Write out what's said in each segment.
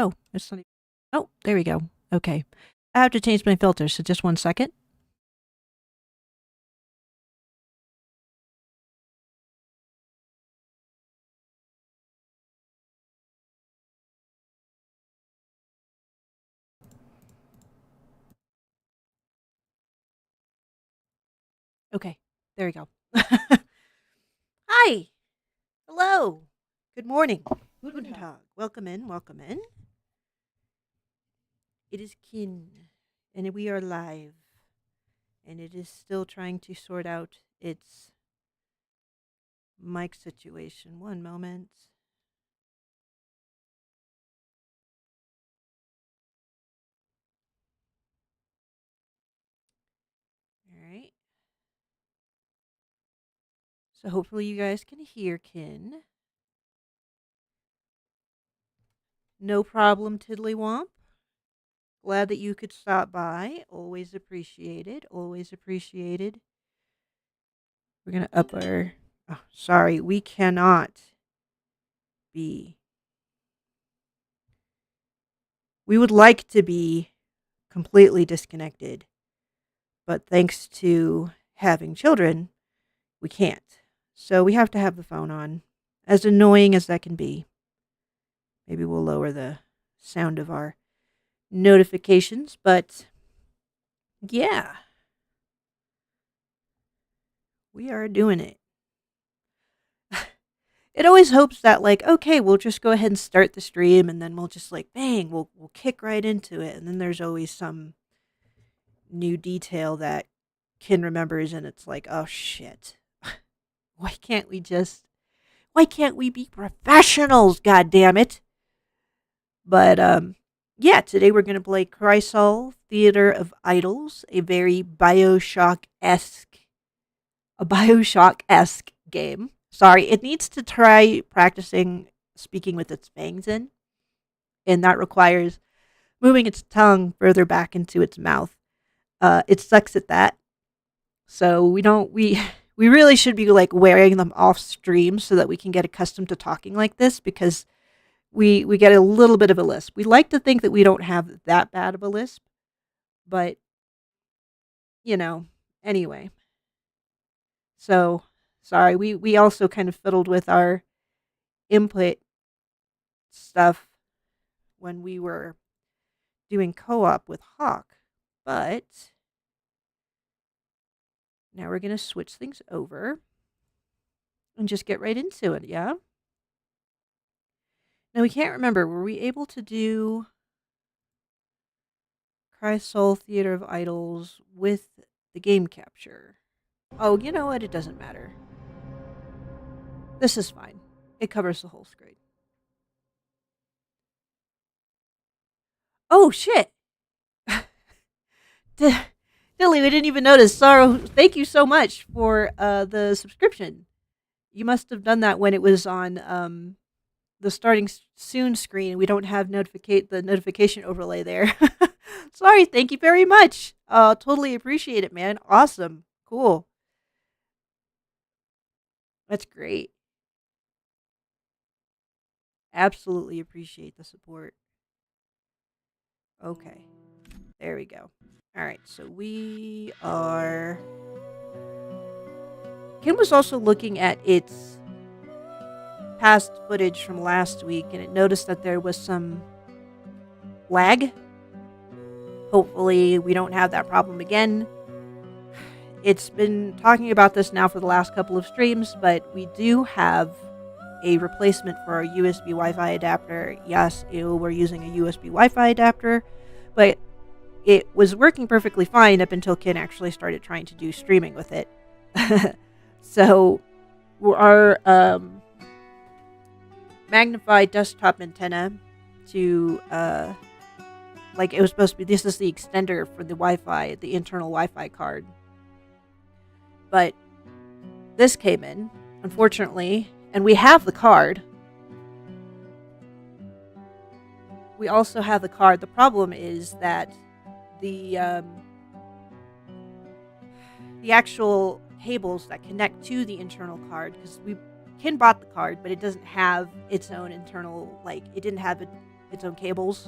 Oh, it's not. Oh, there we go. Okay. I have to change my filter, so just 1 second. Okay, there we go. Hi. Hello. Good morning. Guten Tag. Welcome in. Welcome in. It is Kin, and we are live, and it is still trying to sort out its mic situation. One moment. All right. So hopefully you guys can hear Kin. No problem, Tiddlywomp. Glad that you could stop by. Always appreciated. Always appreciated. We're going to up our. Oh, sorry, we cannot be. We would like to be completely disconnected, but thanks to having children, we can't. So we have to have the phone on, as annoying as that can be. Maybe we'll lower the sound of our notifications, but yeah, we are doing it. It always hopes that, like, okay, we'll just go ahead and start the stream, and then we'll just, like, bang, we'll kick right into it. And then there's always some new detail that Kin remembers, and it's like, oh shit, why can't we be professionals? God damn it! But yeah, today we're gonna play Chrysal Theater of Idols, a very Bioshock-esque game. Sorry, it needs to try practicing speaking with its fangs in, and that requires moving its tongue further back into its mouth. It sucks at that, so we really should be like wearing them off stream so that we can get accustomed to talking like this, because we get a little bit of a lisp. We like to think that we don't have that bad of a lisp, but you know, anyway. So sorry, we also kind of fiddled with our input stuff when we were doing co-op with Hawk, but now we're going to switch things over and just get right into it, yeah? Now we can't remember, were we able to do Cry Soul Theater of Idols with the game capture? Oh, you know what? It doesn't matter. This is fine. It covers the whole screen. Oh, shit! Dilly, we didn't even notice. Sorrow, thank you so much for the subscription. You must have done that when it was on the starting soon screen. We don't have the notification overlay there. Sorry, thank you very much. Totally appreciate it, man. Awesome. Cool. That's great. Absolutely appreciate the support. Okay. There we go. All right, so we are. Kim was also looking at its past footage from last week, and it noticed that there was some lag. Hopefully, we don't have that problem again. It's been talking about this now for the last couple of streams, but we do have a replacement for our USB Wi-Fi adapter. Yes, we're using a USB Wi-Fi adapter, but it was working perfectly fine up until Ken actually started trying to do streaming with it. So our magnified desktop antenna to like it was supposed to be, this is the extender for the Wi-Fi, the internal Wi-Fi card. But this came in, unfortunately, and we have the card. We also have the card. The problem is that the actual cables that connect to the internal card, because Ken bought the card, but it doesn't have its own internal, like, it didn't have its own cables.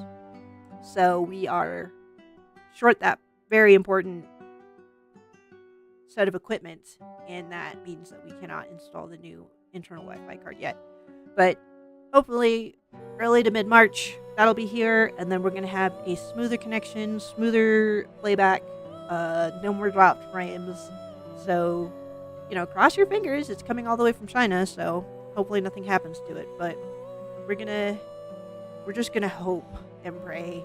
So we are short that very important set of equipment, and that means that we cannot install the new internal Wi-Fi card yet. But hopefully, early to mid March, that'll be here, and then we're gonna have a smoother connection, smoother playback, no more dropped frames. So, cross your fingers. It's coming all the way from China, so hopefully nothing happens to it. But we're just gonna hope and pray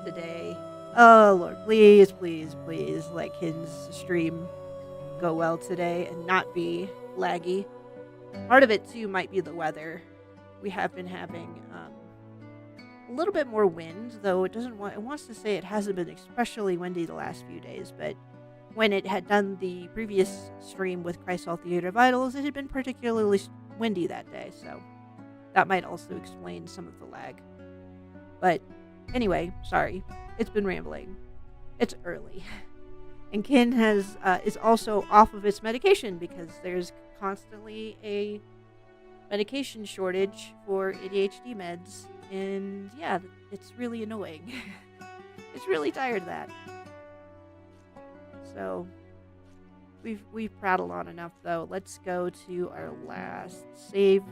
today. Oh Lord, please, please, please, let Kin's stream go well today and not be laggy. Part of it too might be the weather. We have been having a little bit more wind, though it doesn't want. It wants to say it hasn't been especially windy the last few days, but when it had done the previous stream with Christ All Theater Vitals, it had been particularly windy that day, so that might also explain some of the lag. But anyway, sorry, it's been rambling. It's early. And Kin is also off of its medication because there's constantly a medication shortage for ADHD meds, and yeah, it's really annoying. It's really tired of that. So we've prattled on enough, though. Let's go to our last save.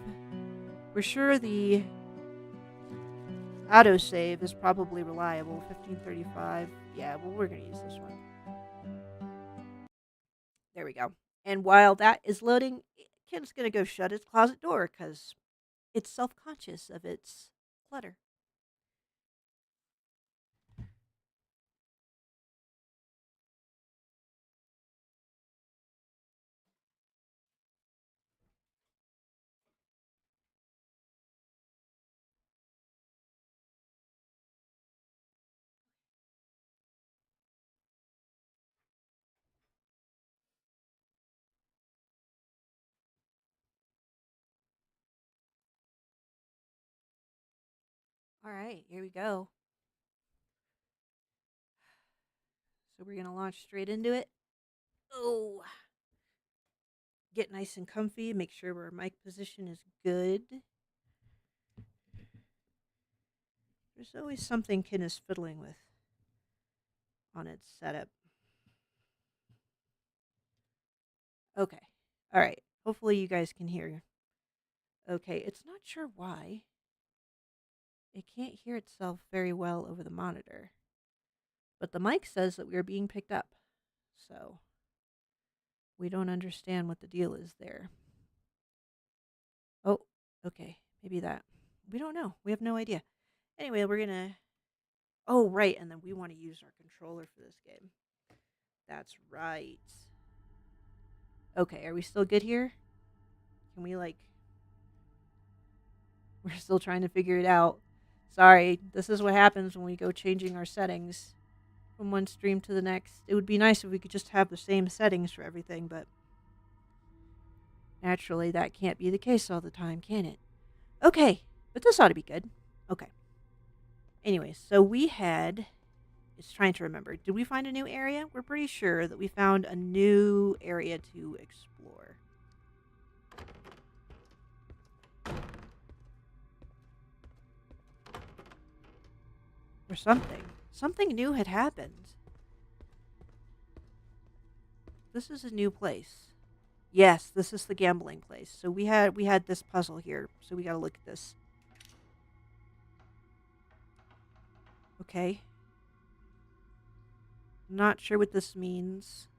We're sure the autosave is probably reliable. 1535. Yeah, well, we're gonna use this one. There we go. And while that is loading, Kim's gonna go shut its closet door because it's self-conscious of its clutter. All right, here we go. So we're gonna launch straight into it. Oh, get nice and comfy. Make sure our mic position is good. There's always something Kin is fiddling with on its setup. Okay. All right. Hopefully you guys can hear. Okay. It's not sure why. It can't hear itself very well over the monitor. But the mic says that we are being picked up. So we don't understand what the deal is there. Oh, okay. Maybe that. We don't know. We have no idea. Anyway, we're going to. Oh, right. And then we want to use our controller for this game. That's right. Okay. Are we still good here? Can we, we're still trying to figure it out. Sorry. This is what happens when we go changing our settings from one stream to the next. It would be nice if we could just have the same settings for everything, but naturally that can't be the case all the time, can it? Okay, but this ought to be good. Okay. Anyway, so we had. It's trying to remember. Did we find a new area? We're pretty sure that we found a new area to explore. Or something. Something new had happened. This is a new place. Yes, this is the gambling place. So we had this puzzle here. So we got to look at this. Okay. Not sure what this means.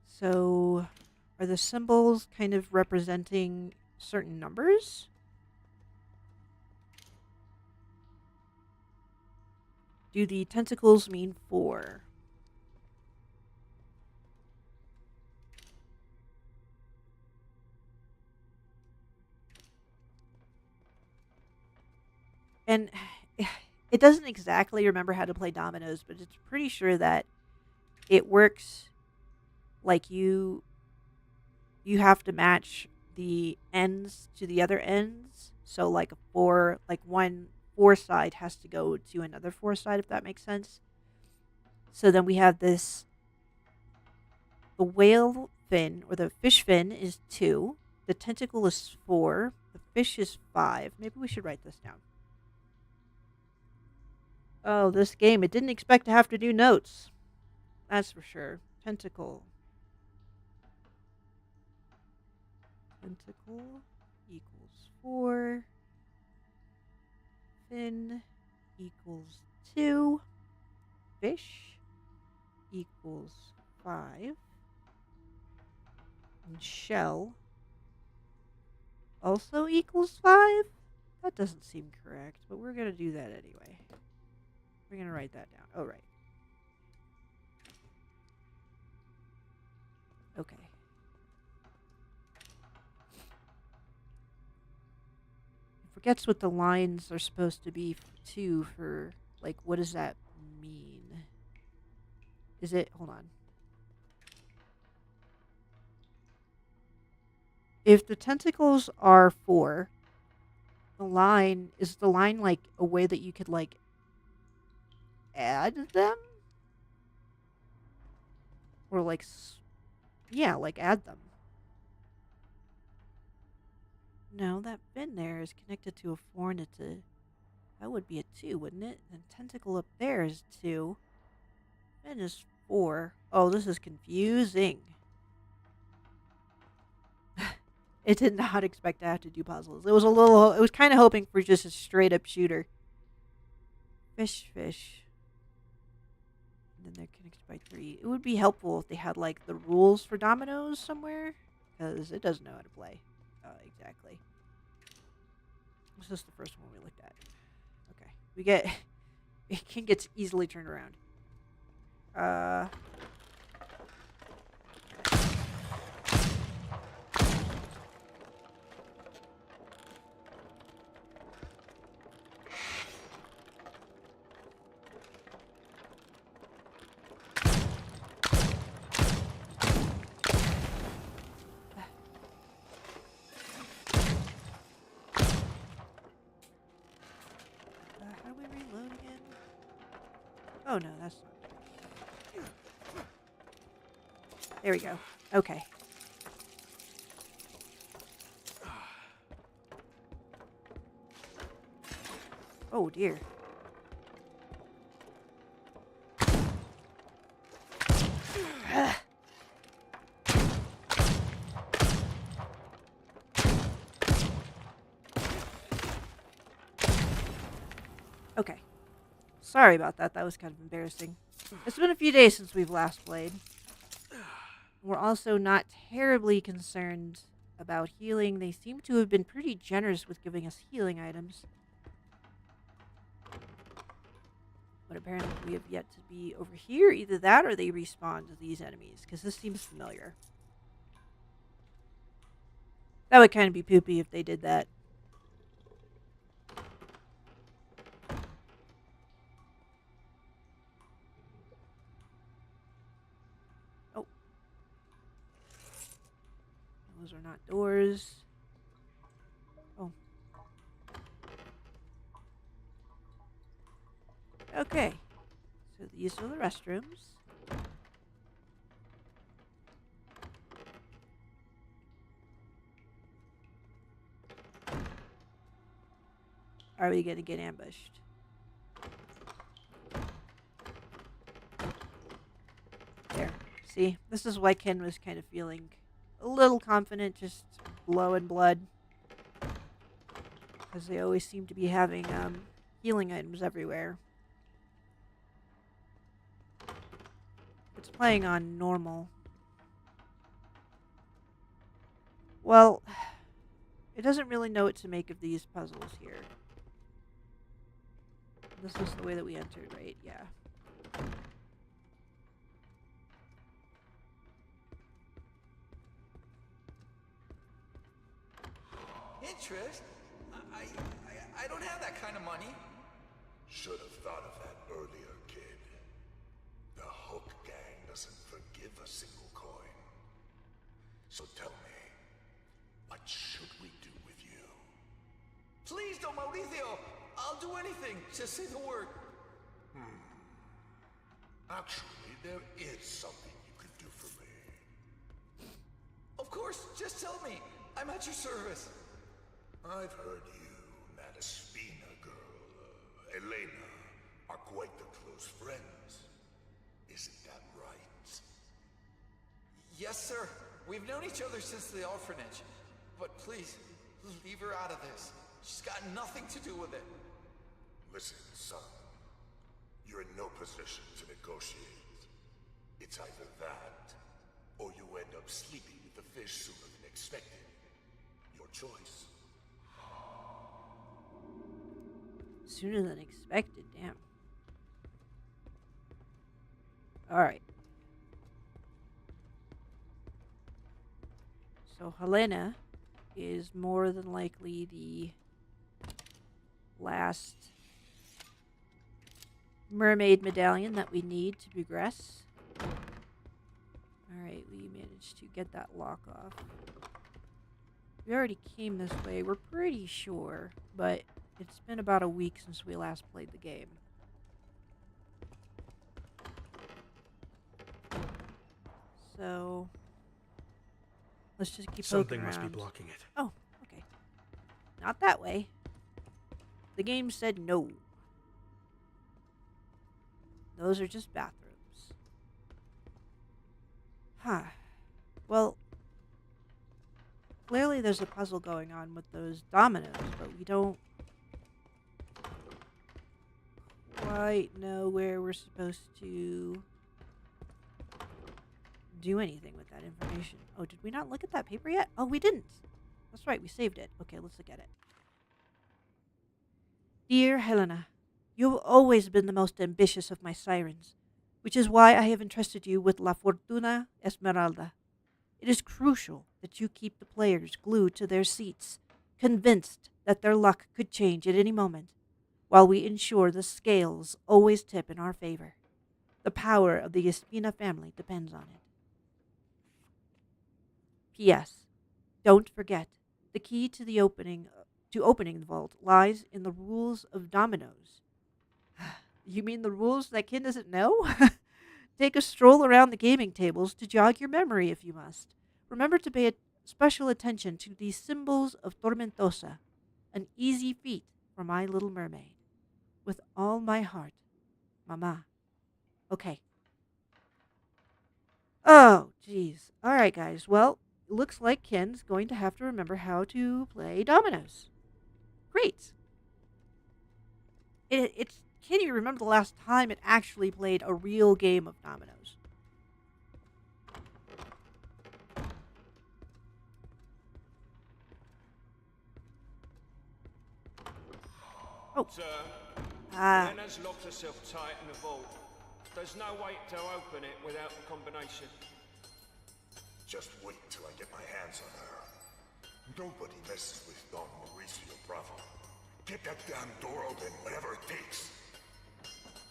So are the symbols kind of representing certain numbers? Do the tentacles mean 4? And it doesn't exactly remember how to play dominoes, but it's pretty sure that it works like you have to match the ends to the other ends. So like one 4 side has to go to another 4 side, if that makes sense. So then we have this the whale fin or the fish fin is 2. The tentacle is 4. The fish is 5. Maybe we should write this down. Oh, this game, it didn't expect to have to do notes. That's for sure. Tentacle. Tentacle equals 4. Fin equals 2. Fish equals 5. And shell also equals 5? That doesn't seem correct, but we're going to do that anyway. We're going to write that down. Oh, right. Okay. It forgets what the lines are supposed to be too for, like, what does that mean? Is it, hold on. If the tentacles are 4, is the line like a way that you could like add them? Or like, yeah, like add them. No, that fin there is connected to a 4 and it's a, that would be a 2, wouldn't it? And tentacle up there is 2. Fin is 4. Oh, this is confusing. It did not expect to have to do puzzles. It was kind of hoping for just a straight up shooter. Fish. And then they're connected by 3. It would be helpful if they had like the rules for dominoes somewhere, because it doesn't know how to play. Exactly. This is the first one we looked at. Okay. It can get easily turned around. How do we reload again? Oh no, that's not. There we go. Okay. Oh dear. Okay. Sorry about that. That was kind of embarrassing. It's been a few days since we've last played. We're also not terribly concerned about healing. They seem to have been pretty generous with giving us healing items. But apparently we have yet to be over here. Either that or they respawn to these enemies, because this seems familiar. That would kind of be poopy if they did that. Oh. Those are not doors. Oh. Okay. So these are the restrooms. Are we going to get ambushed? There. See? This is why Ken was kind of feeling a little confident just blowing blood. Because they always seem to be having healing items everywhere. It's playing on normal. Well, it doesn't really know what to make of these puzzles here. This is the way that we entered, right? Yeah. Interest? I don't have that kind of money. Should have thought of that earlier, kid. The Hook Gang doesn't forgive a single coin. So tell me, what should we do with you? Please, Don Mauricio. I'll do anything. Just say the word. Actually, there is something you could do for me. Of course, just tell me. I'm at your service. I've heard you and that Espina girl, Elena, are quite the close friends. Isn't that right? Yes, sir. We've known each other since the orphanage. But please, leave her out of this. She's got nothing to do with it. Listen, son. You're in no position to negotiate. It's either that, or you end up sleeping with the fish sooner than expected. Your choice. Sooner than expected, damn. Alright. So Helena is more than likely the last mermaid medallion that we need to progress. Alright, we managed to get that lock off. We already came this way, we're pretty sure, but it's been about a week since we last played the game. So let's just keep Something poking must be around. blocking it. Oh, okay. Not that way. The game said no. Those are just bathrooms. Huh. Well, clearly there's a puzzle going on with those dominoes, but we don't quite know where we're supposed to do anything with that information. Oh, did we not look at that paper yet? Oh, we didn't. That's right, we saved it. Okay, let's look at it. Dear Helena, you have always been the most ambitious of my sirens, which is why I have entrusted you with La Fortuna Esmeralda. It is crucial that you keep the players glued to their seats, convinced that their luck could change at any moment, while we ensure the scales always tip in our favor. The power of the Espina family depends on it. P.S. Don't forget, the key to opening the vault lies in the rules of dominoes. You mean the rules that Kin doesn't know? Take a stroll around the gaming tables to jog your memory if you must. Remember to pay special attention to the symbols of Tormentosa, an easy feat for my little mermaid. With all my heart, Mama. Okay. Oh, jeez. All right, guys. Well, it looks like Ken's going to have to remember how to play dominoes. Great. It's can you remember the last time it actually played a real game of dominoes? Oh. Sir, Ah. Lena's locked herself tight in the vault. There's no way to open it without the combination. Just wait till I get my hands on her. Nobody messes with Don Mauricio Bravo. Get that damn door open, whatever it takes.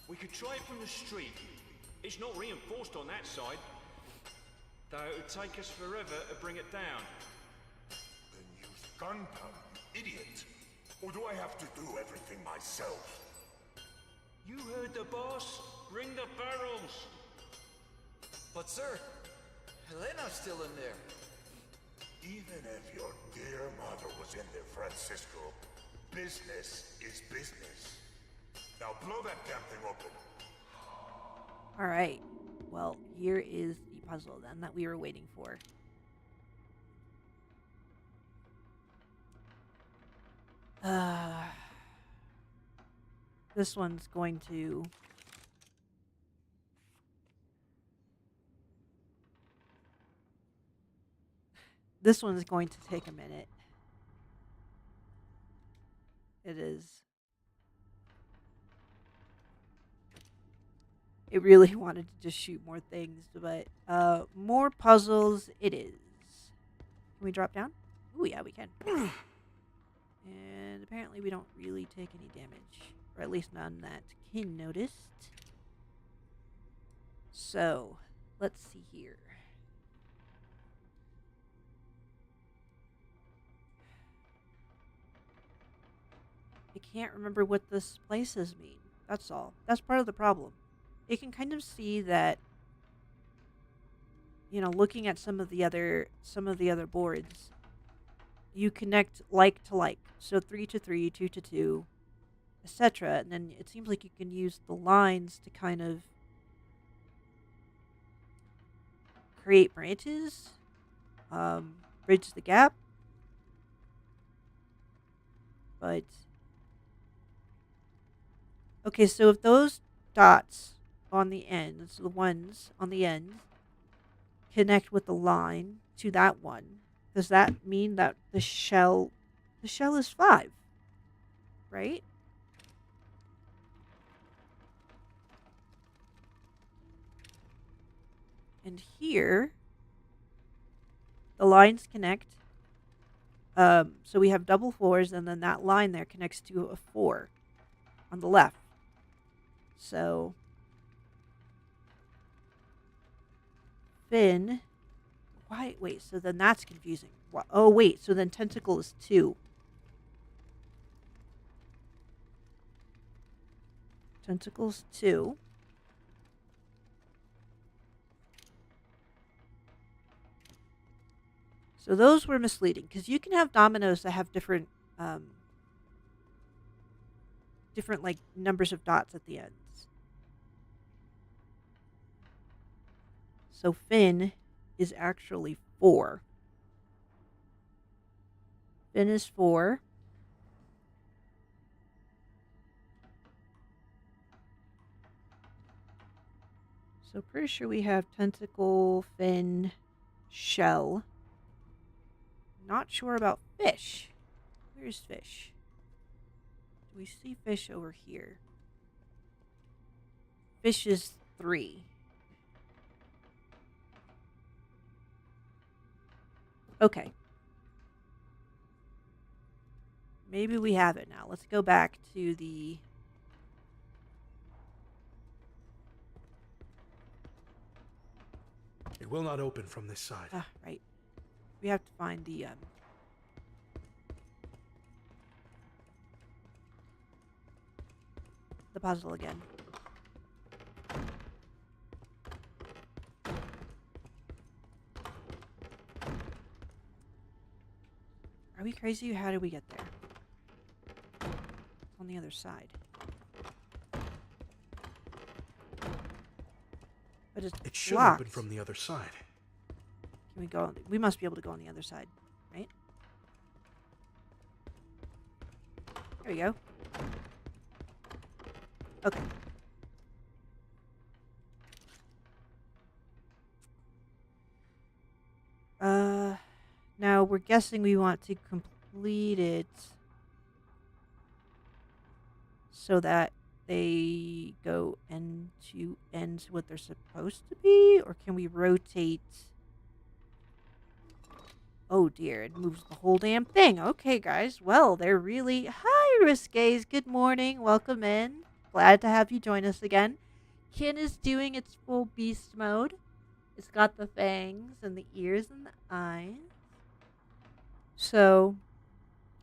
We could try it from the street. It's not reinforced on that side. Though it would take us forever to bring it down. Then use gunpowder, you idiot. Or do I have to do everything myself? You heard the boss. Bring the barrels. But sir, Helena's still in there. Even if your dear mother was in there, Francisco, business is business. Now blow that damn thing open. All right. Well, here is the puzzle then that we were waiting for. This one's going to take a minute. It is. It really wanted to just shoot more things, but more puzzles it is. Can we drop down? Ooh, yeah, we can. And apparently we don't really take any damage. Or at least none that Kin noticed. So, let's see here. I can't remember what this places mean. That's all. That's part of the problem. You can kind of see that looking at some of the other boards, you connect like to like. So 3 to 3, 2 to 2, etc. And then it seems like you can use the lines to kind of create branches, bridge the gap. But okay, so if those dots on the ends, the ones on the end, connect with the line to that one, does that mean that the shell is 5, right? And here, the lines connect. So we have double 4s, and then that line there connects to a 4 on the left. So fin. Why? Wait. So then that's confusing. Oh wait. So then tentacle is 2. Tentacles 2. So those were misleading because you can have dominoes that have different like numbers of dots at the ends. So fin is actually 4. Fin is 4. So pretty sure we have tentacle, fin, shell. Not sure about fish. Where's fish? Do we see fish over here? Fish is 3. Okay. Maybe we have it now. Let's go back to the... It will not open from this side. Ah, right. We have to find the puzzle again. Are we crazy? How did we get there? It's on the other side. But it's It should locked. open from the other side. Can we go? We must be able to go on the other side, right? There we go. Okay. Now we're guessing we want to complete it so that they go end to end what they're supposed to be, or can we rotate? Oh dear, it moves the whole damn thing. Okay, guys. Well, they're really... Hi, Risques. Good morning. Welcome in. Glad to have you join us again. Kin is doing its full beast mode. It's got the fangs and the ears and the eyes. So,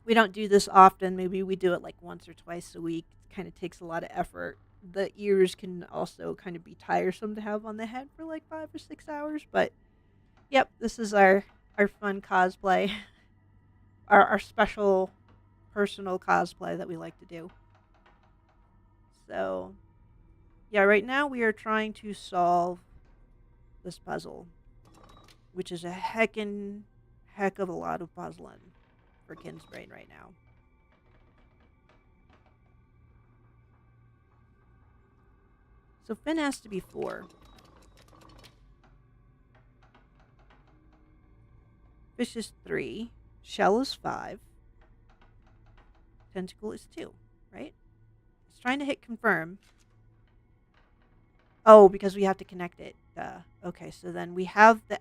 we don't do this often. Maybe we do it like once or twice a week. It kind of takes a lot of effort. The ears can also kind of be tiresome to have on the head for like 5 or 6 hours. But, yep, this is our fun cosplay. our special personal cosplay that we like to do. So, yeah, right now we are trying to solve this puzzle, which is a heck of a lot of puzzling for Kin's brain right now. So fin has to be 4. Fish is 3. Shell is 5. Tentacle is 2, right? It's trying to hit confirm. Oh, because we have to connect it. Okay, so then we have the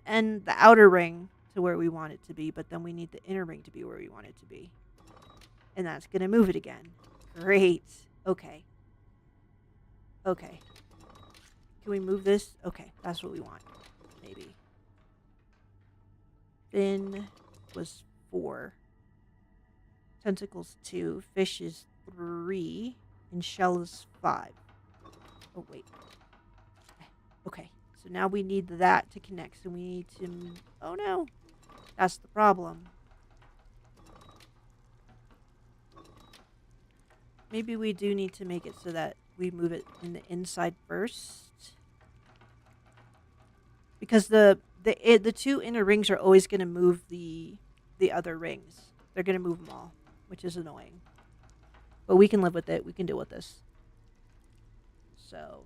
outer ring to where we want it to be, but then we need the inner ring to be where we want it to be. And that's going to move it again. Great. Okay. Okay. Can we move this? Okay, that's what we want. Maybe. Fin was 4. Tentacles 2. Fish is 3. And shell is 5. Oh, wait. Okay, so So now we need that to connect. So we need to... Oh no. That's the problem. Maybe we do need to make it so that we move it in the inside first. Because the two inner rings are always going to move the other rings. They're going to move them all, which is annoying. But we can live with it. We can deal with this. So...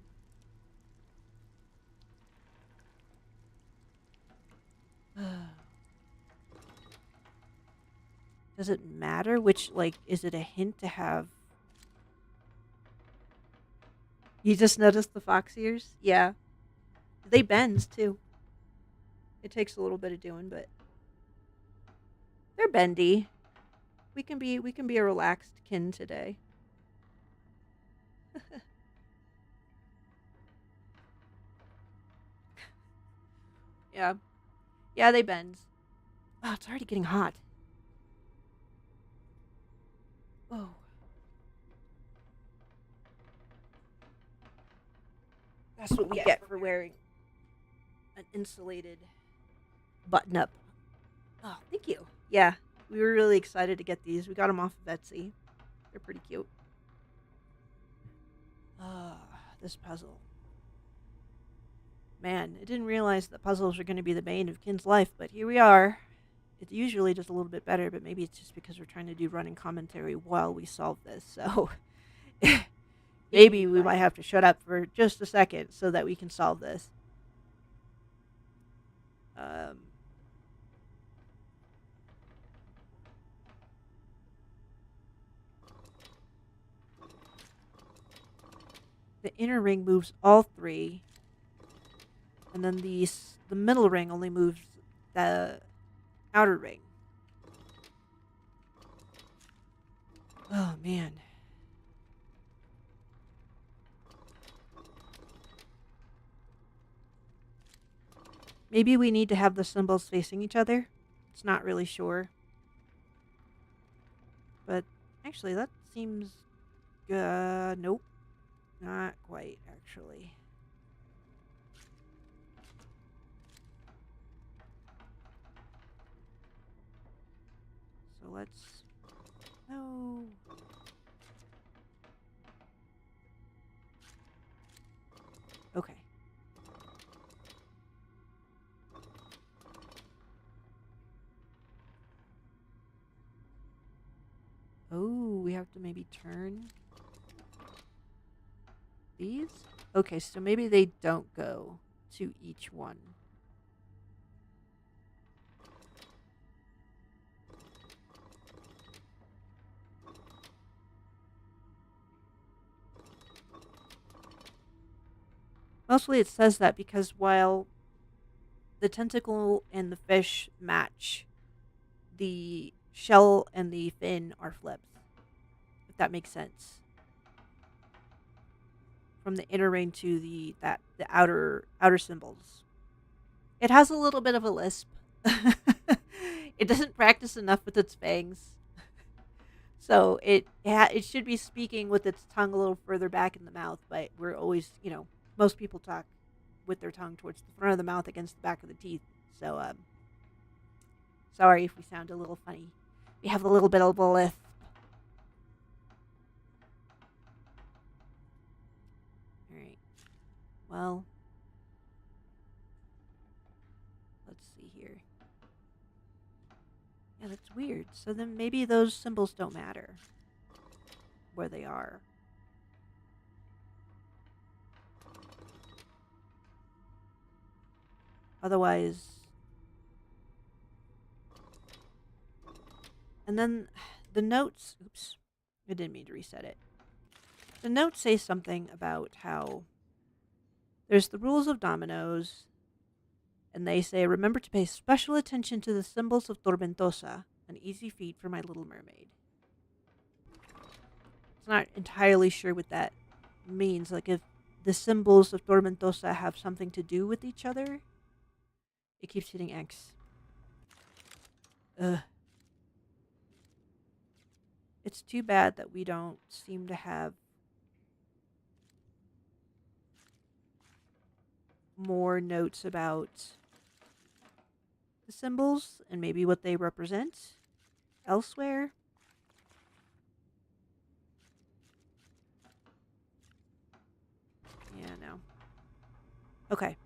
Does it matter which, like, is it a hint to have... You just noticed the fox ears? Yeah. They bend, too. It takes a little bit of doing, but... They're bendy. We can be a relaxed kin today. Yeah. Yeah, they bend. Oh, it's already getting hot. Oh. That's what we get for wearing an insulated button-up. Oh, thank you. Yeah, we were really excited to get these. We got them off of Etsy. They're pretty cute. Ah, this puzzle. Man, I didn't realize that puzzles were going to be the bane of Kin's life, but here we are. It usually does a little bit better, but maybe it's just because we're trying to do running commentary while we solve this, so... Maybe we might have to shut up for just a second so that we can solve this. The inner ring moves all three, and then the middle ring only moves the outer ring. Oh, man. Maybe we need to have the symbols facing each other. It's not really sure. But actually, that seems... nope. Not quite, actually. So let's... No. Okay. Oh, we have to maybe turn these? Okay, so maybe they don't go to each one. Mostly it says that because while the tentacle and the fish match, the shell and the fin are flipped. If that makes sense. From the inner ring to the outer symbols. It has a little bit of a lisp. It doesn't practice enough with its fangs. So it should be speaking with its tongue a little further back in the mouth, but we're always, most people talk with their tongue towards the front of the mouth against the back of the teeth. So, sorry if we sound a little funny. We have a little bit of a lisp. Alright. Well, let's see here. Yeah, that's weird. So then maybe those symbols don't matter where they are. Otherwise... And then the notes... Oops. I didn't mean to reset it. The notes say something about how there's the rules of dominoes, and they say, remember to pay special attention to the symbols of Tormentosa, an easy feat for my little mermaid. It's not entirely sure what that means. Like, if the symbols of Tormentosa have something to do with each other. It keeps hitting X. Ugh. It's too bad that we don't seem to have more notes about the symbols and maybe what they represent elsewhere. Yeah, no. Okay.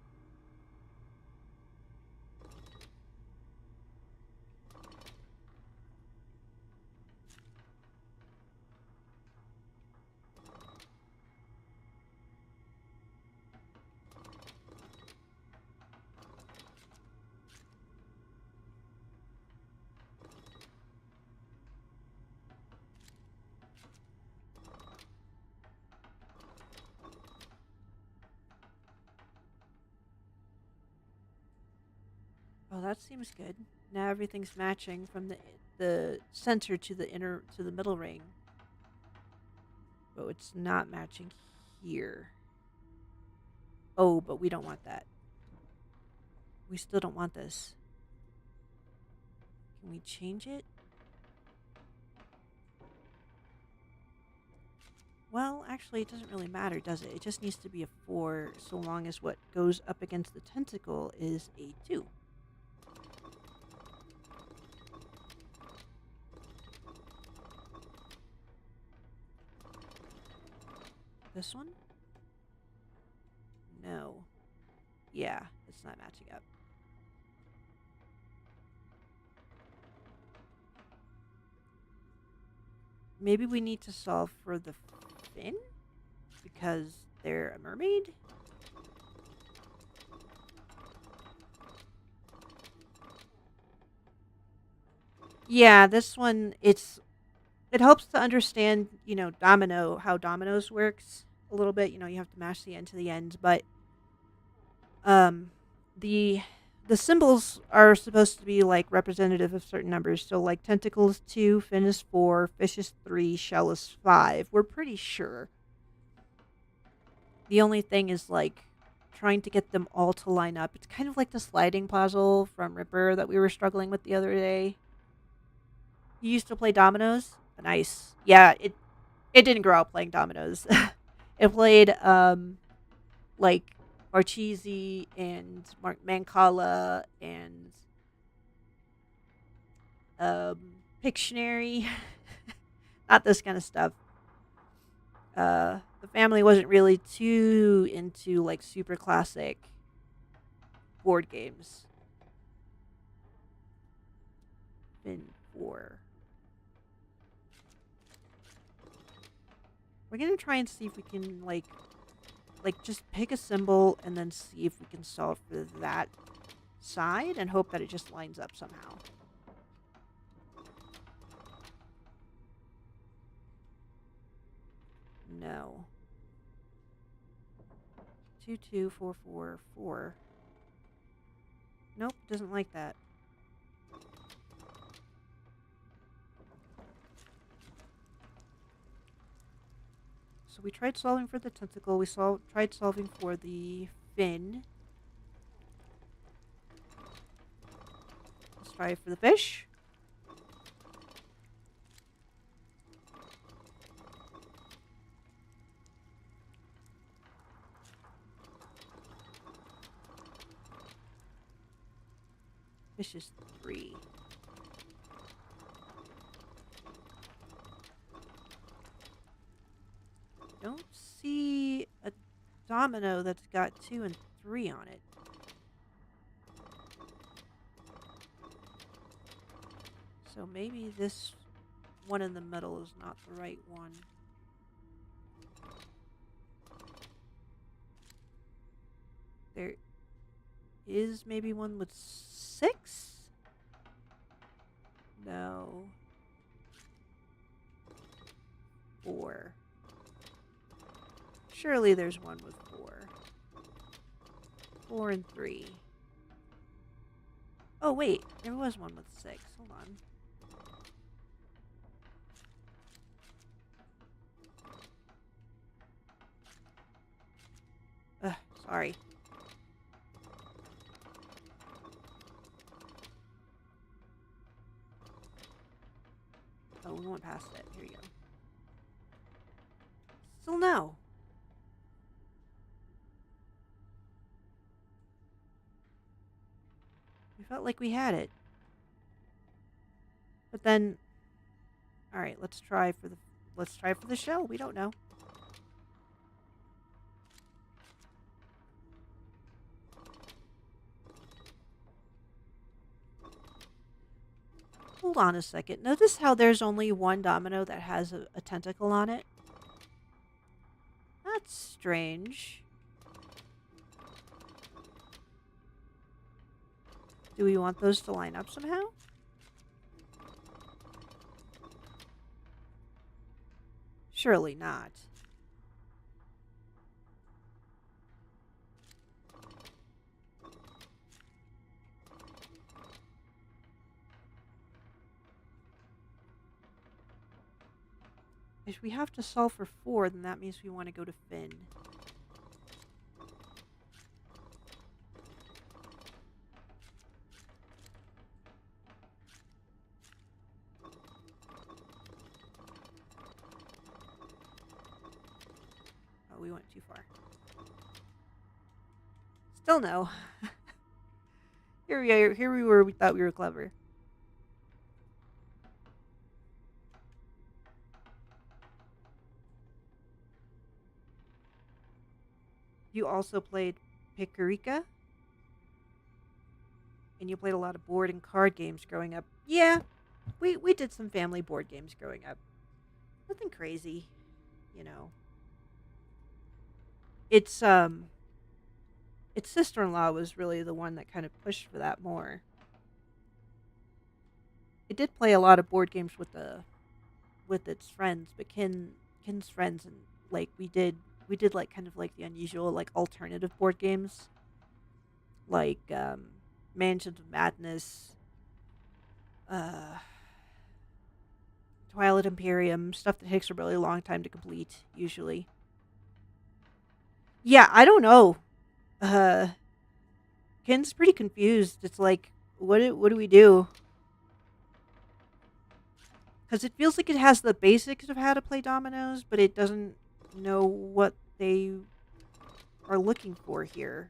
Oh, that seems good. Now everything's matching from the center to the middle ring. But it's not matching here. Oh, but we don't want that. We still don't want this. Can we change it? Well, actually, it doesn't really matter, does it? It just needs to be a 4 so long as what goes up against the tentacle is a 2. This one? No. Yeah, it's not matching up. Maybe we need to solve for the fin? Because they're a mermaid? Yeah, this one, it helps to understand, how dominoes works a little bit. You have to mash the end to the end, but um the the symbols are supposed to be like representative of certain numbers. So like tentacles 2, fin is 4, fish is 3, shell is 5. We're pretty sure. The only thing is like trying to get them all to line up. It's kind of like the sliding puzzle from Ripper that we were struggling with the other day. You used to play dominoes? Nice. Yeah, it didn't grow up playing dominoes. It played like Marchese and Mancala and Pictionary. Not this kind of stuff. The family wasn't really too into like super classic board games. Fin 4. We're gonna try and see if we can like just pick a symbol and then see if we can solve for that side and hope that it just lines up somehow. No. 2 2 4 4 4. Nope, doesn't like that. So we tried solving for the tentacle. We tried solving for the fin. Let's try for the fish. Fish is 3. Don't see a domino that's got 2 and 3 on it. So maybe this one in the middle is not the right one. There is maybe one with 6? No. 4. Surely there's one with 4. 4 and 3. Oh, wait. There was one with 6. Hold on. Sorry. Oh, we went past it. Here you go. Still no. We felt like we had it. But then, all right, let's try for the shell. We don't know. Hold on a second. Notice how there's only one domino that has a tentacle on it? That's strange. Do we want those to line up somehow? Surely not. If we have to solve for 4, then that means we want to go to Finn. Oh, we went too far. Still no. Here we were, we thought we were clever. You also played Pickerica? And you played a lot of board and card games growing up. Yeah, we did some family board games growing up. Nothing crazy, you know. Its sister-in-law was really the one that kind of pushed for that more. It did play a lot of board games with its friends, but Kin's friends, and like we did like kind of like the unusual like alternative board games, like Mansions of Madness, Twilight Imperium, stuff that takes a really long time to complete usually. Yeah, I don't know. Ken's pretty confused. It's like, what do we do? Because it feels like it has the basics of how to play dominoes, but it doesn't know what they are looking for here.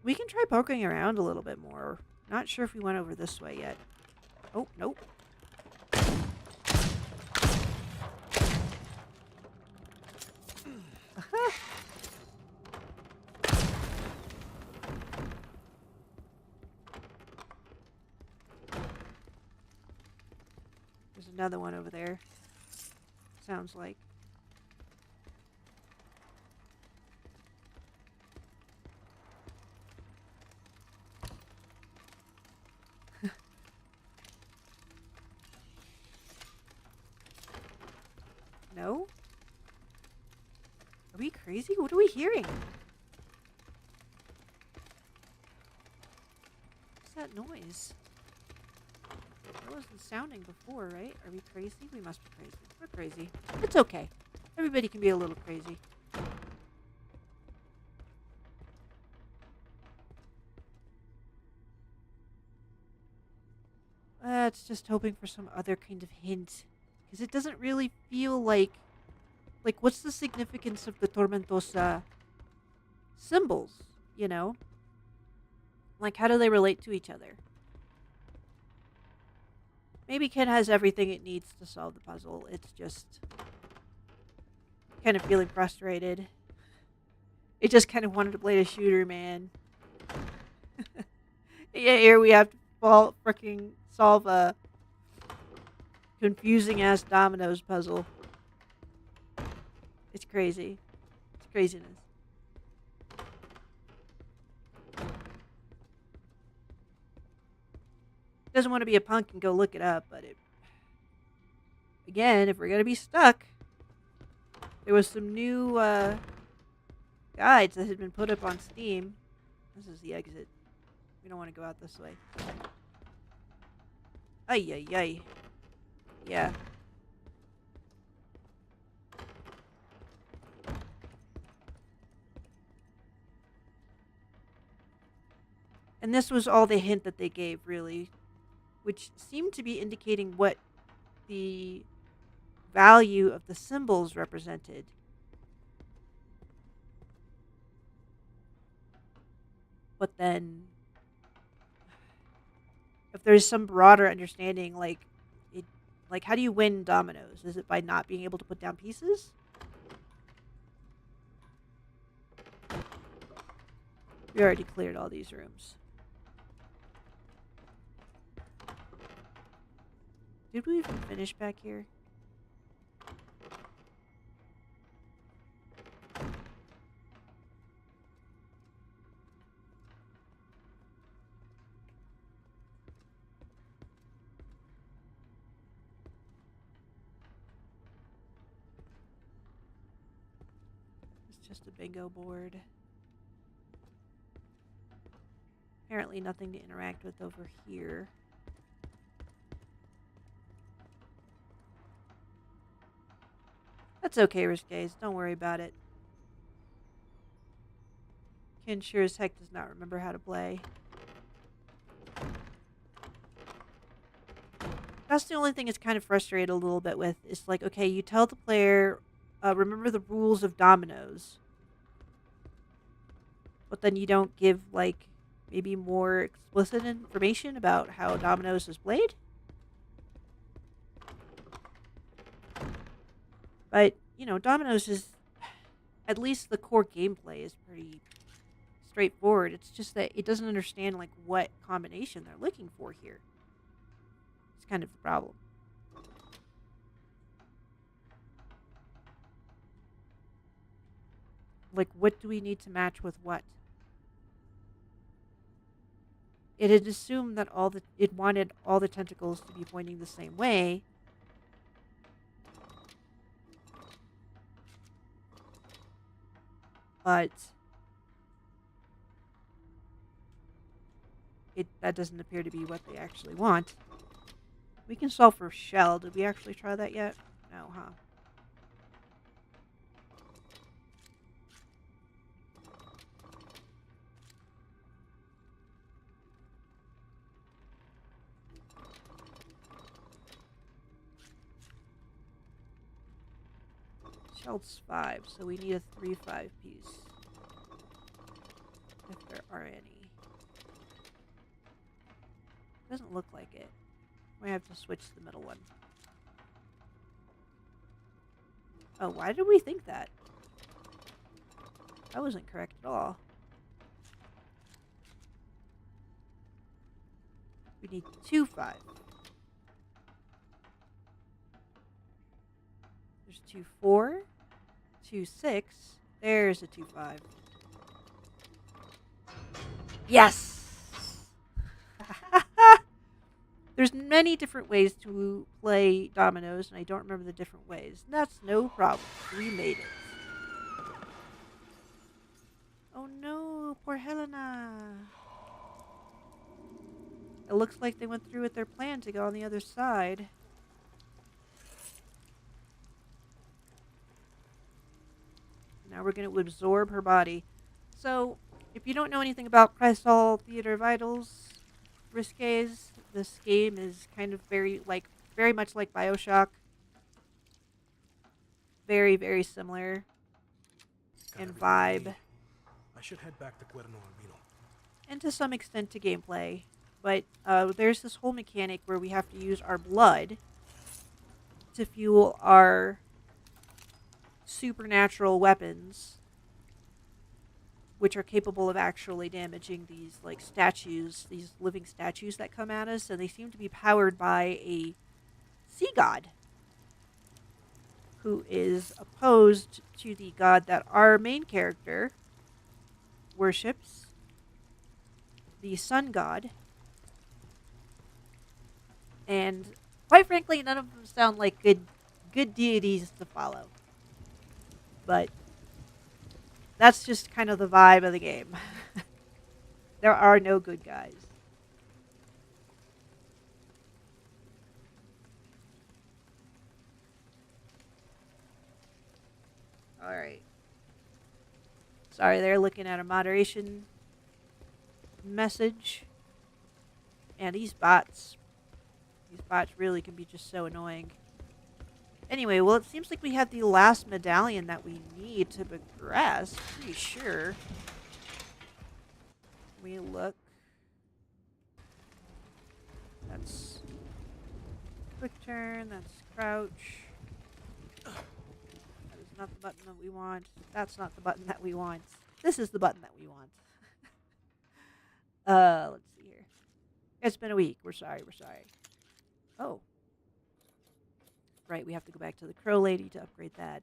We can try poking around a little bit more. Not sure if we went over this way yet. Oh, nope. There's another one over there. Sounds like. No? Are we crazy? What are we hearing? What's that noise? That wasn't sounding before, right? Are we crazy? We must be crazy. We're crazy. It's okay. Everybody can be a little crazy. It's just hoping for some other kind of hint. Because it doesn't really feel like... Like, what's the significance of the Tormentosa symbols, you know? Like, how do they relate to each other? Maybe Ken has everything it needs to solve the puzzle. It's just kind of feeling frustrated. It just kind of wanted to play a shooter, man. Yeah, here we have to freaking solve a confusing ass dominoes puzzle. It's crazy. It's craziness. Doesn't want to be a punk and go look it up, but again, if we're gonna be stuck, there was some new guides that had been put up on Steam. This is the exit. We don't want to go out this way. Ay ay ay. Yeah. And this was all the hint that they gave, really, which seemed to be indicating what the value of the symbols represented. But then, if there's some broader understanding, like how do you win dominoes? Is it by not being able to put down pieces? We already cleared all these rooms. Did we even finish back here? It's just a bingo board. Apparently nothing to interact with over here. That's okay, Risques. Don't worry about it. Ken sure as heck does not remember how to play. That's the only thing it's kind of frustrated a little bit with. It's like, okay, you tell the player, remember the rules of dominoes. But then you don't give, like, maybe more explicit information about how dominoes is played. But, you know, dominoes is, at least the core gameplay is pretty straightforward. It's just that it doesn't understand, like, what combination they're looking for here. It's kind of the problem. Like, what do we need to match with what? It had assumed that it wanted all the tentacles to be pointing the same way. But that doesn't appear to be what they actually want. We can solve for shell. Did we actually try that yet? No, huh? Shell's 5, so we need a 3-5 piece. If there are any. Doesn't look like it. We have to switch the middle one. Oh, why did we think that? That wasn't correct at all. We need 2-5. There's 2-4, 2-6. There's a 2-5. Yes! There's many different ways to play dominoes, and I don't remember the different ways. That's no problem. We made it. Oh no, poor Helena. It looks like they went through with their plan to go on the other side. Now we're going to absorb her body. So, if you don't know anything about Crystal Theater of Idols, Risques, this game is kind of very much like BioShock. Very, very similar in vibe. I should head back to Cuerno and Vino. And to some extent to gameplay. But there's this whole mechanic where we have to use our blood to fuel our supernatural weapons, which are capable of actually damaging these like statues, these living statues that come at us, and they seem to be powered by a sea god who is opposed to the god that our main character worships, the sun god. And quite frankly, none of them sound like good deities to follow. But that's just kind of the vibe of the game. There are no good guys. Alright. Sorry, they're looking at a moderation message. And these bots really can be just so annoying. Anyway, well, it seems like we have the last medallion that we need to progress. Pretty sure. We look. That's quick turn. That's crouch. That is not the button that we want. That's not the button that we want. This is the button that we want. Let's see here. It's been a week. We're sorry. We're sorry. Oh. Right, we have to go back to the Crow Lady to upgrade that.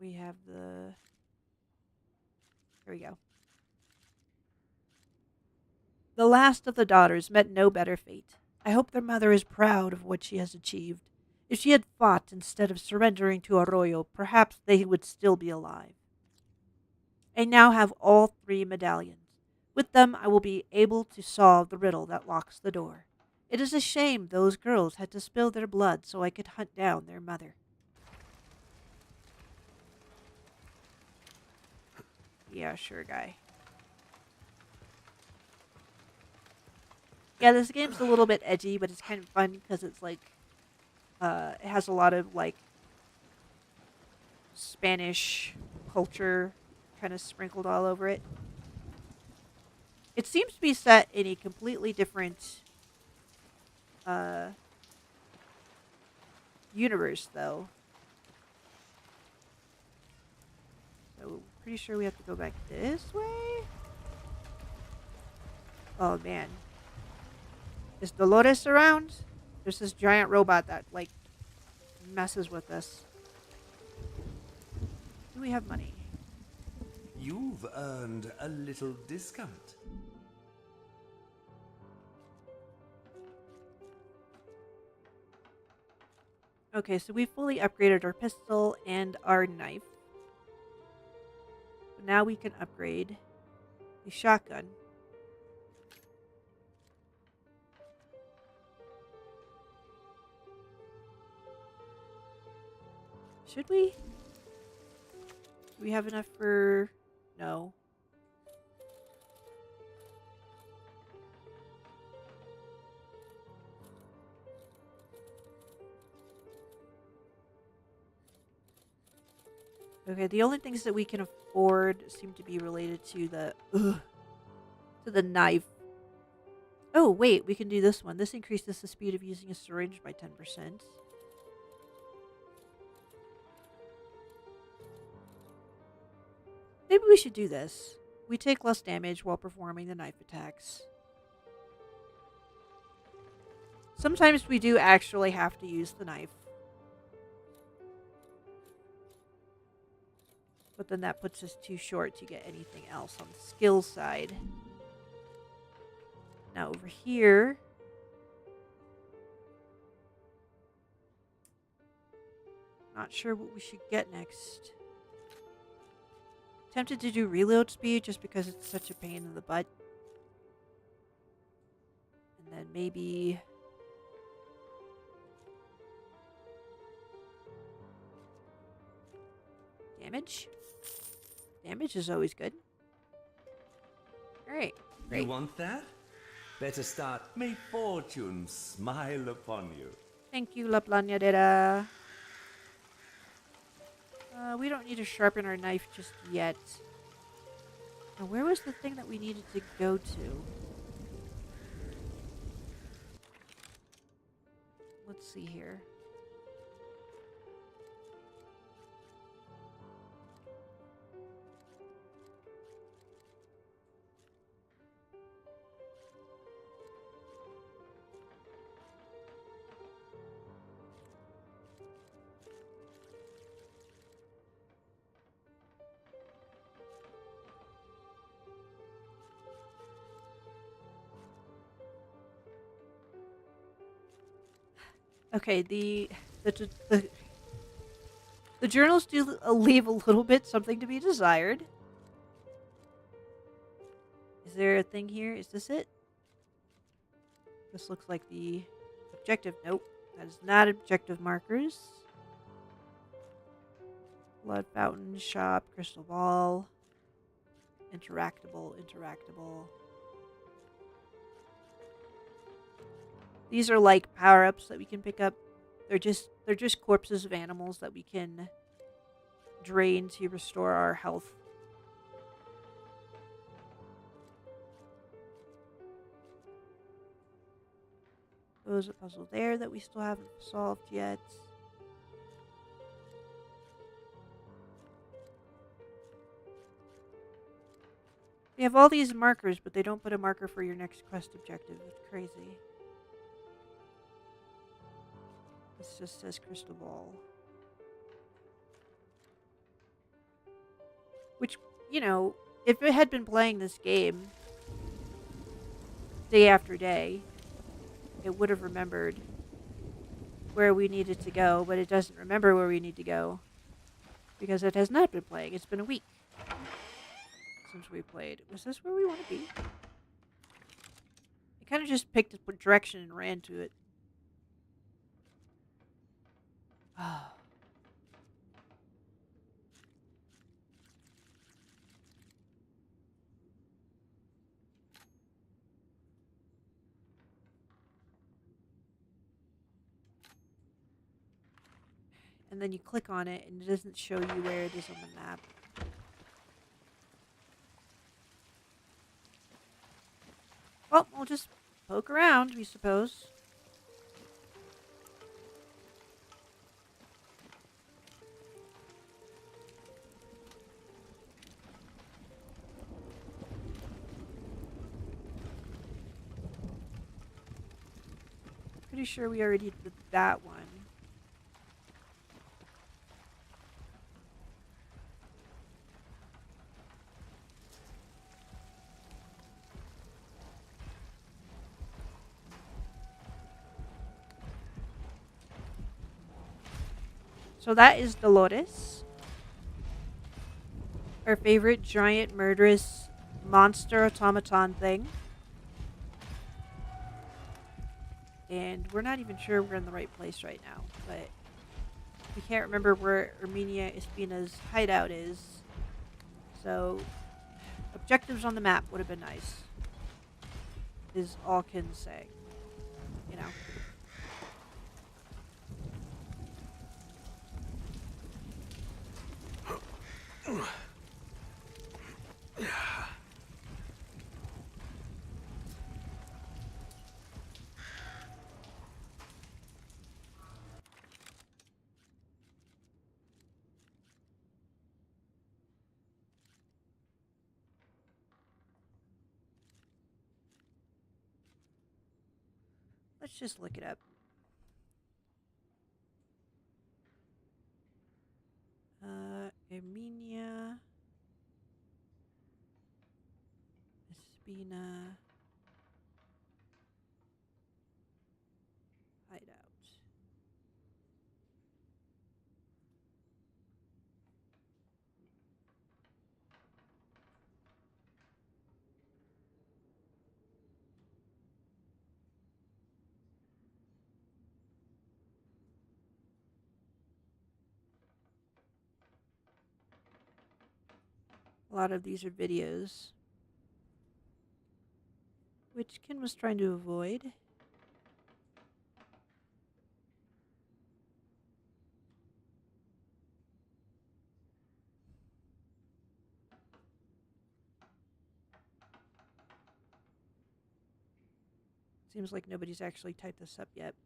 We have the... Here we go. The last of the daughters met no better fate. I hope their mother is proud of what she has achieved. If she had fought instead of surrendering to Arroyo, perhaps they would still be alive. I now have all 3 medallions. With them, I will be able to solve the riddle that locks the door. It is a shame those girls had to spill their blood so I could hunt down their mother. Yeah, sure, guy. Yeah, this game's a little bit edgy, but it's kind of fun because it's like, it has a lot of like Spanish culture kind of sprinkled all over it. It seems to be set in a completely different universe, though. So, pretty sure we have to go back this way? Oh, man. Is Dolores around? There's this giant robot that, like, messes with us. Do we have money? You've earned a little discount. Okay, so we fully upgraded our pistol and our knife. But now we can upgrade the shotgun. Should we? Do we have enough for... No. Okay, the only things that we can afford seem to be related to the knife. Oh, wait, we can do this one. This increases the speed of using a syringe by 10%. Maybe we should do this. We take less damage while performing the knife attacks. Sometimes we do actually have to use the knife. But then that puts us too short to get anything else on the skill side. Now over here... Not sure what we should get next. Tempted to do reload speed just because it's such a pain in the butt. And then maybe... Damage? Damage is always good. Alright, great. You want that? Better start. May fortune smile upon you. Thank you, La Plañadera. We don't need to sharpen our knife just yet. Now, where was the thing that we needed to go to? Let's see here. Okay, the journals do leave a little bit something to be desired. Is there a thing here? Is this it? This looks like the objective. Nope, that is not objective markers. Blood fountain, shop, crystal ball, interactable. These are like power-ups that we can pick up. They're just corpses of animals that we can drain to restore our health. There's a puzzle there that we still haven't solved yet. They have all these markers, but they don't put a marker for your next quest objective. It's crazy. This just says crystal ball. Which, you know, if it had been playing this game day after day, it would have remembered where we needed to go, but it doesn't remember where we need to go because it has not been playing. It's been a week since we played. Was this where we want to be? I kind of just picked a direction and ran to it. Oh. And then you click on it and it doesn't show you where it is on the map. Well, we'll just poke around, we suppose. Pretty sure we already did that one. So that is Dolores. Our favorite giant murderous monster automaton thing. And we're not even sure we're in the right place right now, but we can't remember where Armenia Espina's hideout is. So objectives on the map would have been nice. Is all can say. You know. Let's just look it up. Armenia Espina hideout. A lot of these are videos, which Ken was trying to avoid. Seems like nobody's actually typed this up yet.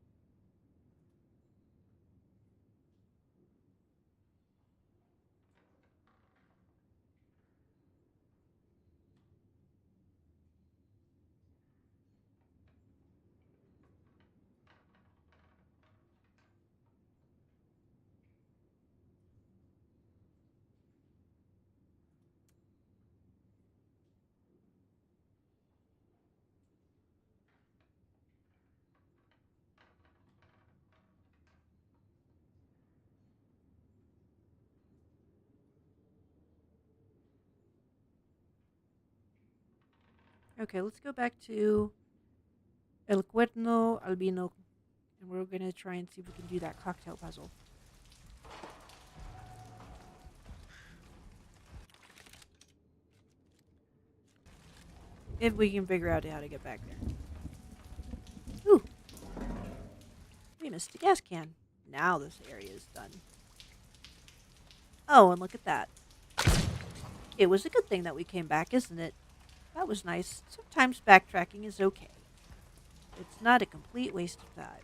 Okay, let's go back to El Cuerno Albino, and we're going to try and see if we can do that cocktail puzzle. If we can figure out how to get back there. Ooh! We missed a gas can. Now this area is done. Oh, and look at that. It was a good thing that we came back, isn't it? That was nice. Sometimes backtracking is okay. it's not a complete waste of time.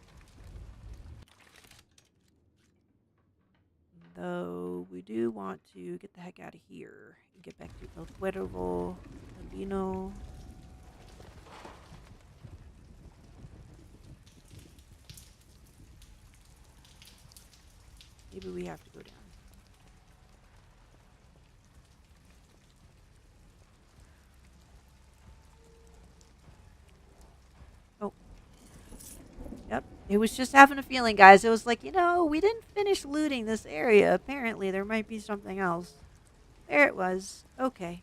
Though we do want to get the heck out of here and get back to El Cuervo, Albino. Maybe we have to go down. Oh. Yep. It was just having a feeling, guys. It was like, we didn't finish looting this area. Apparently, there might be something else. There it was. Okay.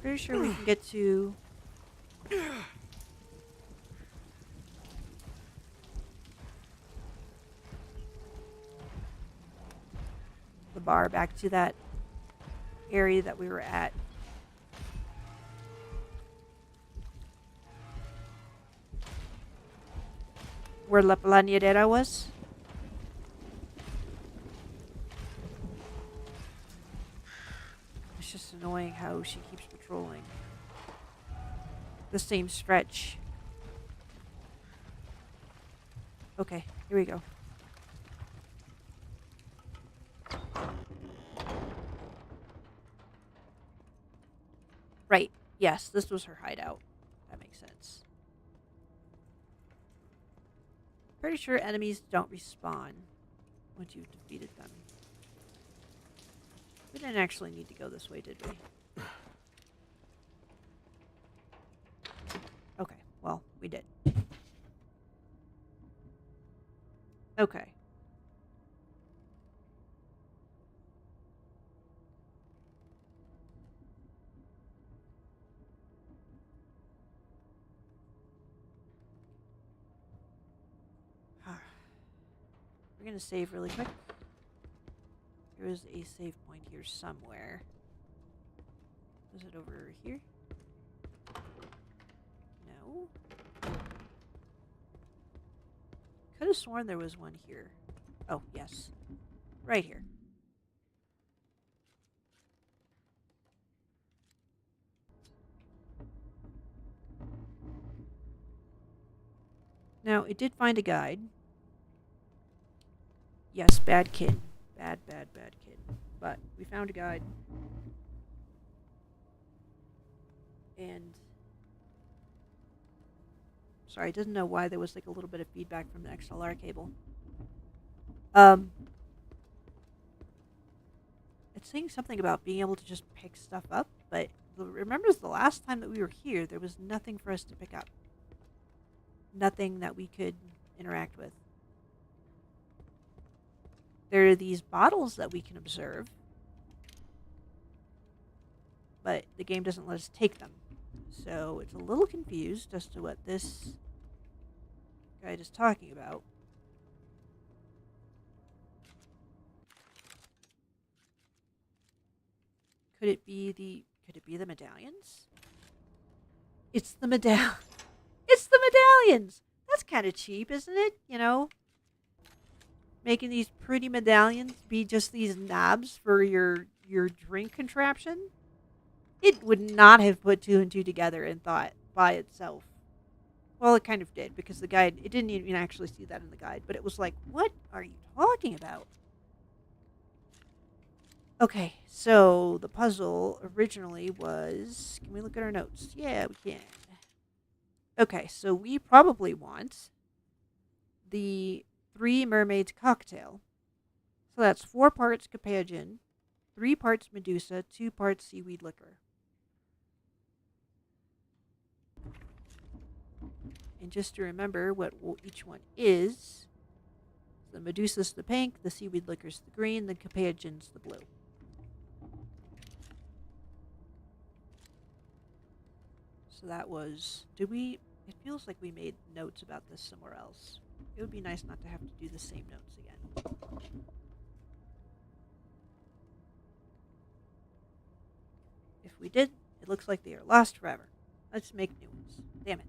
Pretty sure we can get to... the bar, back to that area that we were at. Where La Plañidera was. It's just annoying how she keeps patrolling the same stretch. Okay, here we go. Right. Yes, this was her hideout. That makes sense. Pretty sure enemies don't respawn once you've defeated them. We didn't actually need to go this way, did we? Okay, well, we did. Okay. We're going to save really quick. There is a save point here somewhere. Is it over here? No. Could have sworn there was one here. Oh, yes. Right here. Now, it did find a guide. Yes, bad kid. Bad kid. But we found a guide. And... sorry, I didn't know why there was like a little bit of feedback from the XLR cable. It's saying something about being able to just pick stuff up, but remember the last time that we were here, there was nothing for us to pick up. Nothing that we could interact with. There are these bottles that we can observe, but the game doesn't let us take them. So it's a little confused as to what this guide is talking about. Could it be the medallions? It's the It's the medallions! That's kind of cheap, isn't it? Making these pretty medallions be just these knobs for your drink contraption. It would not have put two and two together and thought by itself. Well, it kind of did, because the guide, it didn't even actually see that in the guide, but it was like, what are you talking about? Okay, so the puzzle originally was... can we look at our notes? Yeah, we can. Okay, so we probably want the Three Mermaids cocktail. So that's 4 parts Capageon, 3 parts Medusa, 2 parts seaweed liquor. And just to remember what each one is, the Medusa's the pink, the seaweed liquor's the green, the Capageon's the blue. So that was... did we... it feels like we made notes about this somewhere else. It would be nice not to have to do the same notes again. If we did, it looks like they are lost forever. Let's make new ones. Damn it.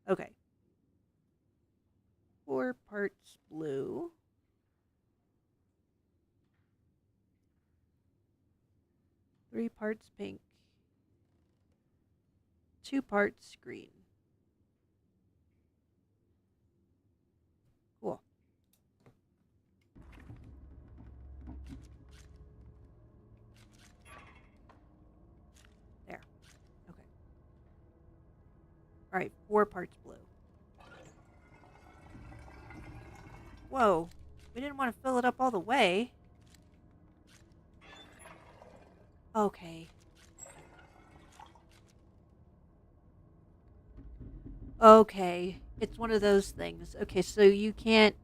Okay. 4 parts blue. 3 parts pink. 2 parts green. Cool. There. Okay. Alright, 4 parts blue. Whoa. We didn't want to fill it up all the way. Okay. Okay. It's one of those things. Okay, so you can't...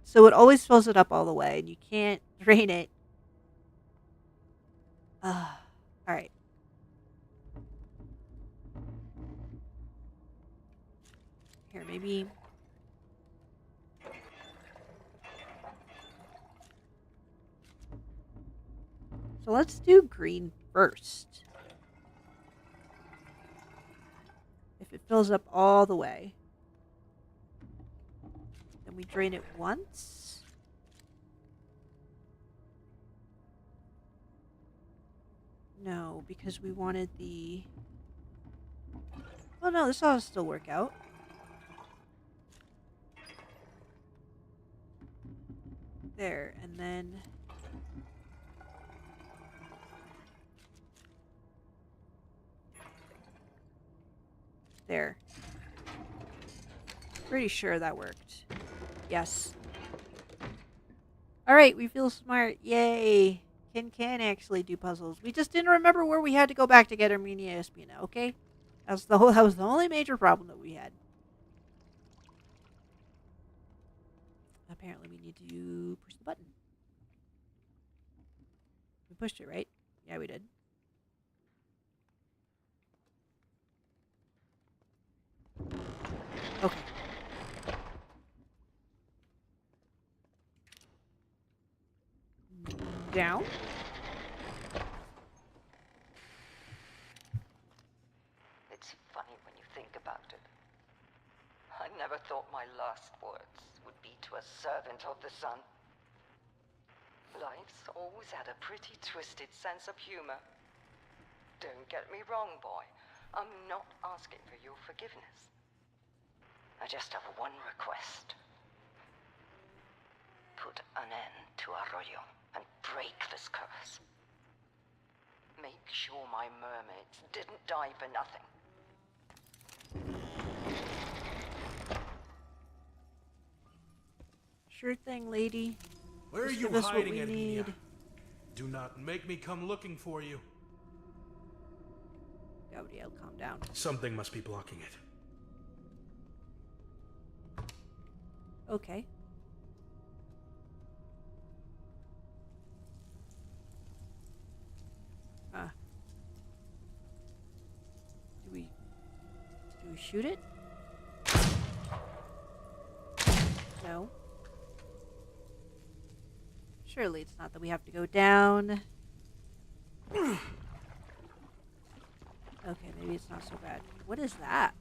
So it always fills it up all the way, and you can't drain it. Alright. Here, maybe... So let's do green first. If it fills up all the way. Then we drain it once. No, because we wanted the... Oh no, this ought to still work out. There, and then... There. Pretty sure that worked. Yes. Alright, we feel smart. Yay. Can actually do puzzles. We just didn't remember where we had to go back to get Armenia Espina, okay? That was the only major problem that we had. Apparently we need to push the button. We pushed it, right? Yeah, we did. Okay. Down. It's funny when you think about it. I never thought my last words would be to a servant of the sun. Life's always had a pretty twisted sense of humor. Don't get me wrong, boy. I'm not asking for your forgiveness. I just have one request. Put an end to Arroyo and break this curse. Make sure my mermaids didn't die for nothing. Sure thing, lady. Where are Just you give us what hiding, we Armenia? need. Do not make me come looking for you. Gabriel, calm down. Something must be blocking it. Okay. Do we shoot it? No. Surely it's not that we have to go down. Okay, maybe it's not so bad. What is that?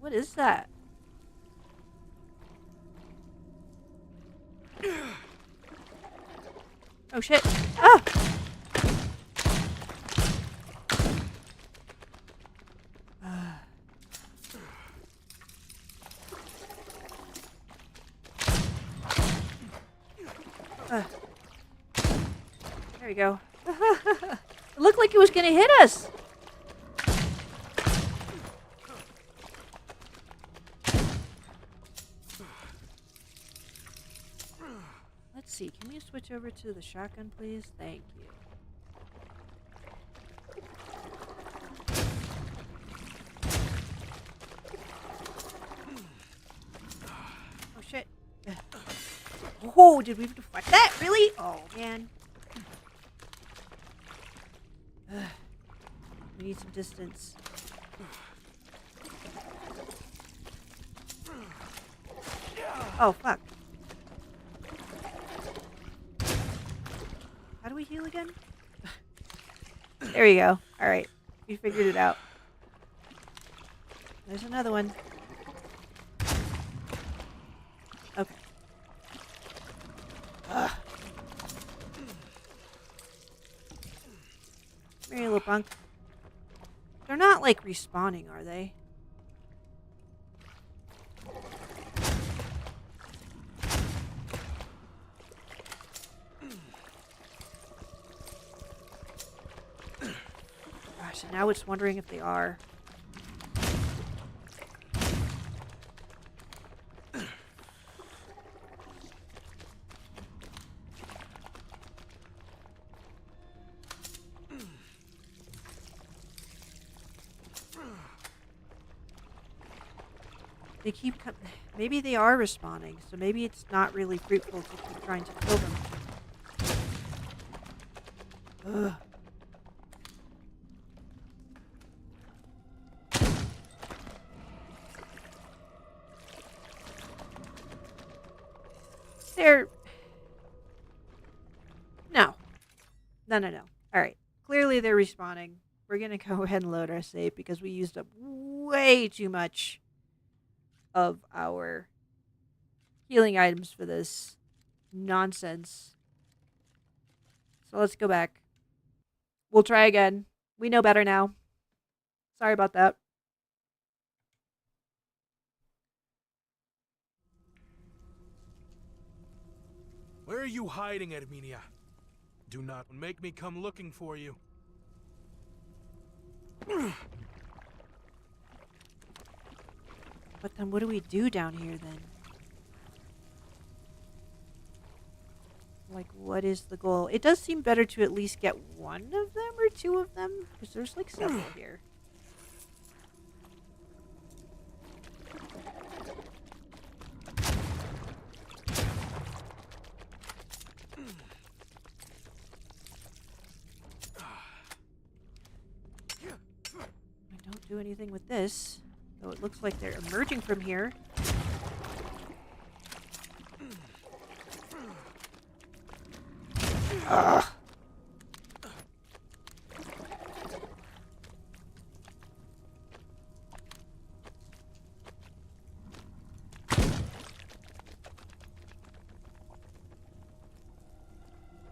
What is that? Oh shit! Ah! There we go. It looked like it was gonna hit us. Let's see. Can you switch over to the shotgun, please? Thank you. Oh shit. Oh, did we deflect that? Really? Oh, man. We need some distance. Oh, fuck. How do we heal again? There we go. Alright. We figured it out. There's another one. Okay. Come here, you little punk. They're not, like, respawning, are they? Gosh, and now it's wondering if they are. They keep maybe they are respawning, so maybe it's not really fruitful to keep trying to kill them. Ugh. They're... No. No. Alright. Clearly they're respawning. We're gonna go ahead and load our save because we used up way too much of our healing items for this nonsense. So let's go back. We'll try again. We know better now. Sorry about that. Where are you hiding, Erminia? Do not make me come looking for you. But then what do we do down here then? Like, what is the goal? It does seem better to at least get one of them or two of them, because there's like several here. I don't do anything with this, though it looks like they're emerging from here. Ugh.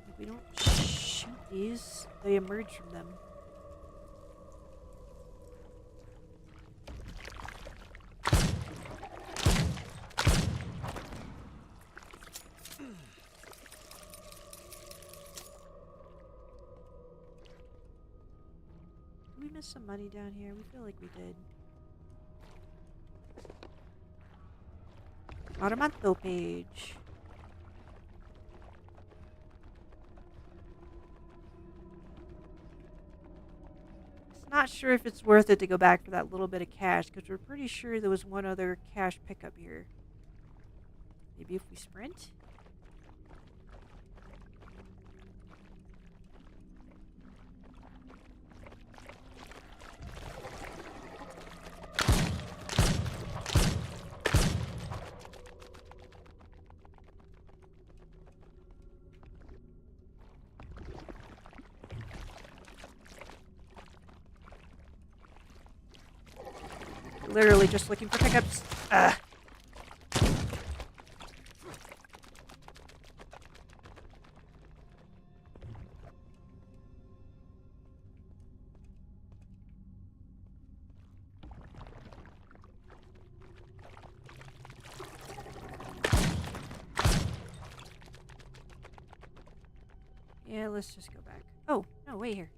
If we don't shoot these, they emerge from them. Did we miss some money down here? We feel like we did. Automato page. Not sure if it's worth it to go back for that little bit of cash, because we're pretty sure there was one other cash pickup here. Maybe if we sprint? Literally just looking for pickups. Ugh. Yeah, let's just go back. Oh, no, wait here.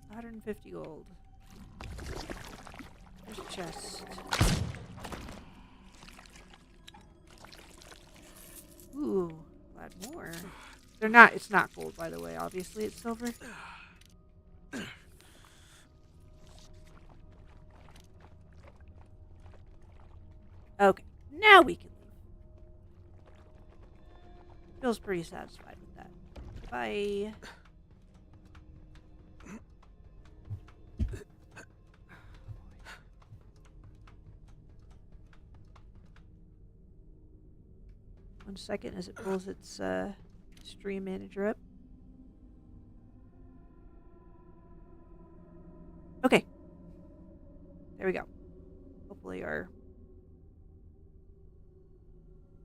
150 gold. There's a chest. Ooh, glad more. They're not, it's not gold, by the way. Obviously, it's silver. Okay, now we can leave. Feels pretty satisfied with that. Bye. One second as it pulls its stream manager up. Okay. There we go. Hopefully our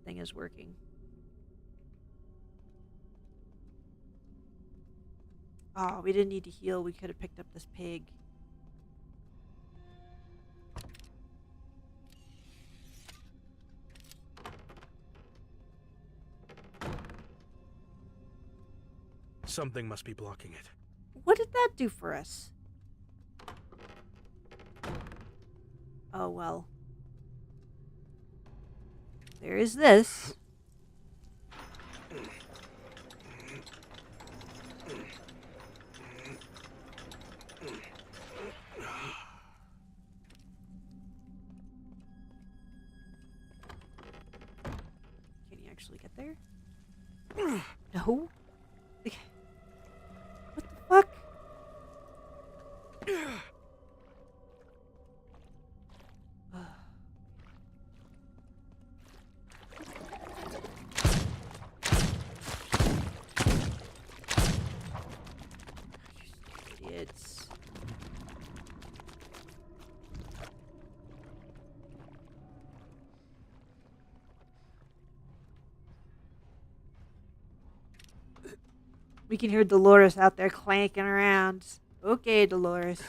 thing is working. Oh, we didn't need to heal. We could have picked up this pig. Something must be blocking it. What did that do for us? Oh, well. There is this. Can you actually get there? No? What the fuck? Idiots. We can hear Dolores out there clanking around. Okay, Dolores.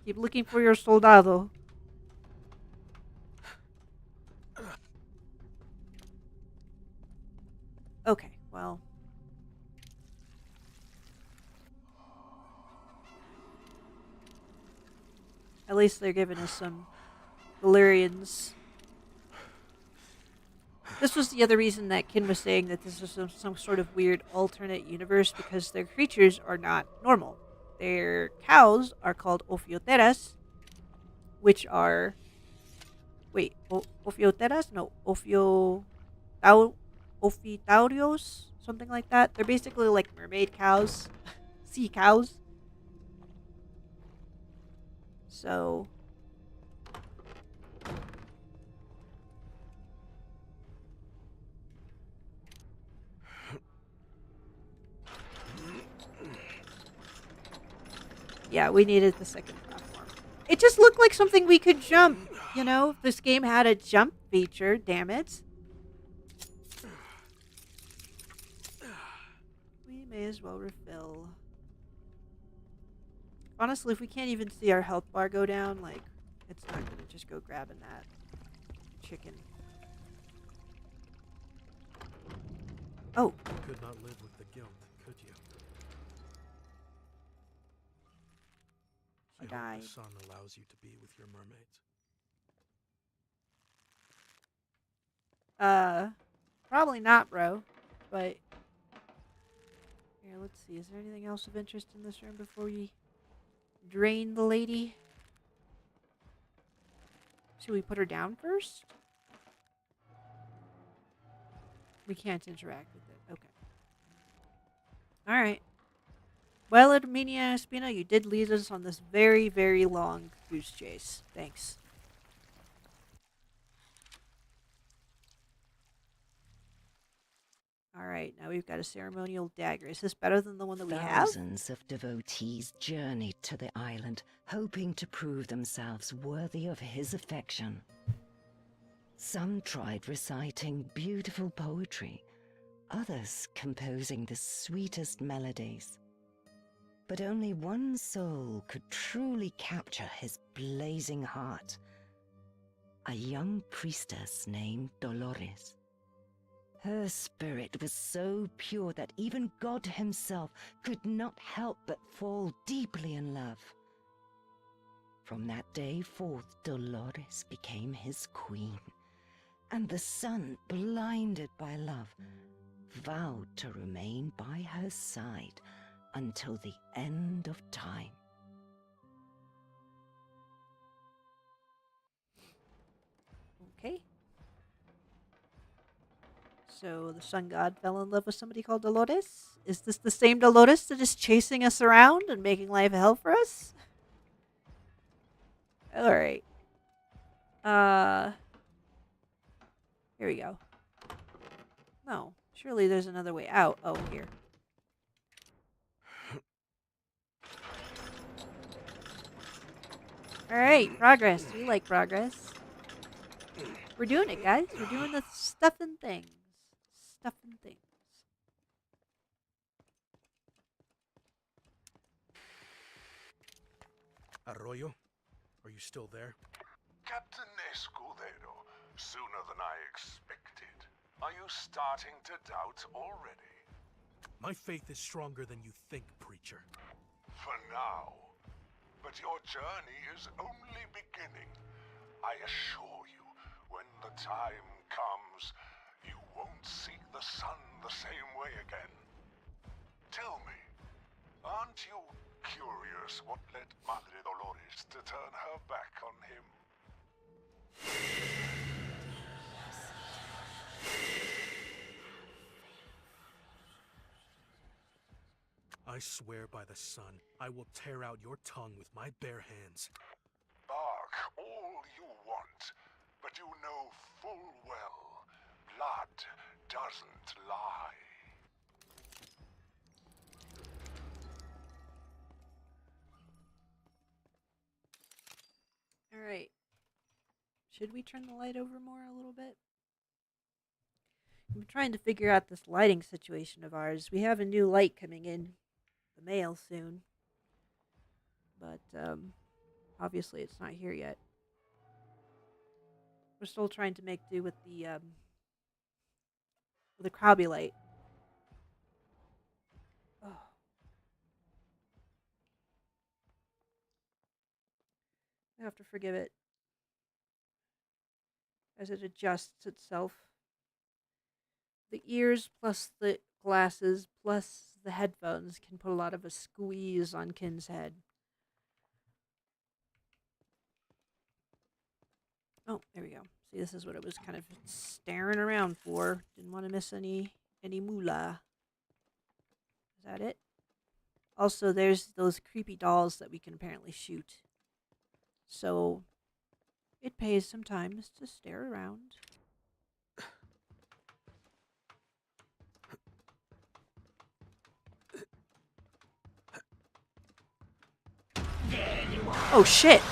Keep looking for your soldado. Okay, well. At least they're giving us some Valyrians. This was the other reason that Kin was saying that this is some sort of weird alternate universe, because their creatures are not normal. Their cows are called Ophioteras, which are... Wait, Ophioteras? No, Ophitaurios? Something like that. They're basically like mermaid cows. Sea cows. So... yeah, we needed the second platform. It just looked like something we could jump. You know, this game had a jump feature, damn it. We may as well refill. Honestly, if we can't even see our health bar go down, like, it's not gonna just go grabbing that chicken. Oh. You could not live with the guilt, could you? She I died. hope the sun allows you to be with your mermaids. Probably not, bro. But here, let's see. Is there anything else of interest in this room before we drain the lady? Should we put her down first? We can't interact with it. Okay. Alright. Well, Armenia Spina, you did lead us on this very, very long goose chase. Thanks. Alright, now we've got a ceremonial dagger. Is this better than the one that we have? Thousands of devotees journeyed to the island, hoping to prove themselves worthy of his affection. Some tried reciting beautiful poetry, others composing the sweetest melodies. But only one soul could truly capture his blazing heart. A young priestess named Dolores. Her spirit was so pure that even God himself could not help but fall deeply in love. From that day forth, Dolores became his queen, and the sun, blinded by love, vowed to remain by her side until the end of time. Okay. So the sun god fell in love with somebody called Dolores? Is this the same Dolores that is chasing us around and making life hell for us? Alright. Here we go. No. Surely there's another way out. Oh, here. Alright, progress. We like progress. We're doing it, guys. We're doing the stuff and things. Stuff and things. Arroyo, are you still there? Captain Escudero, sooner than I expected. Are you starting to doubt already? My faith is stronger than you think, preacher. For now. But your journey is only beginning. I assure you, when the time comes, you won't see the sun the same way again. Tell me, aren't you curious what led Madre Dolores to turn her back on him? I swear by the sun, I will tear out your tongue with my bare hands. Bark all you want, but you know full well, blood doesn't lie. Alright. Should we turn the light over more a little bit? I'm trying to figure out this lighting situation of ours. We have a new light coming in the mail soon. But, obviously it's not here yet. We're still trying to make do with the Krabby light. Oh. I have to forgive it as it adjusts itself. The ears plus the glasses plus the headphones can put a lot of a squeeze on Kin's head. Oh, there we go. See, this is what it was kind of staring around for. Didn't want to miss any moolah. Is that it? Also, there's those creepy dolls that we can apparently shoot. So, it pays sometimes to stare around. Oh, shit!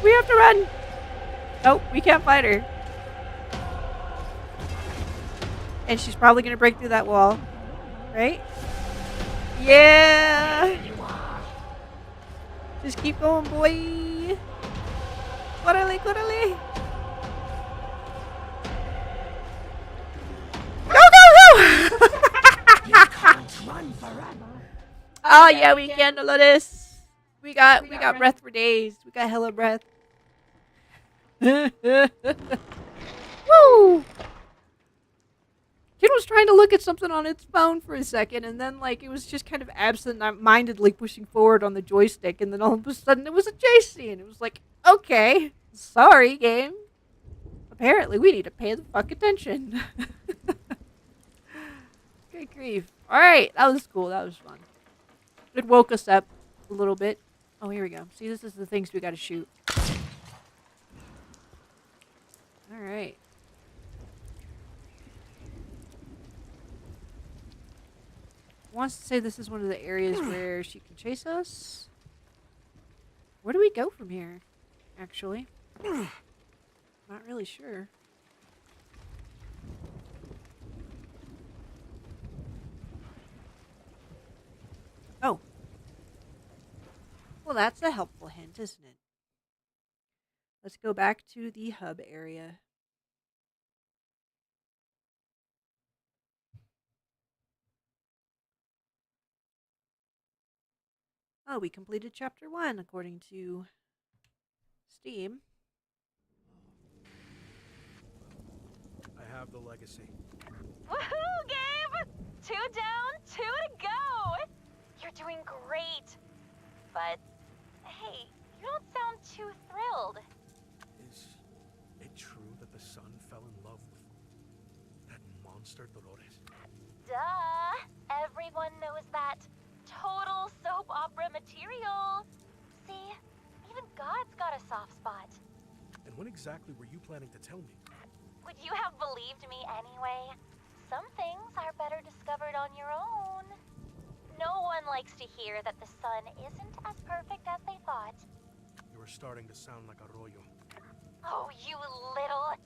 We have to run! Oh, we can't fight her. And she's probably gonna break through that wall. Right? Yeah! Just keep going, boy! Córrele, córrele! Go, go, go! Oh yeah, we can, Dolores. We got breath for days. We got hella breath. Woo! Kid was trying to look at something on its phone for a second, and then like it was just kind of absent-mindedly pushing forward on the joystick, and then all of a sudden it was a chase scene. It was like, okay, sorry, game. Apparently, we need to pay the fuck attention. Good grief. Alright, that was cool. That was fun. It woke us up a little bit. Oh, here we go. See, this is the things we gotta shoot. Alright. Wants to say this is one of the areas where she can chase us. Where do we go from here, actually? Not really sure. Oh. Well, that's a helpful hint, isn't it? Let's go back to the hub area. Oh, we completed chapter 1 according to Steam. I have the legacy. Woohoo, Gabe! 2 down, 2 to go! You're doing great. But, hey, you don't sound too thrilled. Is it true that the sun fell in love with that monster Dolores? Duh! Everyone knows that. Total soap opera material. See, even God's got a soft spot. And when exactly were you planning to tell me? Would you have believed me anyway? Some things are better discovered on your own. No one likes to hear that the sun isn't as perfect as they thought. You were starting to sound like Arroyo. Oh, you little...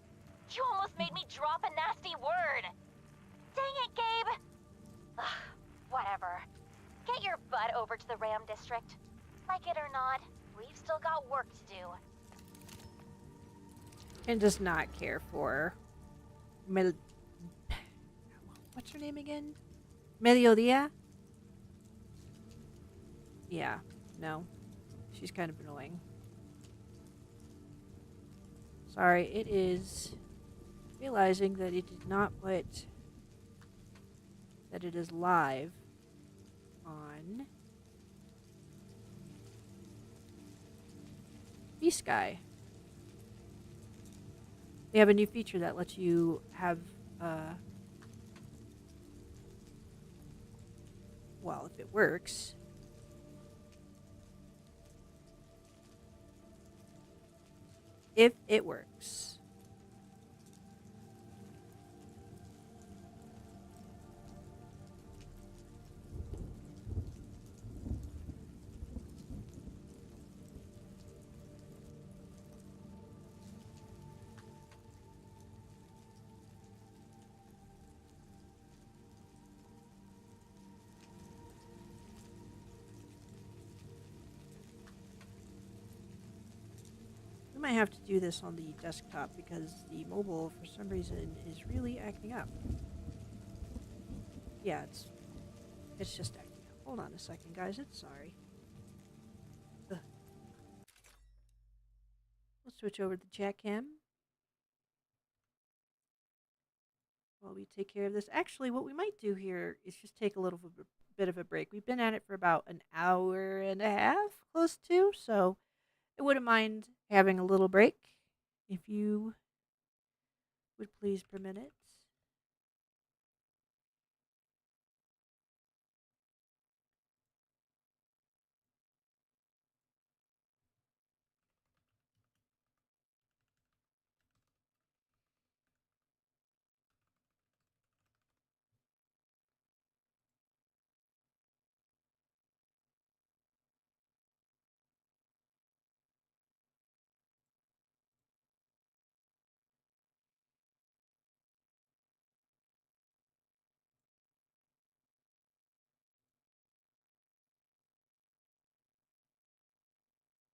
You almost made me drop a nasty word. Dang it, Gabe. Ugh, Whatever. Get your butt over to the Ram District. Like it or not, we've still got work to do. And does not care for what's her name again? Meliodia? Yeah, no. She's kind of annoying. Sorry, it is realizing that it did not put that it is live on B-Sky. They have a new feature that lets you have, well, if it works. If it works. We might have to do this on the desktop because the mobile, for some reason, is really acting up. Yeah, it's just acting up. Hold on a second, guys. It's sorry. Ugh. We'll switch over to the chat cam while we take care of this. Actually, what we might do here is just take a little bit of a break. We've been at it for about an hour and a half, close to, so I wouldn't mind having a little break if you would please permit it.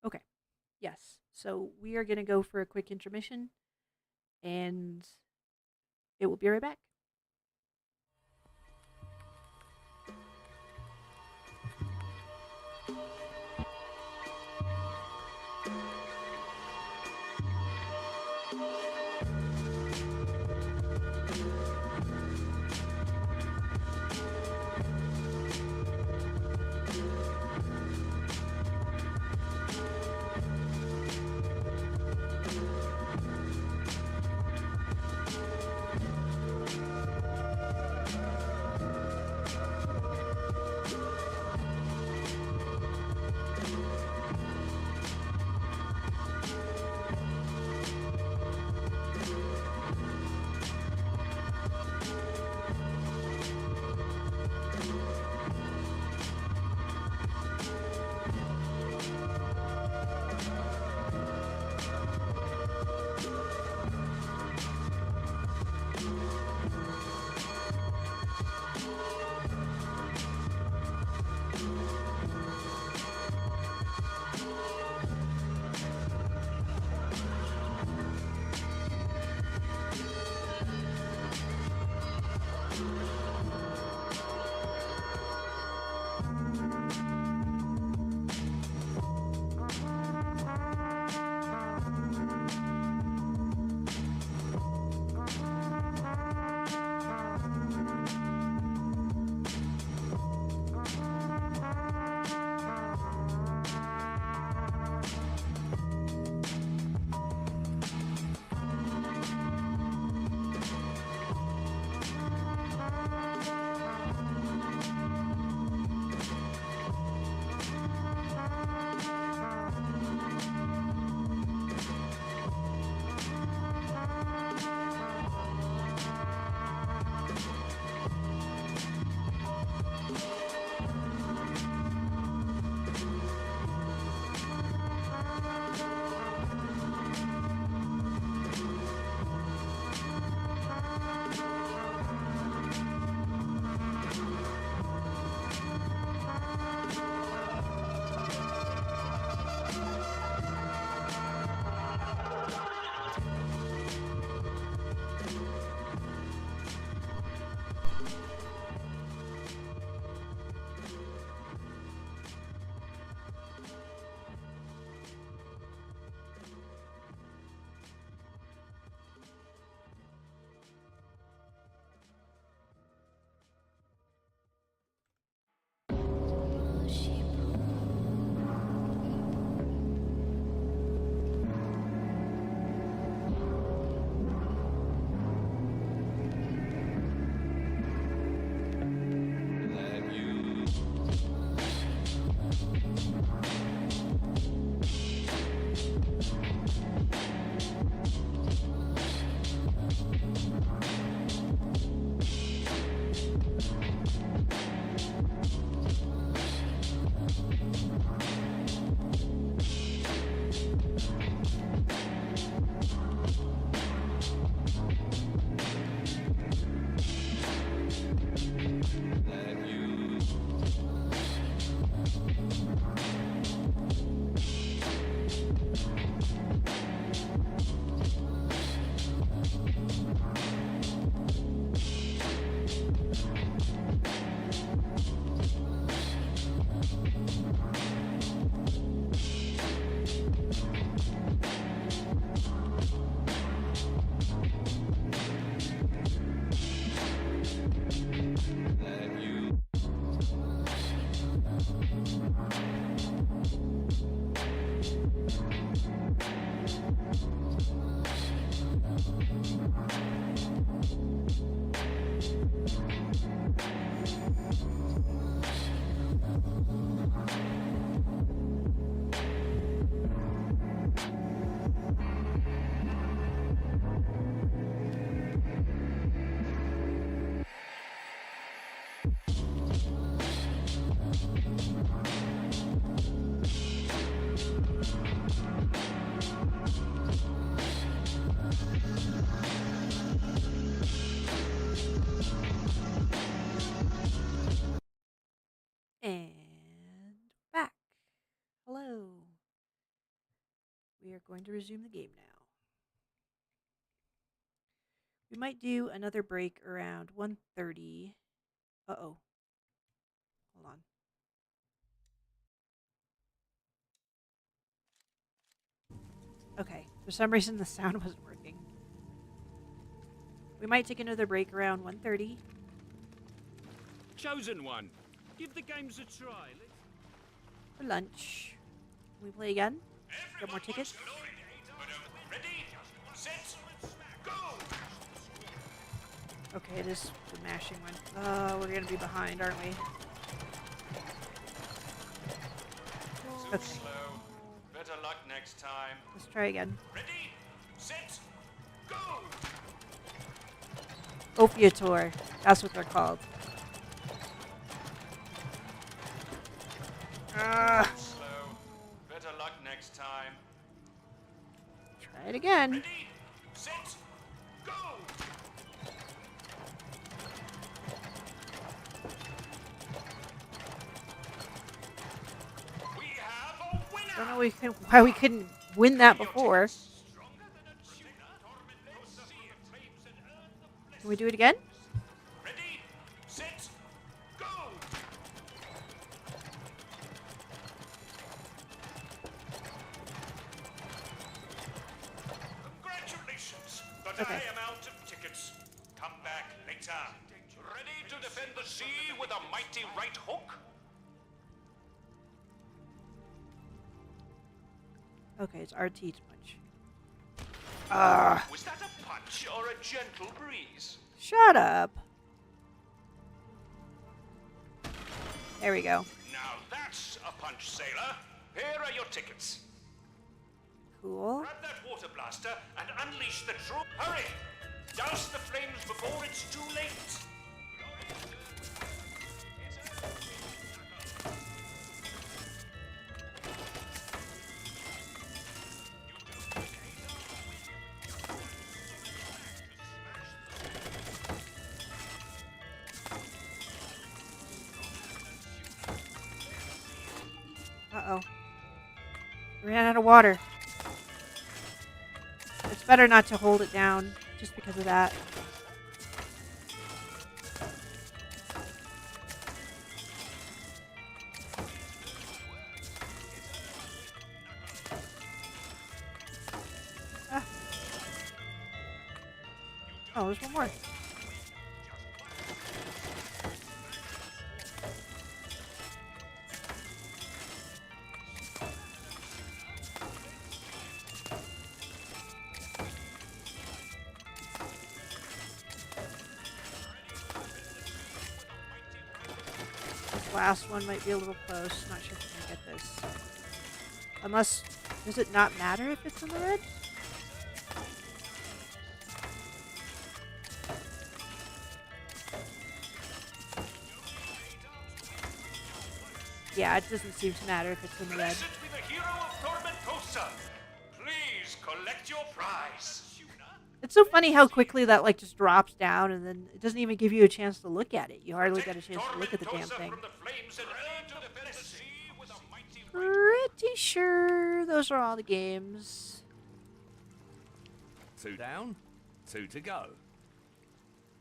Okay. Yes. So we are going to go for a quick intermission and it will be right back. we are going to resume the game now. We might do another break around 1:30. Uh-oh. Hold on. Okay. For some reason, the sound wasn't working. We might take another break around 1:30. Chosen one. Give the games a try. For lunch. Can we play again? Get more tickets? Ready, set, go! Okay, it is the mashing one. We're gonna be behind, aren't we? Too slow. Better luck next time. Let's try again. Ready, set, go! Ophiator. That's what they're called. Slow. Better luck next time. Try it again. Ready, set, go! We have a winner! I don't know why we couldn't win that before. Can we do it again? Ready, set, go! Congratulations, but Okay. I am out of tickets. Come back later. Ready to defend the sea with a mighty right hook? Okay, it's RT punch. Was that a punch or a gentle breeze? Shut up. There we go. Now that's a punch, sailor. Here are your tickets. Cool. Grab that water blaster and unleash the true. Hurry! Douse the flames before it's too late. Uh-oh. We ran out of water. It's better not to hold it down just because of that. Ah. Oh, there's one more. This last one might be a little close. Not sure if we can get this. Unless, does it not matter if it's in the red? Yeah, it doesn't seem to matter if it's in the red. Blessed be the hero of Tormentosa. Please collect your prize. It's so funny how quickly that like just drops down and then it doesn't even give you a chance to look at it. You hardly get a chance to look at the damn Tormentosa thing. from the flames and ready to defend the sea with a mighty Pretty sure those are all the games. 2 down, 2 to go.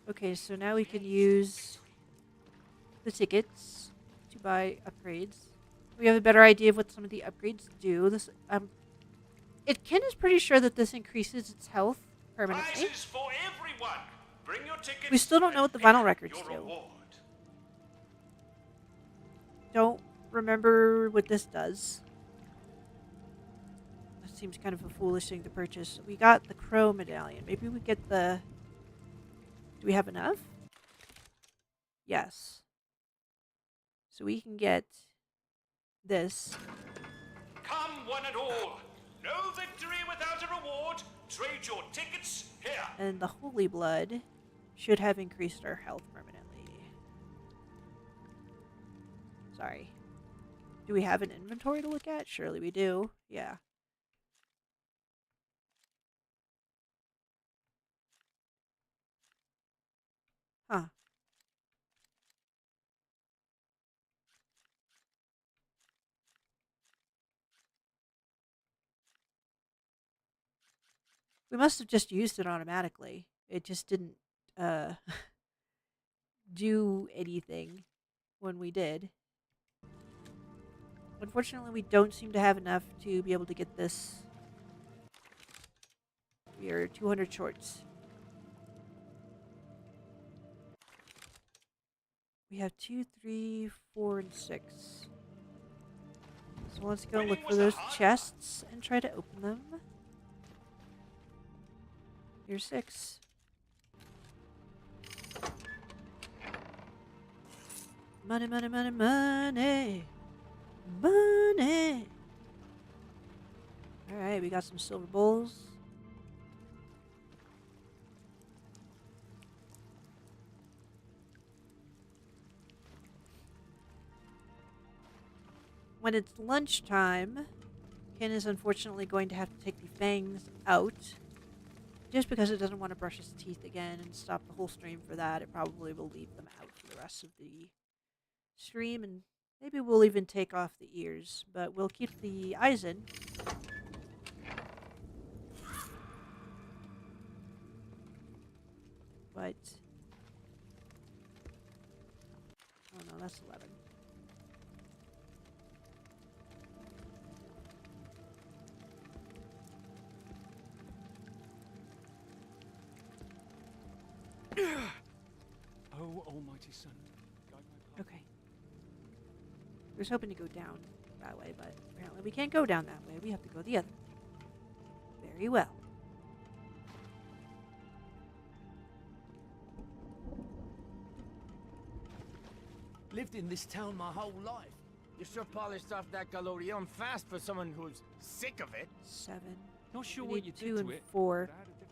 Okay, so now we can use the tickets to buy upgrades. We have a better idea of what some of the upgrades do. Ken is pretty sure that this increases its health permanently. prizes for everyone. Bring your tickets. We still don't know what the and vinyl pick records your do. reward. Don't remember what this does. That seems kind of a foolish thing to purchase. We got the crow medallion. Maybe we get the... Do we have enough? Yes. So we can get this. Come one and all. No victory without a reward. Trade your tickets here. And the holy blood should have increased our health permanently. Sorry. Do we have an inventory to look at? Surely we do. Yeah. Huh. We must have just used it automatically. It just didn't uh, do anything when we did. Unfortunately, we don't seem to have enough to be able to get this. We are 200 shorts. We have 2, 3, 4, and 6. So let's go look for those chests and try to open them. Here's 6. Money, money, money, money. Money. Alright, we got some silver bowls. When it's lunchtime, Ken is unfortunately going to have to take the fangs out. Just because it doesn't want to brush its teeth again and stop the whole stream for that, it probably will leave them out for the rest of the stream, and maybe we'll even take off the ears, but we'll keep the eyes in. But, oh no, that's 11. Oh, almighty son. Okay. We was hoping to go down that way, but apparently we can't go down that way. We have to go the other way. Very well. Lived in this town my whole life. You sure polished off that galorion fast for someone who's sick of it. 7. Not sure We what need you 2 did and to it. 4. but I had a different-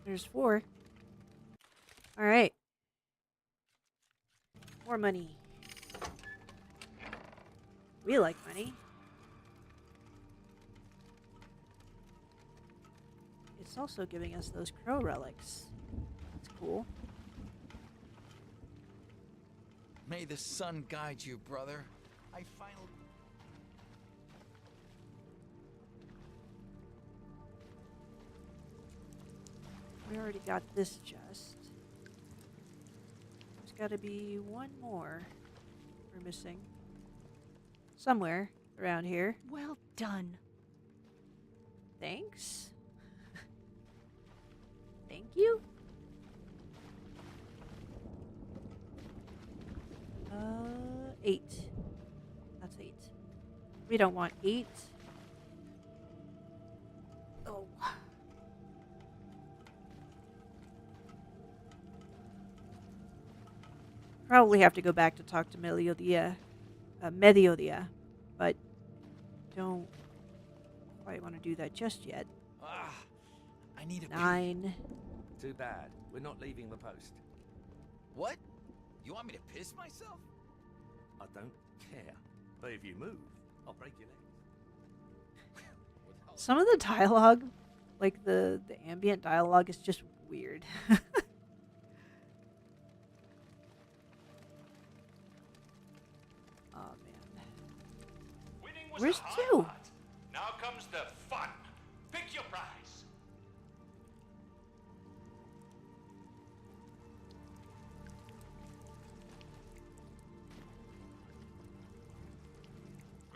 There's 4. Alright. More money. We like money. It's also giving us those crow relics. That's cool. May the sun guide you, brother. I finally... We already got this chest. There's got to be one more we're missing. Somewhere around here. Well done. Thanks. Thank you. 8. That's 8. We don't want 8. Oh. Probably have to go back to talk to Mediodia, but don't quite want to do that just yet. Ah, I need a pee. 9. Too bad. We're not leaving the post. What? You want me to piss myself? I don't care. But if you move, I'll break your legs. Some of the dialogue, like the ambient dialogue, is just weird. Oh man. Winning was Where's the hard 2? part. Now comes the fun. Pick your prize.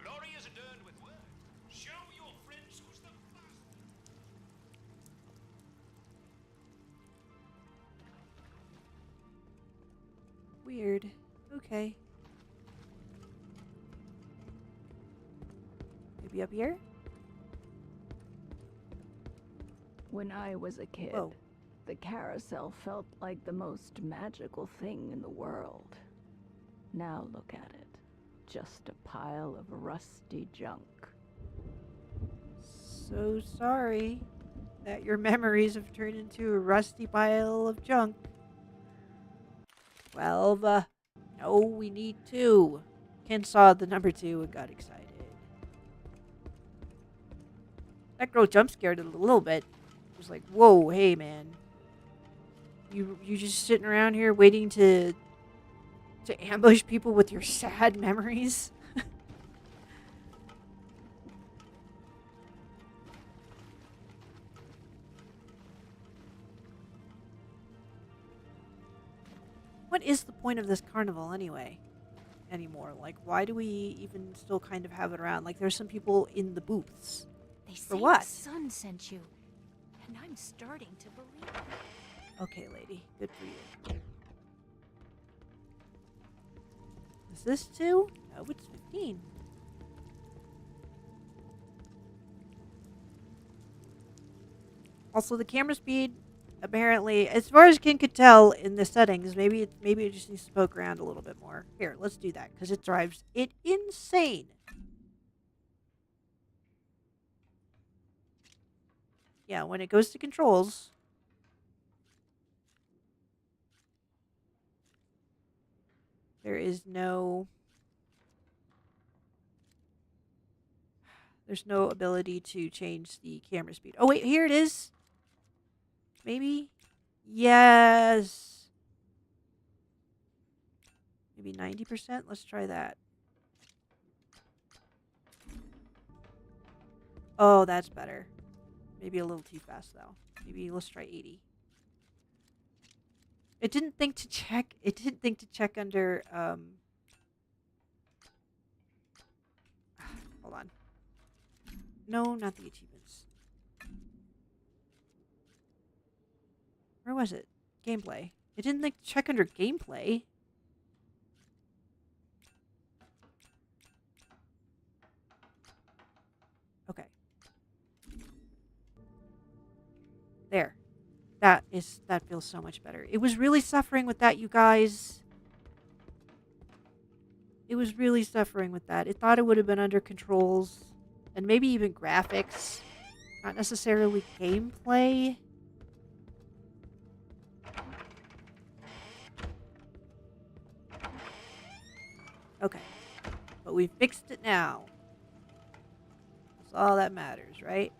Glory is adorned with words. Show your friends who's the fastest. Weird. Okay. Maybe up here? When I was a kid, Whoa. the carousel felt like the most magical thing in the world. Now look at it. Just a pile of rusty junk. So sorry that your memories have turned into a rusty pile of junk. 12. No, we need 2. Ken saw the number 2 and got excited. That girl jump scared a little bit. It was like, whoa, hey man. You just sitting around here waiting to ambush people with your sad memories? what is the point of this carnival anyway? Anymore? Like, why do we even still kind of have it around? Like, there's some people in the booths. They For say what? the sun sent you, and I'm starting to believe it. Okay, lady. Good for you. Is this 2? No, it's 15. Also, the camera speed, apparently, as far as Ken could tell in the settings, maybe it just needs to poke around a little bit more. Here, let's do that, because it drives it insane. Yeah, when it goes to controls, there is no... There's no ability to change the camera speed. Oh, wait, here it is. Maybe? Yes. Maybe 90%? Let's try that. Oh, that's better. Maybe a little too fast, though. Maybe let's try 80. It didn't think to check. It didn't think to check under, hold on. No, not the achievements. Where was it? Gameplay. It didn't think to check under gameplay. Okay. There. That feels so much better. It was really suffering with that, you guys. It was really suffering with that. It thought it would have been under controls and maybe even graphics, not necessarily gameplay. Okay. But we fixed it now. That's all that matters, right?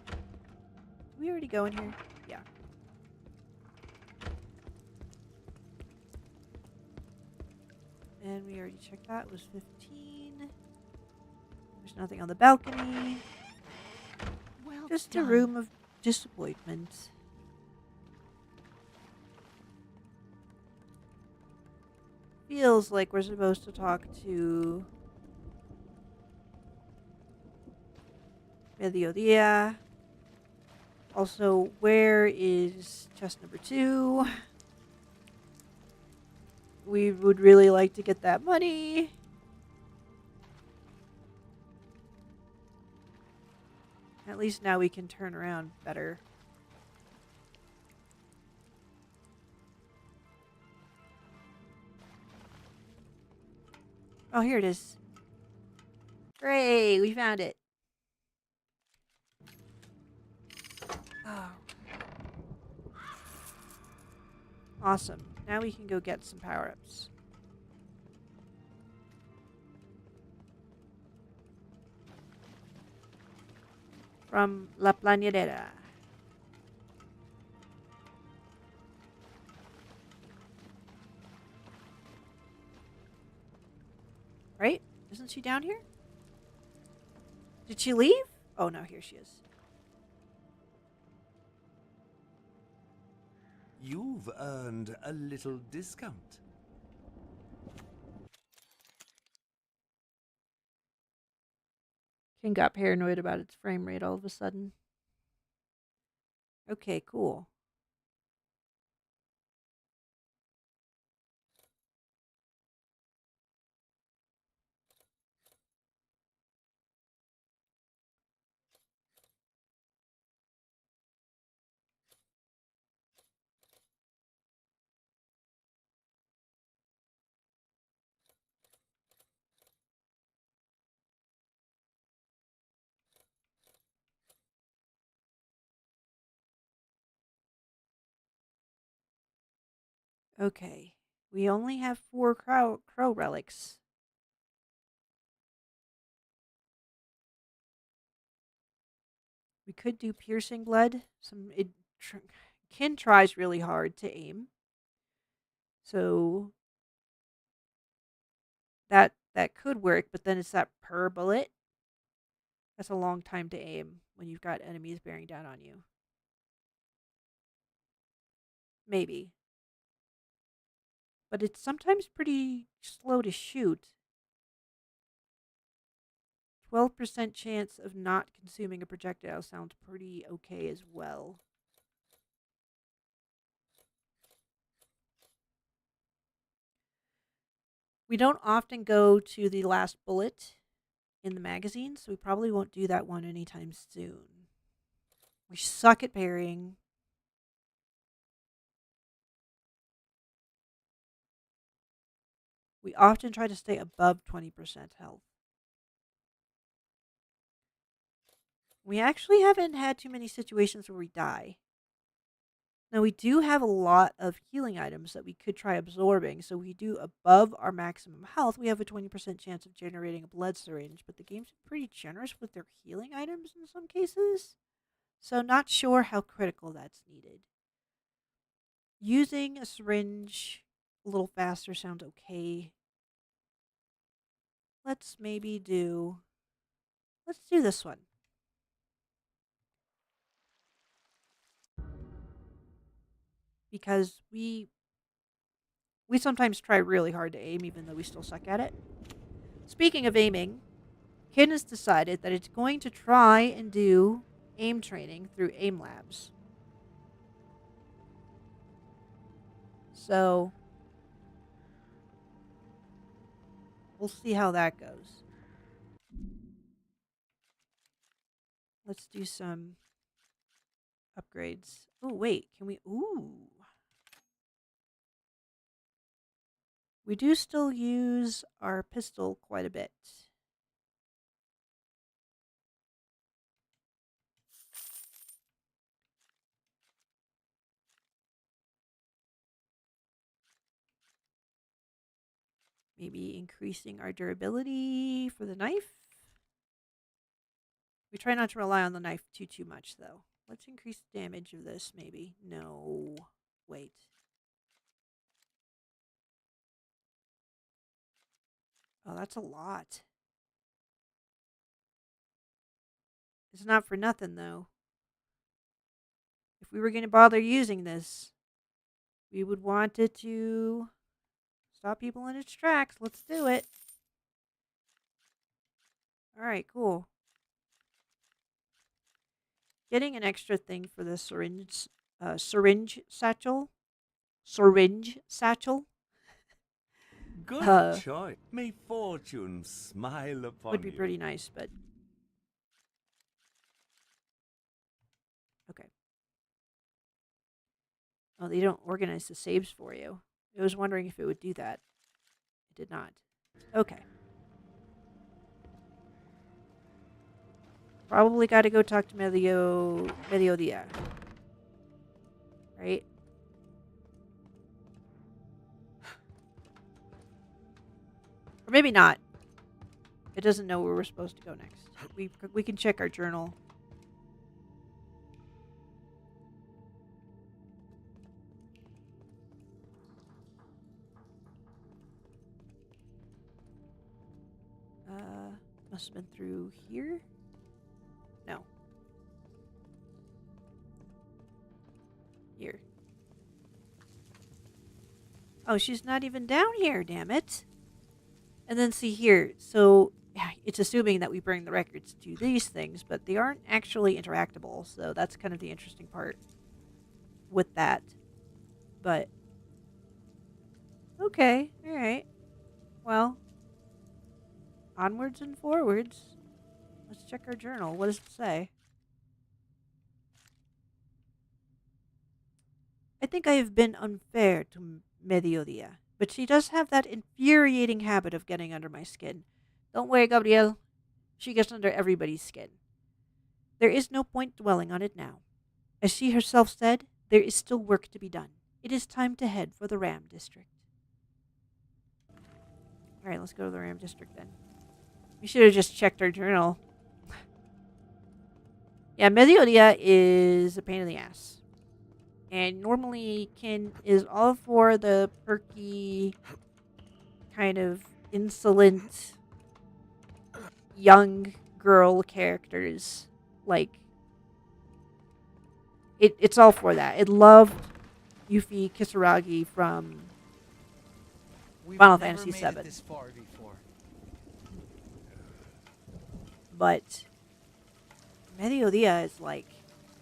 Did we already go in here? Yeah. And we already checked that. It was 15. There's nothing on the balcony. Well Just done. a room of disappointment. Feels like we're supposed to talk to Mediodía. Also, where is chest number 2? We would really like to get that money. At least now we can turn around better. Oh, here it is. Hooray, we found it. Oh. Awesome. Now we can go get some power-ups. From La Plañidera. Right? Isn't she down here? Did she leave? Oh, no, here she is. You've earned a little discount. King got paranoid about its frame rate all of a sudden. Okay, cool. Okay. We only have 4 crow relics. We could do piercing blood. Kin tries really hard to aim. So that could work, but then it's that per bullet. That's a long time to aim when you've got enemies bearing down on you. Maybe. But it's sometimes pretty slow to shoot. 12% chance of not consuming a projectile sounds pretty okay as well. We don't often go to the last bullet in the magazine, so we probably won't do that one anytime soon. We suck at parrying. We often try to stay above 20% health. We actually haven't had too many situations where we die. Now, we do have a lot of healing items that we could try absorbing, so we do above our maximum health, we have a 20% chance of generating a blood syringe, but the game's pretty generous with their healing items in some cases, so not sure how critical that's needed. Using a syringe a little faster sounds okay. Let's do this one. Because we sometimes try really hard to aim even though we still suck at it. Speaking of aiming, Kin has decided that it's going to try and do aim training through aim labs. So we'll see how that goes. Let's do some upgrades. Oh, wait, can we? Ooh. We do still use our pistol quite a bit. Maybe increasing our durability for the knife. We try not to rely on the knife too much, though. Let's increase the damage of this, maybe. No. Wait. Oh, that's a lot. It's not for nothing, though. If we were going to bother using this, we would want it to stop people in its tracks. Let's do it. Alright, cool. Getting an extra thing for the syringe satchel. Syringe satchel. Good choice. May fortune smile upon would be you. pretty nice, but okay. Oh, they don't organize the saves for you. I was wondering if it would do that. It did not. Okay. Probably got to go talk to Mediodia. Right? Or maybe not. It doesn't know where we're supposed to go next. We can check our journal. Must have been through here? No. Here. Oh, she's not even down here, damn it. And then see here. So it's assuming that we bring the records to these things, but they aren't actually interactable. So that's kind of the interesting part with that. But okay, all right. Well, onwards and forwards. Let's check our journal. What does it say? I think I have been unfair to Mediodia, but she does have that infuriating habit of getting under my skin. Don't worry, Gabriel. She gets under everybody's skin. There is no point dwelling on it now. As she herself said, there is still work to be done. It is time to head for the Ram District. Alright, let's go to the Ram District then. We should have just checked our journal. Yeah, Mediodia is a pain in the ass. And normally Kin is all for the perky, kind of insolent, young girl characters. Like, it's all for that. It loved Yuffie Kisaragi from We've Final never Fantasy made it VII. this far before. But Mediodía is like,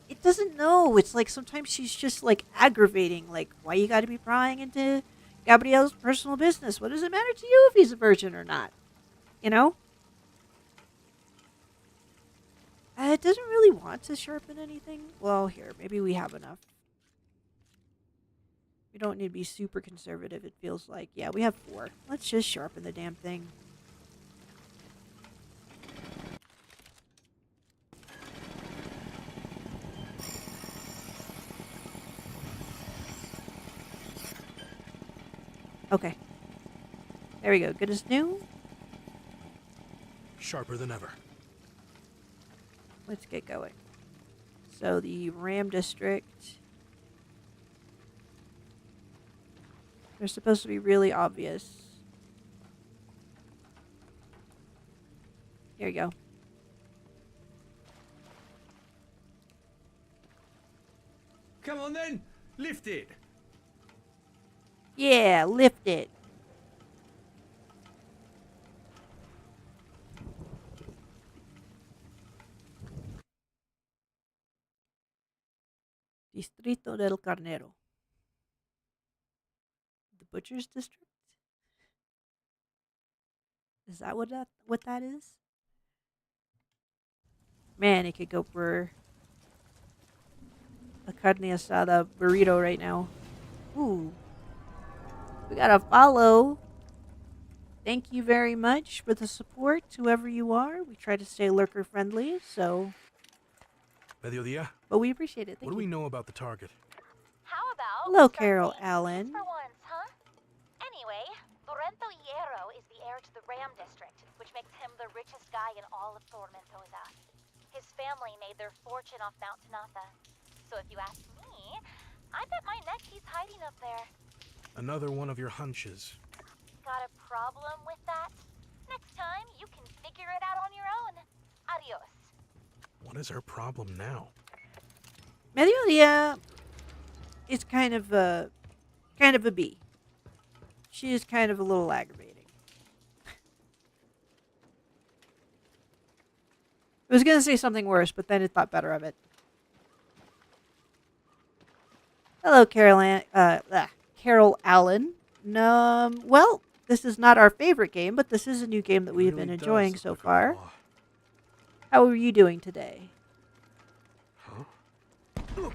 it doesn't know. It's like sometimes she's just like aggravating. Like, why you got to be prying into Gabrielle's personal business? What does it matter to you if he's a virgin or not? You know? It doesn't really want to sharpen anything. Well, here, maybe we have enough. We don't need to be super conservative, it feels like. Yeah, we have 4. Let's just sharpen the damn thing. Okay. There we go. Good as new. Sharper than ever. Let's get going. So the Ram District. They're supposed to be really obvious. Here you go. Come on then, lift it. Yeah, lift it. Distrito del Carnero. The Butcher's District? Is that what that is? Man, it could go for a carne asada burrito right now. Ooh. We got a follow. Thank you very much for the support, whoever you are. We try to stay lurker friendly, so. Mediodía? But we appreciate it. Thank What do you. we know about the target? How about Hello, we start Carol being Allen. for once, huh? Anyway, Lorenzo Hierro is the heir to the Ram District, which makes him the richest guy in all of Tormentosa. His family made their fortune off Mount Tanatha. So if you ask me, I bet my neck he's hiding up there. Another one of your hunches. Got a problem with that? Next time, you can figure it out on your own. Adios. What is her problem now? Mediodía is kind of a B. She is kind of a little aggravating. I was going to say something worse, but then it thought better of it. Hello, Carol Allen. Well, this is not our favorite game, but this is a new game that we've been enjoying so far. How are you doing today? Huh? Boy,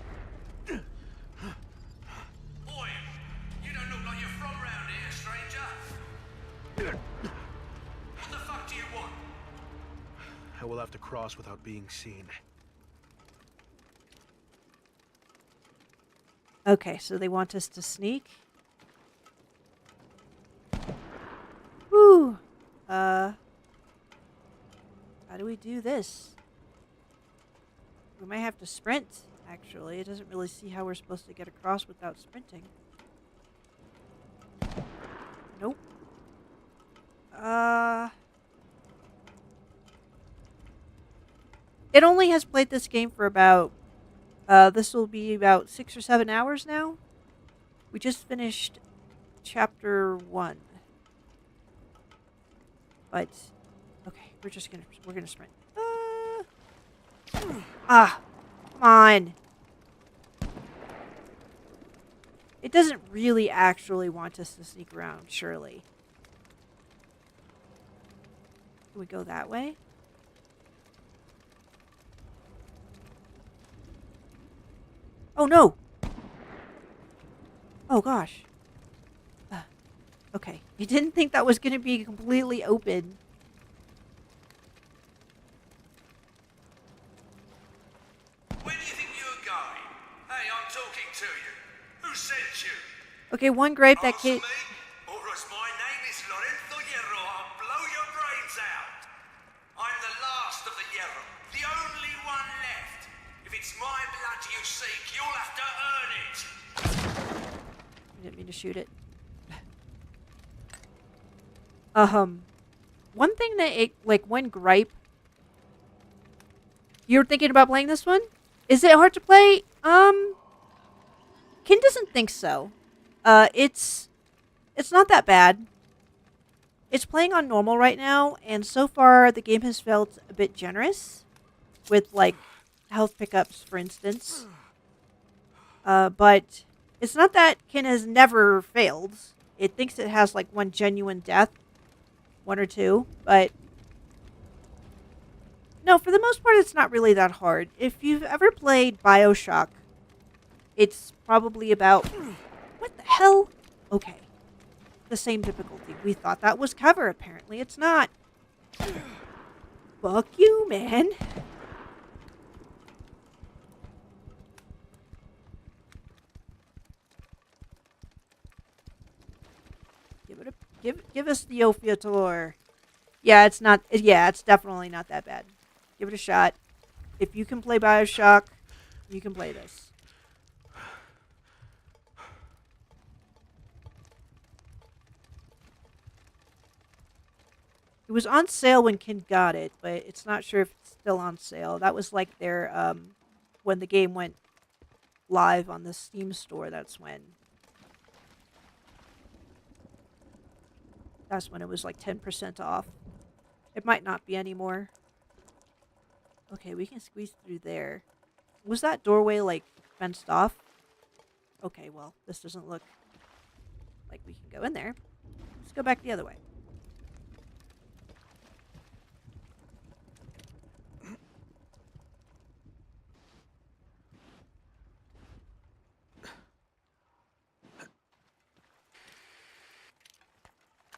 you don't look like you're from round here, stranger. What the fuck do you want? I will have to cross without being seen. Okay, so they want us to sneak. Woo! How do we do this? We might have to sprint, actually. It doesn't really see how we're supposed to get across without sprinting. Nope. It only has played this game for about this will be about 6 or 7 hours now. We just finished chapter 1. But okay, we're gonna sprint. Come on. It doesn't really actually want us to sneak around, surely. Can we go that way? Oh no! Oh gosh. Okay. I didn't think that was going to be completely open. Where do you think you're going? Hey, I'm talking to you. Who sent you? Okay, one gripe that Answer kid. me, or as my name is Lorenzo Hierro, I'll blow your brains out. I'm the last of the Hierro, the only one left. If it's my blood you seek, you'll have to earn it. I didn't mean to shoot it. One thing that one gripe. You're thinking about playing this one? Is it hard to play? Kin doesn't think so. It's not that bad. It's playing on normal right now, and so far the game has felt a bit generous with like health pickups, for instance. But it's not that Kin has never failed. It thinks it has like one genuine death, one or two, but no, for the most part, it's not really that hard. If you've ever played Bioshock, it's probably about what the hell? Okay, the same difficulty. We thought that was cover. Apparently, it's not. Fuck you, man. Give us the Ophiator. Yeah, it's not. Yeah, it's definitely not that bad. Give it a shot. If you can play Bioshock, you can play this. It was on sale when Kin got it, but it's not sure if it's still on sale. That was like their when the game went live on the Steam store. That's when it was like 10% off. It might not be anymore. Okay, we can squeeze through there. Was that doorway like fenced off? Okay, well, this doesn't look like we can go in there. Let's go back the other way.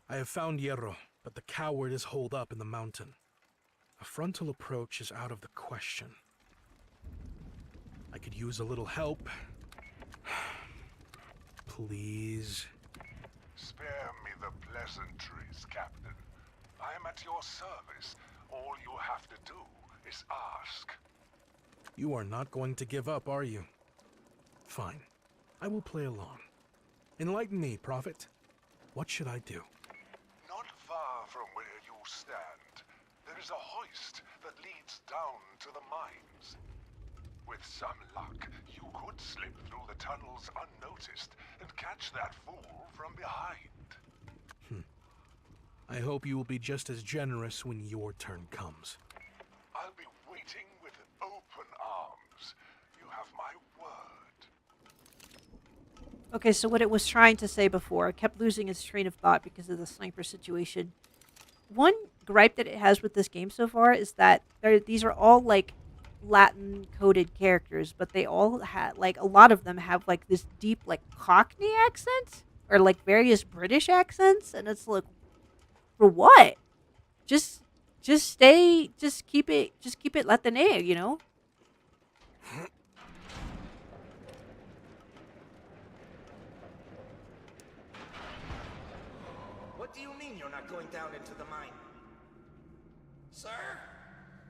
I have found Hierro, but the coward is holed up in the mountain. A frontal approach is out of the question. I could use a little help. Please. Spare me the pleasantries, Captain. I am at your service. All you have to do is ask. You are not going to give up, are you? Fine. I will play along. Enlighten me, Prophet. What should I do? Not far from where you stand, there is a hoist that leads down to the mines. With some luck, you could slip through the tunnels unnoticed and catch that fool from behind. I hope you will be just as generous when your turn comes. I'll be waiting with open arms. You have my word. Okay, so what it was trying to say before, I kept losing its train of thought because of the sniper situation. One gripe that it has with this game so far is that these are all like Latin coded characters, but they all have like a lot of them have like this deep like Cockney accent or like various British accents, and it's like, for what? Just keep it Latine, you know? What do you mean you're not going down into the mine? Sir,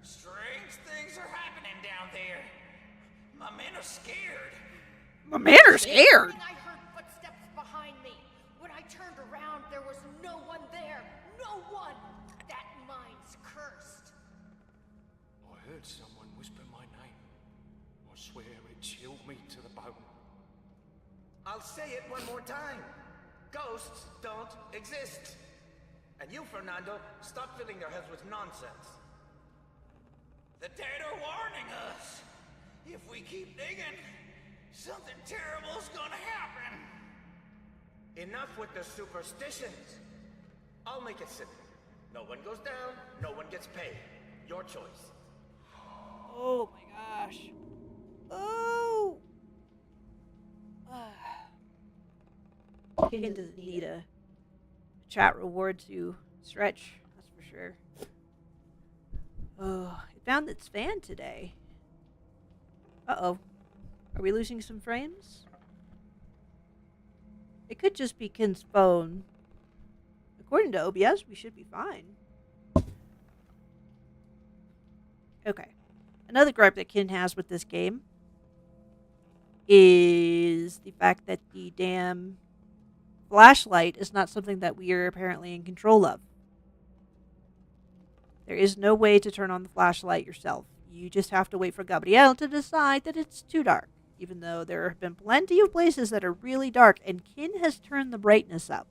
strange things are happening down there. My men are scared. My men are scared. I heard footsteps behind me. When I turned around, there was no one there. No one. That mine's cursed. I heard someone whisper my name. I swear it chilled me to the bone. I'll say it one more time. Ghosts don't exist. And you, Fernando, stop filling your heads with nonsense. The dead are warning us. If we keep digging, something terrible's gonna happen. Enough with the superstitions. I'll make it simple. No one goes down, no one gets paid. Your choice. Oh my gosh. Oh. Kin doesn't need a chat reward to stretch, that's for sure. Oh, it found its fan today. Uh-oh. Are we losing some frames? It could just be Kin's phone. According to OBS, we should be fine. Okay. Another gripe that Kin has with this game is the fact that the damn flashlight is not something that we are apparently in control of. There is no way to turn on the flashlight yourself. You just have to wait for Gabrielle to decide that it's too dark. even though there have been plenty of places that are really dark, and Kin has turned the brightness up.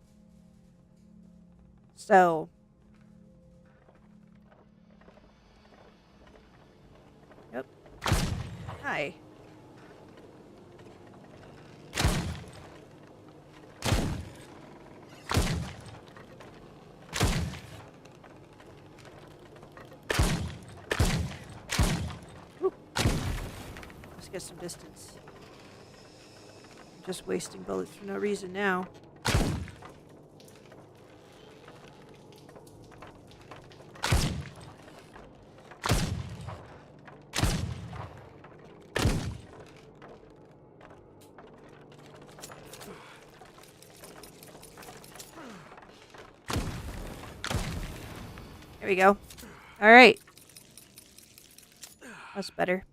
So, yep. Hi. Whew. Let's get some distance. I'm just wasting bullets for no reason now. There we go. All right. That's better.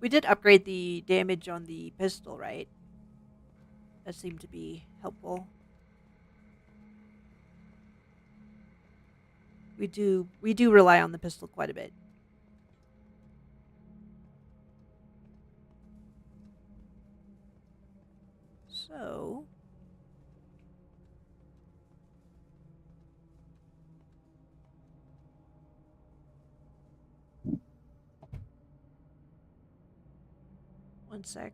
We did upgrade the damage on the pistol, right? That seemed to be helpful. We do rely on the pistol quite a bit. So, one sec.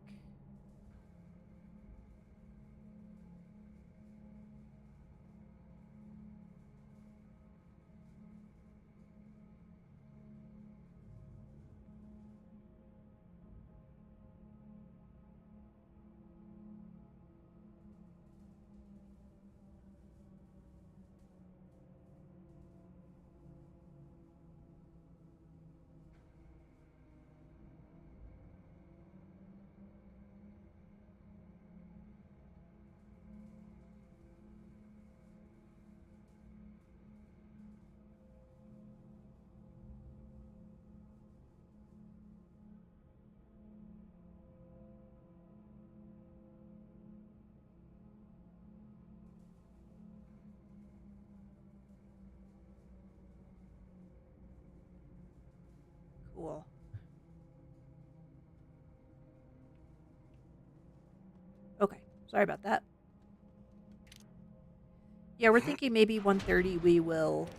Cool. Okay, sorry about that. Yeah, we're thinking maybe 1:30 we will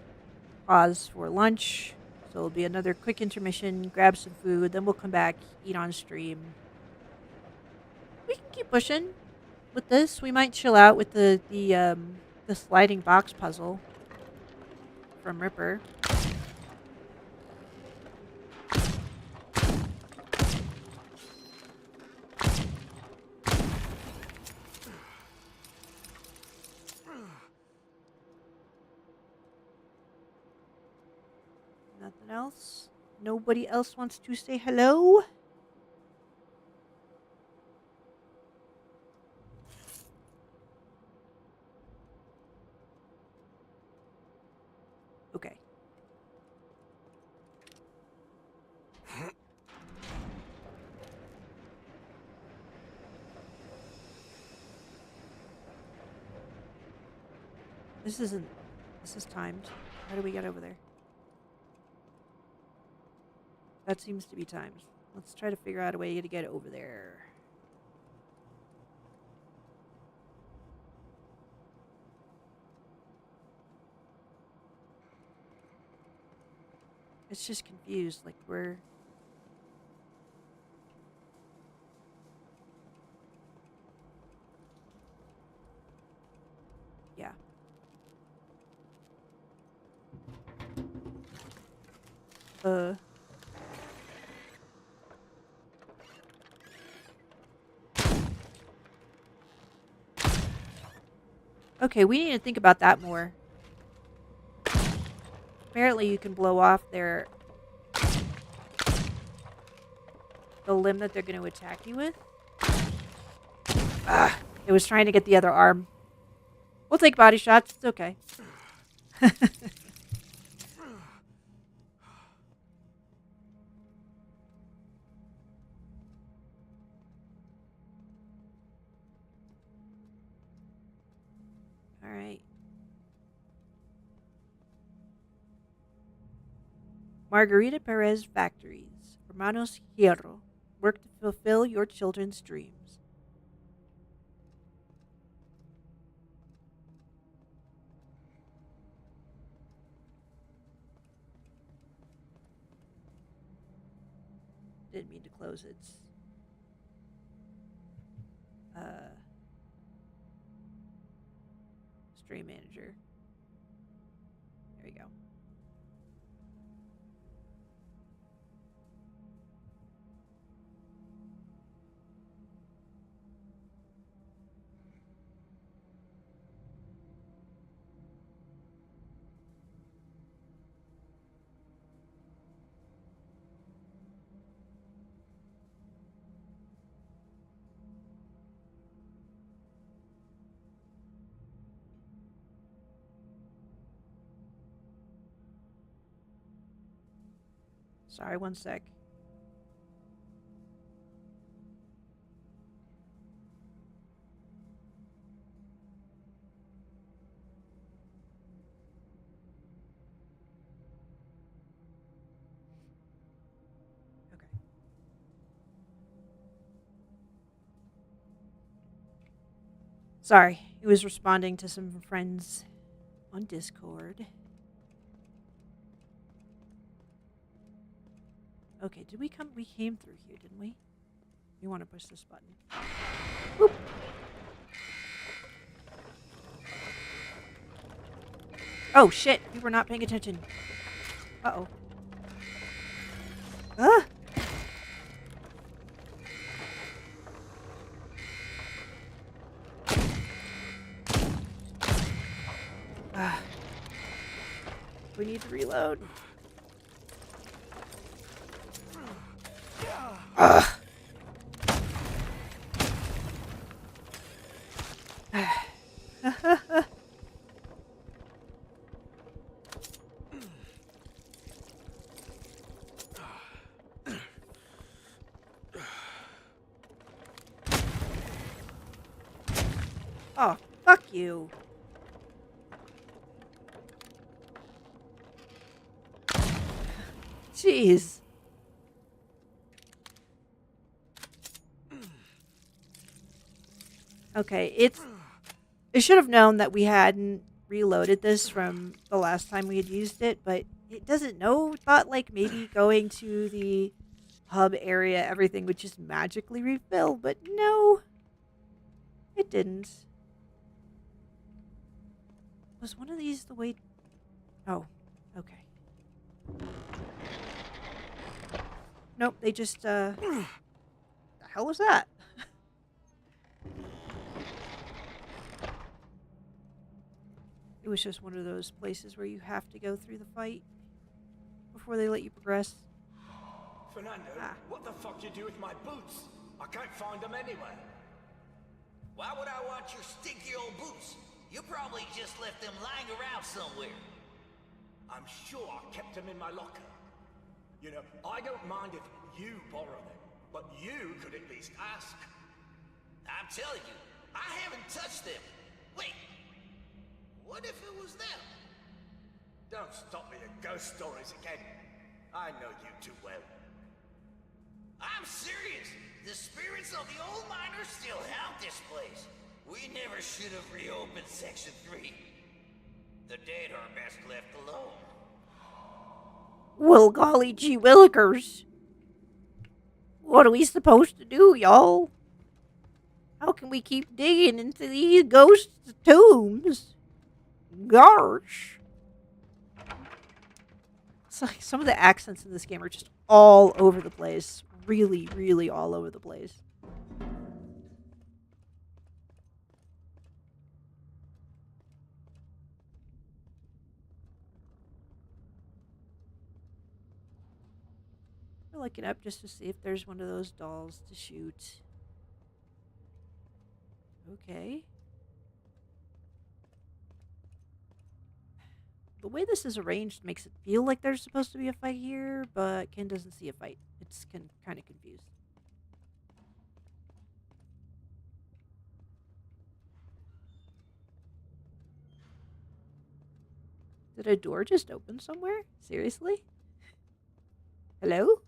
pause for lunch. So it'll be another quick intermission, grab some food, then we'll come back, eat on stream. We can keep pushing with this. We might chill out with the sliding box puzzle from Ripper. Nothing else? Nobody else wants to say hello? Okay. This is timed. How do we get over there? That seems to be timed. Let's try to figure out a way to get over there. It's just confused, like we're... Yeah. Okay, we need to think about that more. Apparently you can blow off the limb that they're going to attack you with. Ah, it was trying to get the other arm. We'll take body shots. It's okay. All right. Margarita Perez Factories. Or Hermanos Hierro. Work to fulfill your children's dreams. Didn't mean to close it. Stream manager. There you go. Sorry, one sec. Okay. Sorry, he was responding to some friends on Discord. Okay, did we come? We came through here, didn't we? You want to push this button. Boop. Oh, shit. We were not paying attention. Uh-oh. Ah! Ah. We need to reload. Ugh. Oh, fuck you. Jeez. Okay, it should have known that we hadn't reloaded this from the last time we had used it, but it doesn't know. Thought like maybe going to the hub area, everything would just magically refill, but no, it didn't. Was one of these the way? Oh, okay. Nope, they just, the hell was that? It was just one of those places where you have to go through the fight before they let you progress. Fernando, what the fuck you do with my boots? I can't find them anywhere. Why would I want your stinky old boots? You probably just left them lying around somewhere. I'm sure I kept them in my locker. You know, I don't mind if you borrow them, but you could at least ask. I'm telling you, I haven't touched them. Wait, what if it was them? Don't stop me with ghost stories again. I know you too well. I'm serious. The spirits of the old miners still haunt this place. We never should have reopened Section 3. The dead are best left alone. Well, golly gee willikers. What are we supposed to do, y'all? How can we keep digging into these ghost tombs? Gosh. It's like some of the accents in this game are just all over the place. Really, really all over the place. I'll look it up just to see if there's one of those dolls to shoot. Okay. The way this is arranged makes it feel like there's supposed to be a fight here, but Ken doesn't see a fight. It's kind of confused. Did a door just open somewhere? Seriously? Hello?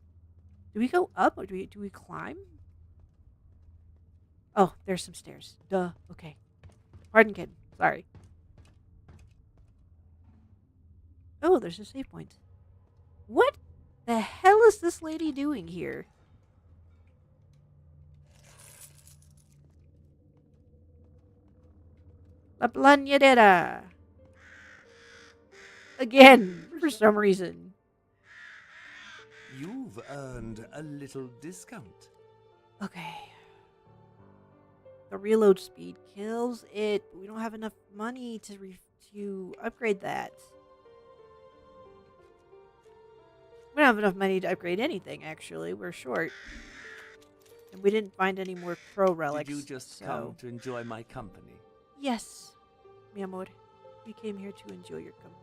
Do we go up or do we climb? Oh, there's some stairs. Duh. Okay. Pardon, kid. Sorry. Oh, there's a save point. What the hell is this lady doing here? La Planadera. Again, for some reason. You've earned a little discount. Okay. The reload speed kills it, but we don't have enough money to upgrade that. We don't have enough money to upgrade anything, actually. We're short. And we didn't find any more crow relics. Did you just come to enjoy my company? Yes, mi amor. We came here to enjoy your company.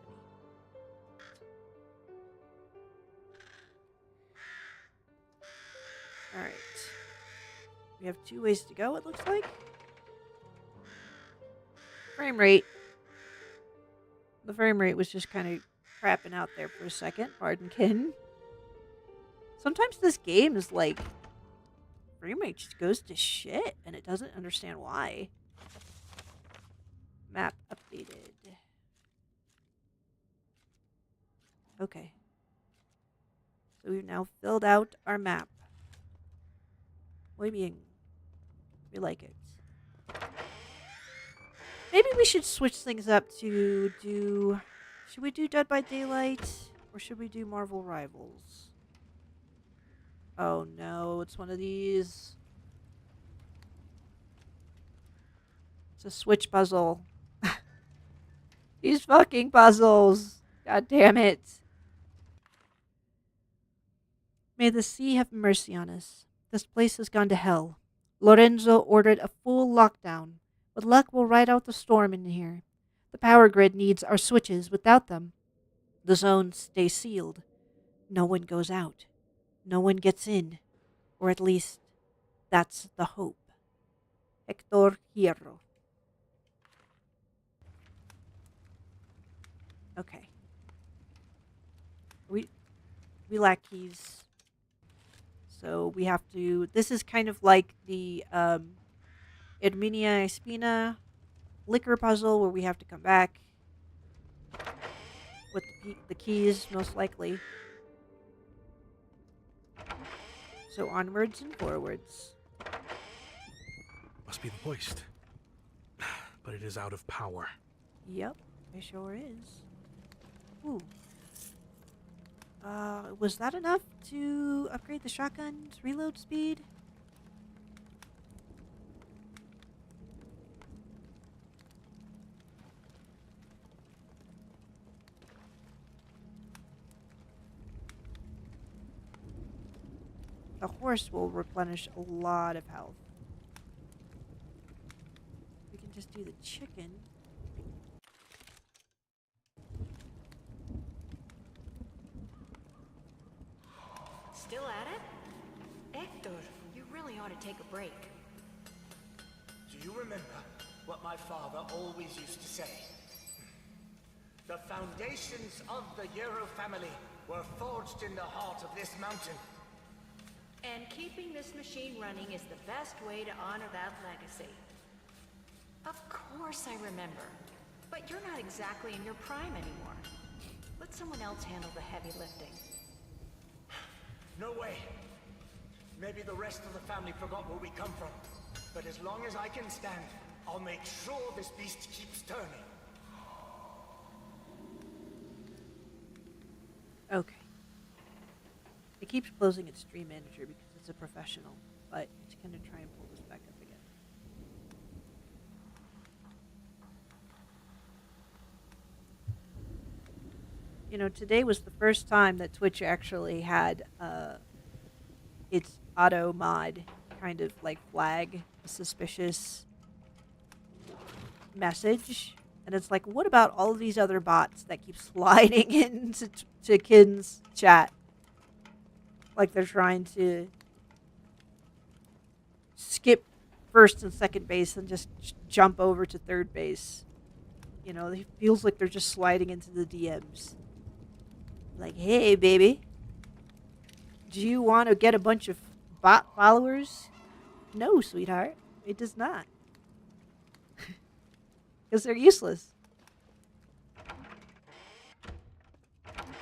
Alright. We have 2 ways to go, it looks like. Frame rate. The frame rate was just kind of crapping out there for a second. Pardon, Ken. Sometimes this game is like, frame rate just goes to shit, and it doesn't understand why. Map updated. Okay. So we've now filled out our map. Muy bien. We like it. Maybe we should switch things up to do... Should we do Dead by Daylight? Or should we do Marvel Rivals? Oh no, it's one of these. It's a Switch puzzle. These fucking puzzles. God damn it. May the sea have mercy on us. This place has gone to hell. Lorenzo ordered a full lockdown. With luck, we'll ride out the storm in here. The power grid needs our switches. Without them, the zones stay sealed. No one goes out. No one gets in. Or at least, that's the hope. Hector Hierro. Okay. We lack keys. So we have to... This is kind of like the Herminia Espina liquor puzzle where we have to come back with the keys, most likely. So onwards and forwards. Must be the hoist. But it is out of power. Yep, it sure is. Ooh. Was that enough to upgrade the shotgun's reload speed? The horse will replenish a lot of health. We can just do the chicken. Still at it? Hector, you really ought to take a break. Do you remember what my father always used to say? The foundations of the Hierro family were forged in the heart of this mountain. And keeping this machine running is the best way to honor that legacy. Of course I remember. But you're not exactly in your prime anymore. Let someone else handle the heavy lifting. No way. Maybe the rest of the family forgot where we come from. But as long as I can stand, I'll make sure this beast keeps turning. Okay. It keeps closing its stream manager because it's a professional, but it's going to try and pull this back up again. You know, today was the first time that Twitch actually had its auto mod kind of like flag a suspicious message. And it's like, what about all of these other bots that keep sliding into Kin's chat? Like they're trying to skip first and second base and just jump over to third base. You know, it feels like they're just sliding into the DMs. Like, hey, baby. Do you want to get a bunch of bot followers? No, sweetheart. It does not. Because they're useless.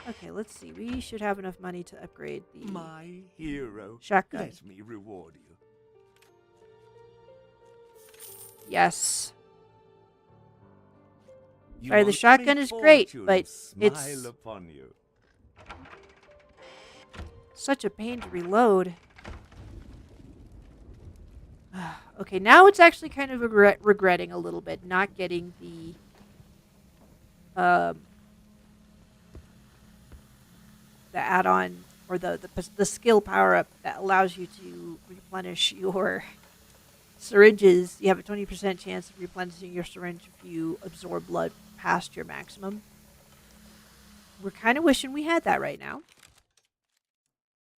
Okay, let's see. We should have enough money to upgrade the My hero. shotgun. Let me reward you. Yes. You Sorry, the want shotgun me is great, fortune but smile it's upon you. such a pain to reload. Okay, now it's actually kind of regretting a little bit not getting the add-on or the skill power-up that allows you to replenish your syringes. You have a 20% chance of replenishing your syringe if you absorb blood past your maximum. We're kind of wishing we had that right now.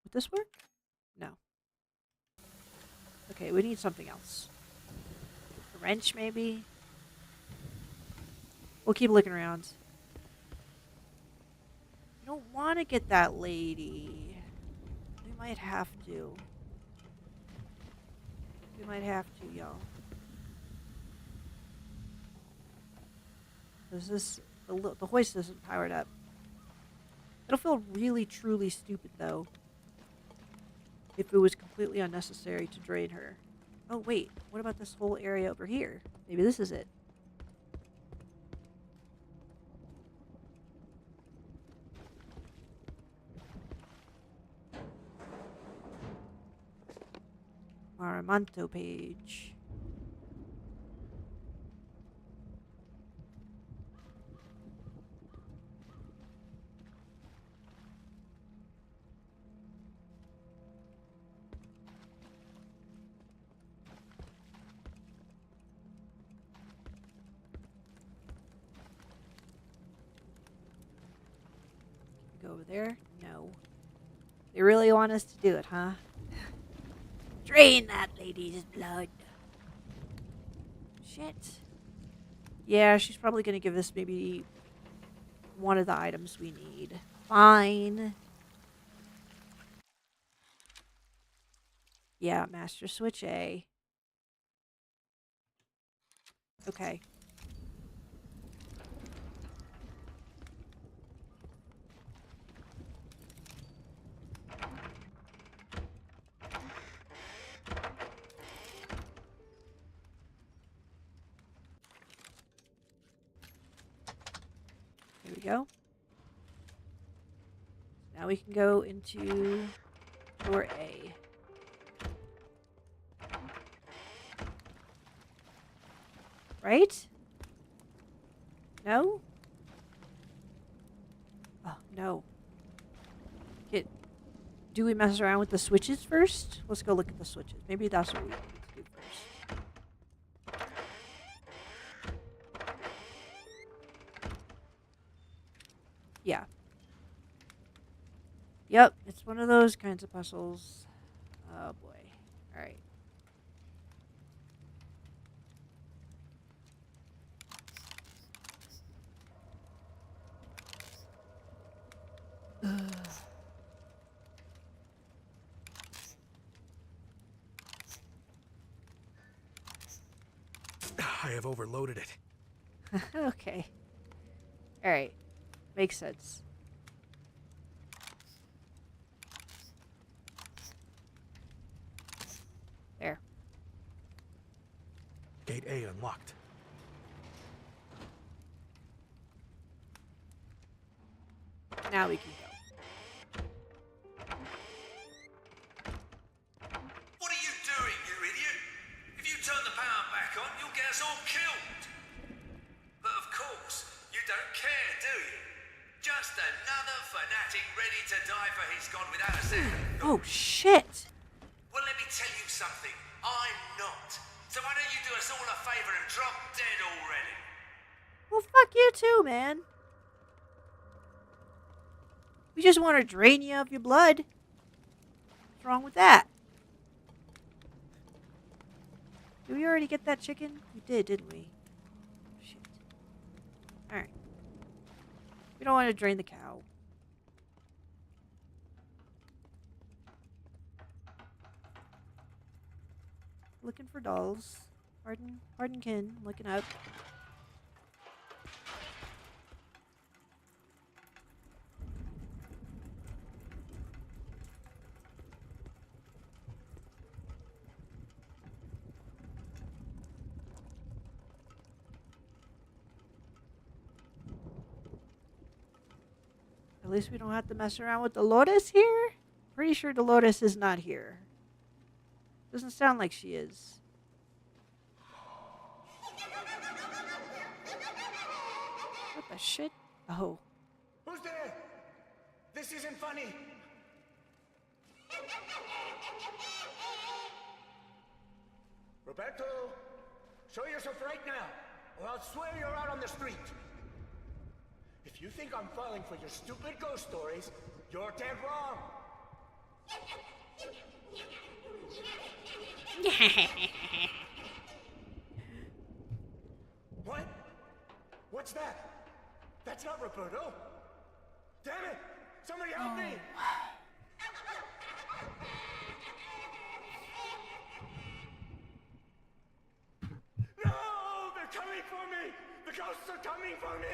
Would this work? No. Okay, we need something else. A wrench, maybe? We'll keep looking around. I don't want to get that lady. We might have to. We might have to, y'all. Because the hoist isn't powered up. It'll feel really, truly stupid, though, if it was completely unnecessary to drain her. Oh, wait. What about this whole area over here? Maybe this is it. Aramanto page. Go over there? No. They really want us to do it, huh? Drain that lady's blood. Shit. Yeah, she's probably going to give us maybe one of the items we need. Fine. Yeah, Master Switch A. Okay. There we go. Now we can go into door A. Right? No? Oh, no. Do we mess around with the switches first? Let's go look at the switches. Maybe that's what we need to do first. Yeah. Yep, it's one of those kinds of puzzles. Oh boy. Alright. I have overloaded it. Okay. Alright. Makes sense. There. Gate A unlocked. Now we can go. What are you doing, you idiot? If you turn the power back on, you'll get us all killed. But of course, you don't care, do you? Just another fanatic ready to die for his god without a second. Oh, shit! Well, let me tell you something. I'm not. So why don't you do us all a favor and drop dead already? Well, fuck you too, man. We just want to drain you of your blood. What's wrong with that? Did we already get that chicken? We did, didn't we? Shit. Alright. We don't want to drain the cow. looking for dolls. Pardon, Kin. Looking up. At least we don't have to mess around with Dolores here. Pretty sure Dolores is not here. Doesn't sound like she is. What the shit? Oh. Who's there? This isn't funny. Roberto, show yourself right now, or I'll swear you're out on the street. If you think I'm falling for your stupid ghost stories, you're dead wrong. What? What's that? That's not Roberto. Damn it! Somebody help me! No! They're coming for me! The ghosts are coming for me!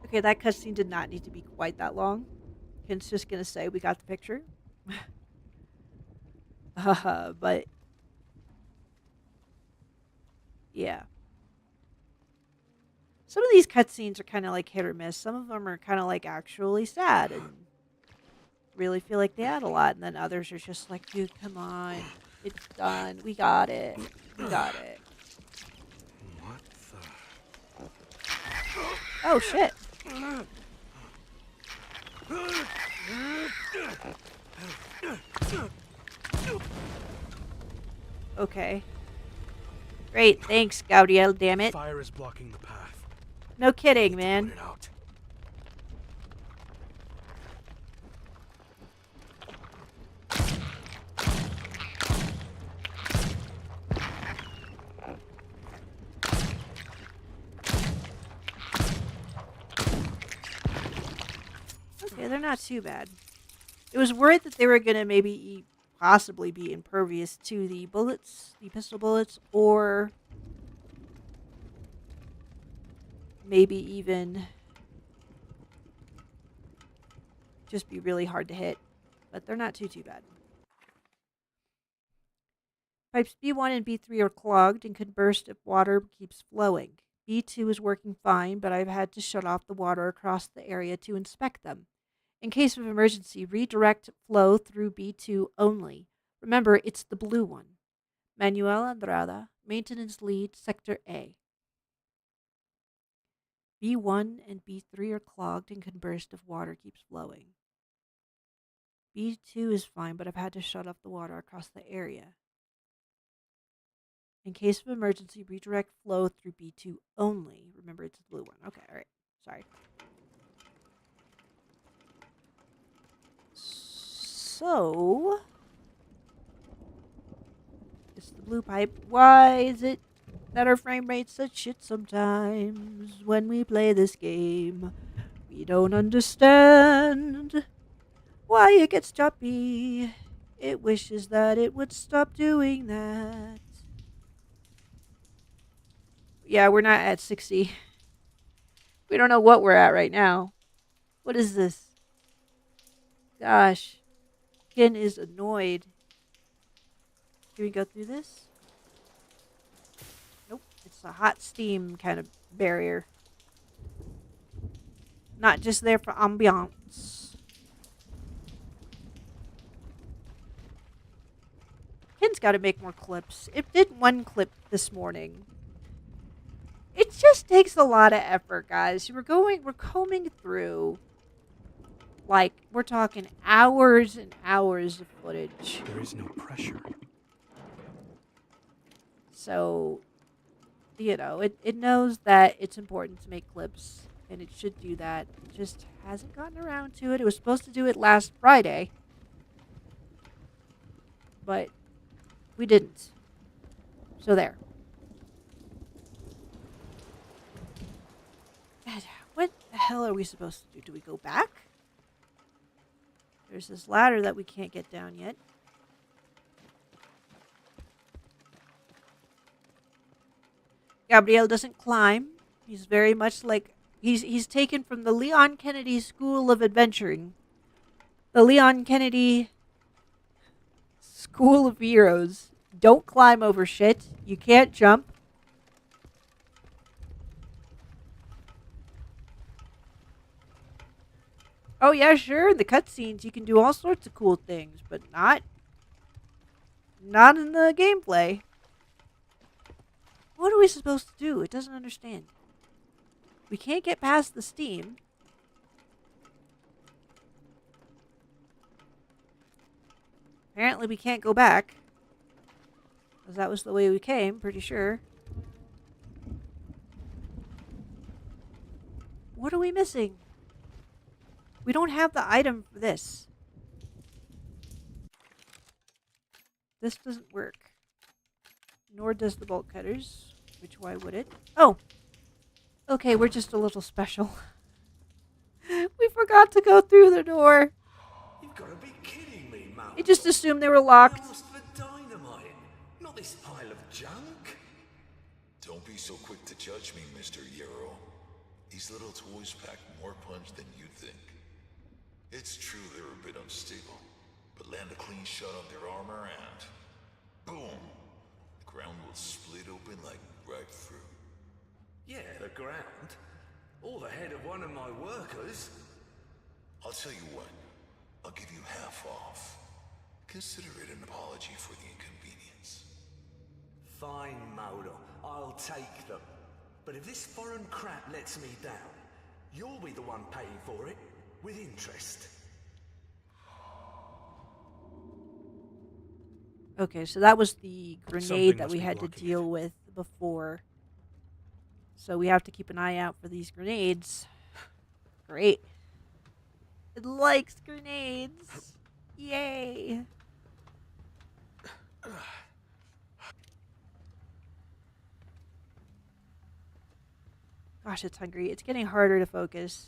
Okay, that cutscene did not need to be quite that long. Ken's just gonna say we got the picture. But yeah. Some of these cutscenes are kind of like hit or miss. Some of them are kind of like actually sad and really feel like they add a lot. And then others are just like, dude, come on. It's done. We got it. We got it. What the? Oh, shit. Okay. Great. Thanks, Gaudiel, damn it. Fire is blocking the path. No kidding, man. Put it out. Okay, they're not too bad. It was worried that they were going to maybe possibly be impervious to the bullets, the pistol bullets, or maybe even just be really hard to hit. But they're not too bad. Pipes B1 and B3 are clogged and could burst if water keeps flowing. B2 is working fine, but I've had to shut off the water across the area to inspect them. In case of emergency, redirect flow through B2 only. Remember, it's the blue one. Manuel Andrada, maintenance lead, Sector A. B1 and B3 are clogged and can burst if water keeps flowing. B2 is fine, but I've had to shut off the water across the area. In case of emergency, redirect flow through B2 only. Remember, it's the blue one. Okay, all right. Sorry. So, it's the blue pipe. Why is it that our frame rate's such shit sometimes when we play this game? We don't understand why it gets choppy. It wishes that it would stop doing that. Yeah, we're not at 60. We don't know what we're at right now. What is this? Gosh. Ken is annoyed. Can we go through this? Nope. It's a hot steam kind of barrier. Not just there for ambiance. Ken's got to make more clips. It did one clip this morning. It just takes a lot of effort, guys. We're combing through, like, we're talking hours and hours of footage. There is no pressure. So, you know, it knows that it's important to make clips, and it should do that. It just hasn't gotten around to it. It was supposed to do it last Friday, but we didn't. So there. What the hell are we supposed to do? Do we go back? There's this ladder that we can't get down yet. Gabriel doesn't climb. He's very much like he's taken from the Leon Kennedy School of Adventuring. The Leon Kennedy School of Heroes. Don't climb over shit. You can't jump. Oh yeah, sure. In the cutscenes, you can do all sorts of cool things, but not in the gameplay. What are we supposed to do? It doesn't understand. We can't get past the steam. Apparently, we can't go back. Because that was the way we came, pretty sure. What are we missing? We don't have the item for this. This doesn't work. Nor does the bolt cutters. Which, why would it? Oh! Okay, we're just a little special. We forgot to go through the door. You've got to be kidding me, Mum. I just assumed they were locked. Almost for dynamite. Not this pile of junk. Don't be so quick to judge me, Mr. Yarrow. These little toys pack more punch than you'd think. It's true they're a bit unstable, but land a clean shot on their armor and boom! The ground will split open like ripe fruit. Yeah, the ground. Or the head of one of my workers. I'll tell you what, I'll give you half off. Consider it an apology for the inconvenience. Fine, Mulder. I'll take them. But if this foreign crap lets me down, you'll be the one paying for it, with interest. Okay, so that was the grenade Something that must we be had to blocking deal it. with before. So we have to keep an eye out for these grenades. Great. It likes grenades. Yay. Gosh, it's hungry. It's getting harder to focus.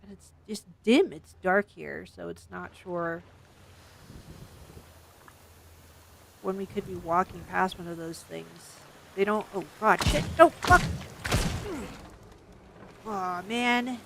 And it's just dim. It's dark here, so it's not sure when we could be walking past one of those things. They don't... Oh, God. Shit. No, fuck. Aw, man.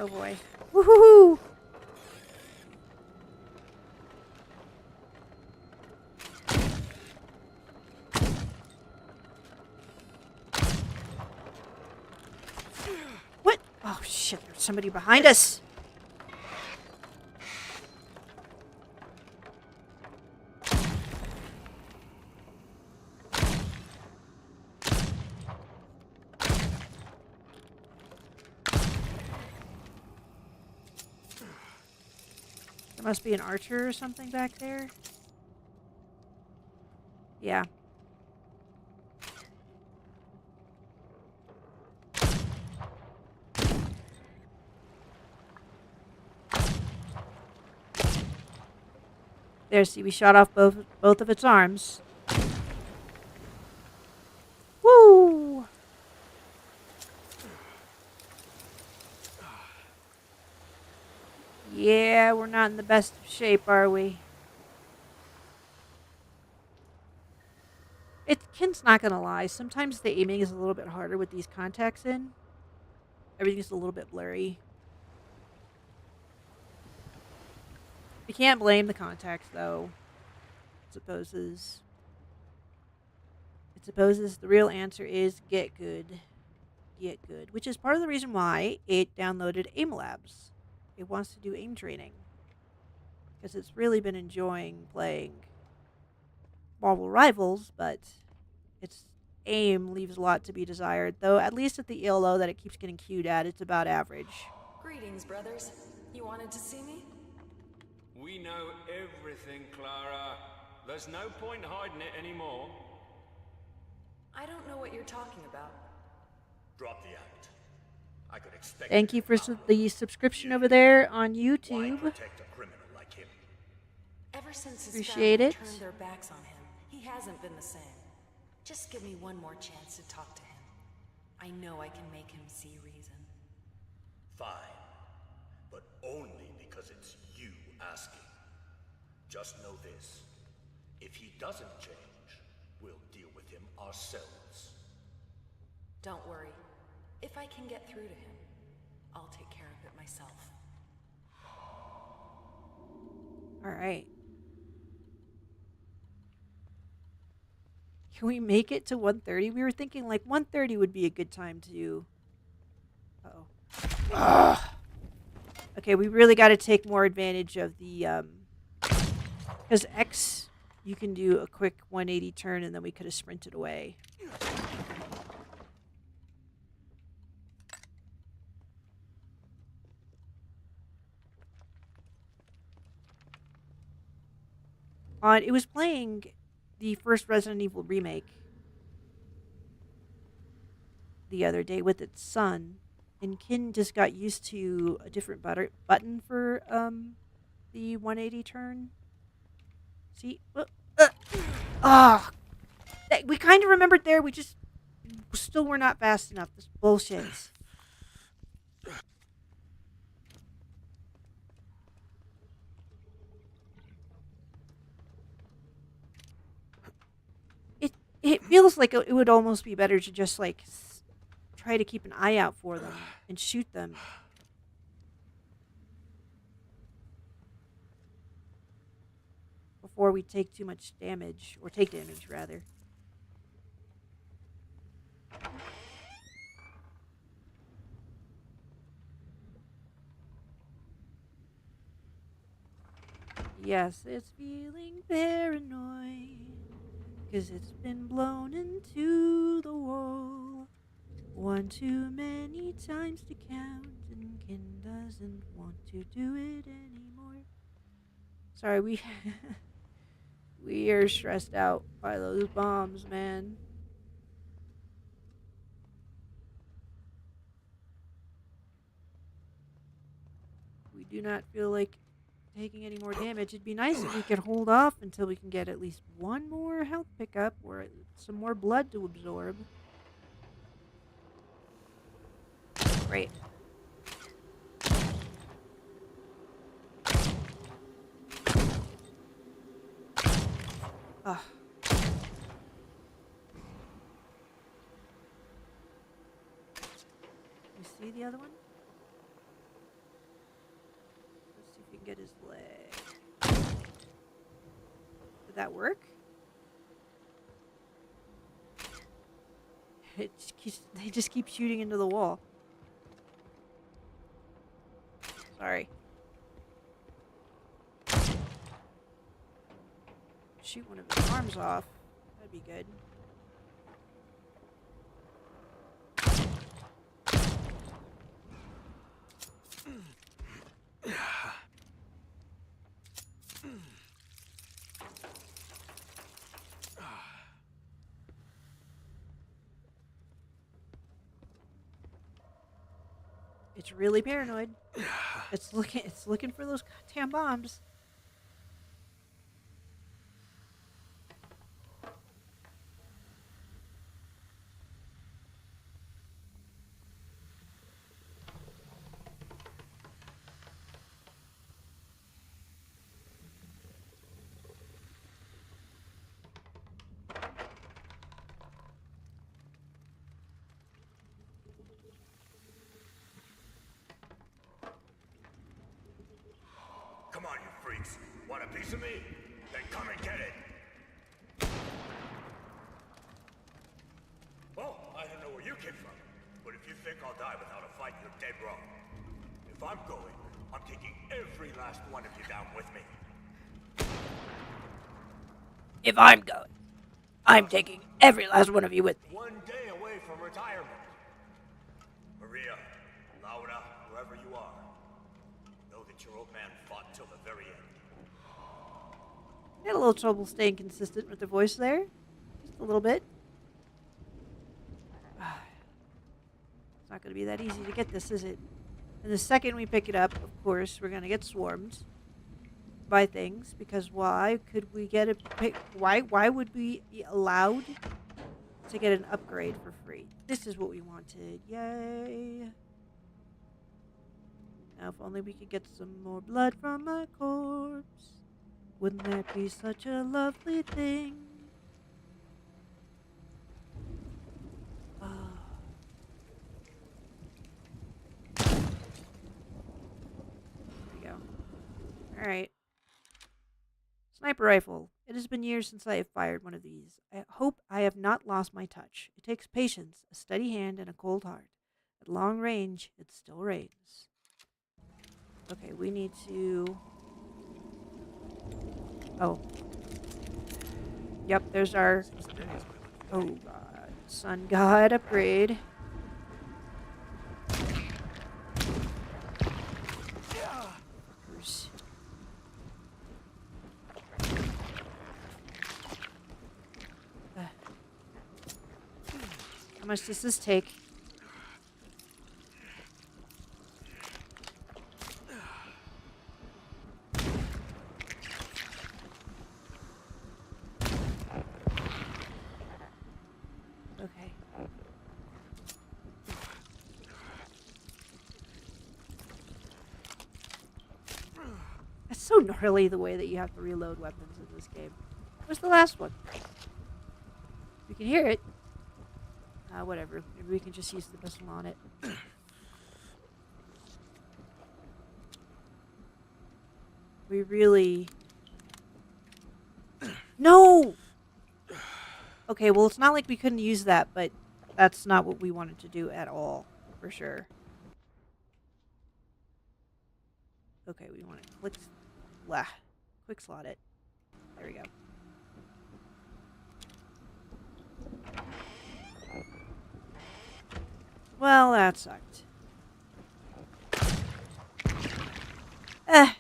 Oh boy. Woohoo! What? Oh shit, there's somebody behind us. There must be an archer or something back there. Yeah. There, see, we shot off both of its arms. Woo! Yeah, we're not in the best of shape, are we? Ken's not gonna lie. Sometimes the aiming is a little bit harder with these contacts in. Everything's a little bit blurry. You can't blame the contacts, though. It supposes the real answer is get good. Get good. Which is part of the reason why it downloaded AIM Labs. It wants to do aim training. Because it's really been enjoying playing Marvel Rivals, but its aim leaves a lot to be desired. Though, at least at the ELO that it keeps getting queued at, it's about average. Greetings, brothers. You wanted to see me? We know everything, Clara. There's no point hiding it anymore. I don't know what you're talking about. Drop the act. I could expect. Thank you for the subscription over there on Why YouTube. protect a criminal like him? Ever since his Appreciate family it. turned their backs on him, he hasn't been the same. Just give me one more chance to talk to him. I know I can make him see reason. Fine. But only because it's you asking. Just know this. If he doesn't change, we'll deal with him ourselves. Don't worry. If I can get through to him, I'll take care of it myself. All right. Can we make it to 1:30? We were thinking like 1:30 would be a good time to. Oh. Okay, we really got to take more advantage of the because X, you can do a quick 180 turn and then we could have sprinted away. It was playing the first Resident Evil remake the other day with its son, and Kin just got used to a different button for the 180 turn. See, we kind of remembered there. We just still were not fast enough. This bullshit. It feels like it would almost be better to just like try to keep an eye out for them and shoot them. Before we take too much damage, or take damage rather. Yes, it's feeling paranoid. 'Cause it's been blown into the wall. One too many times to count, and Kin doesn't want to do it anymore. Sorry, we are stressed out by those bombs, man. We do not feel like taking any more damage. It'd be nice if we could hold off until we can get at least one more health pickup or some more blood to absorb. Great. Ugh. You see the other one? Let's see if we can get his leg. Did that work? They just keep shooting into the wall. Sorry. Shoot one of his arms off. That'd be good. It's really paranoid. It's looking for those goddamn bombs. Come on, you freaks. Want a piece of me? Then come and get it. Well, I don't know where you came from, but if you think I'll die without a fight, you're dead wrong. If I'm going, I'm taking every last one of you down with me. If I'm going, I'm taking every last one of you with me. One day away from retirement. Maria, Laura, whoever you are, But your old man fought till the very end. Had a little trouble staying consistent with the voice there. Just a little bit. It's not going to be that easy to get this, is it? And the second we pick it up, of course, we're going to get swarmed by things. Because why could we get a pick? Why would we be allowed to get an upgrade for free? This is what we wanted. Yay. Now, if only we could get some more blood from my corpse. Wouldn't that be such a lovely thing? Oh. There we go. Alright. Sniper rifle. It has been years since I have fired one of these. I hope I have not lost my touch. It takes patience, a steady hand, and a cold heart. At long range, it still rains. Okay, we need to... Oh. Yep, there's our... Oh, God. Sun God upgrade. How much does this take? Okay. It's so gnarly the way that you have to reload weapons in this game. Where's the last one? We can hear it. Whatever. Maybe we can just use the pistol on it. We really... No! Okay, well, it's not like we couldn't use that, but that's not what we wanted to do at all, for sure. Okay, we want to quick slot it. There we go. Well, that sucked.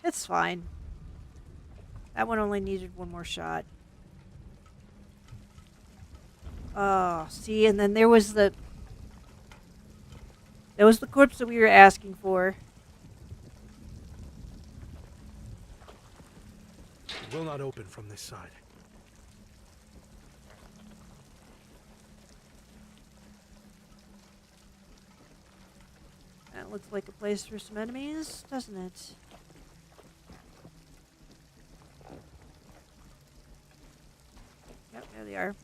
It's fine. That one only needed one more shot. Oh, see, and then there was the corpse that we were asking for. It will not open from this side. That looks like a place for some enemies, doesn't it? Yep, there they are.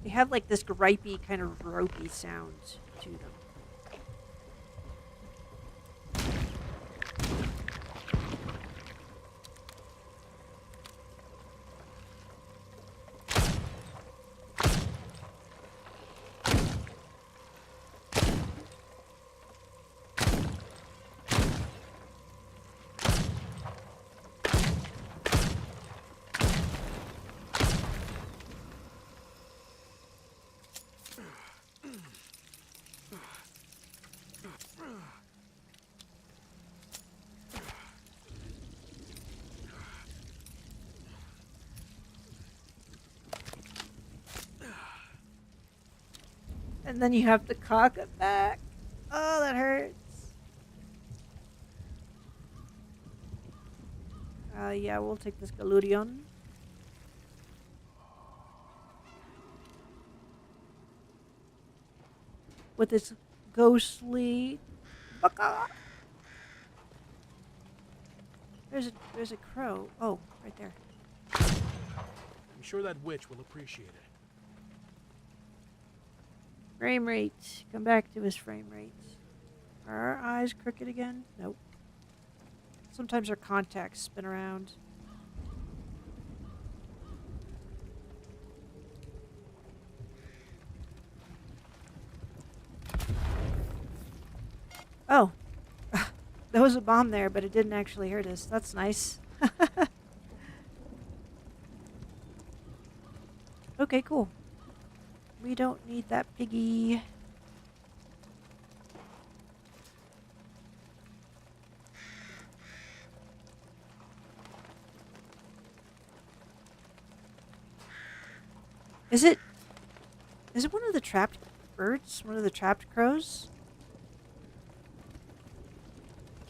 They have like this gripey kind of ropey sound to them. And then you have to cock it back. Oh, that hurts. Yeah, we'll take this Galurion. With its ghostly... Baka! There's a crow. Oh, right there. I'm sure that witch will appreciate it. Frame rate. Come back to his frame rate. Are our eyes crooked again? Nope. Sometimes our contacts spin around. Oh. There was a bomb there, but it didn't actually hurt us. That's nice. Okay, cool. We don't need that piggy. Is it one of the trapped birds? One of the trapped crows?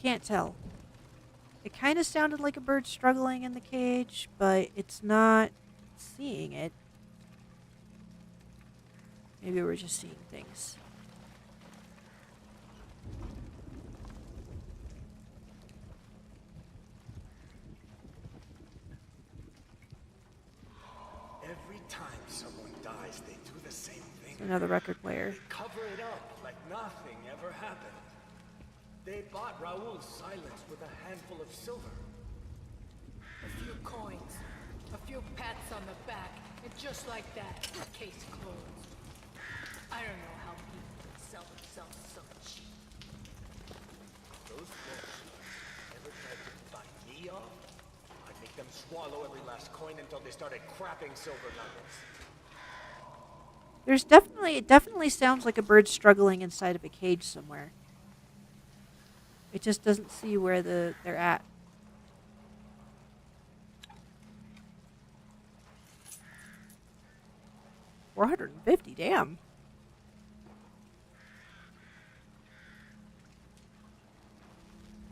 Can't tell. It kind of sounded like a bird struggling in the cage, but it's not seeing it. Maybe we're just seeing things. Every time someone dies, they do the same thing. It's another record player. They cover it up like nothing ever happened. They bought Raoul's silence with a handful of silver. A few coins, a few pats on the back, and just like that, case closed. I don't know how people can sell themselves so cheap. Those folks ever tried to buy me off? I'd make them swallow every last coin until they started crapping silver nuggets. It definitely sounds like a bird struggling inside of a cage somewhere. It just doesn't see where they're at. $450, damn.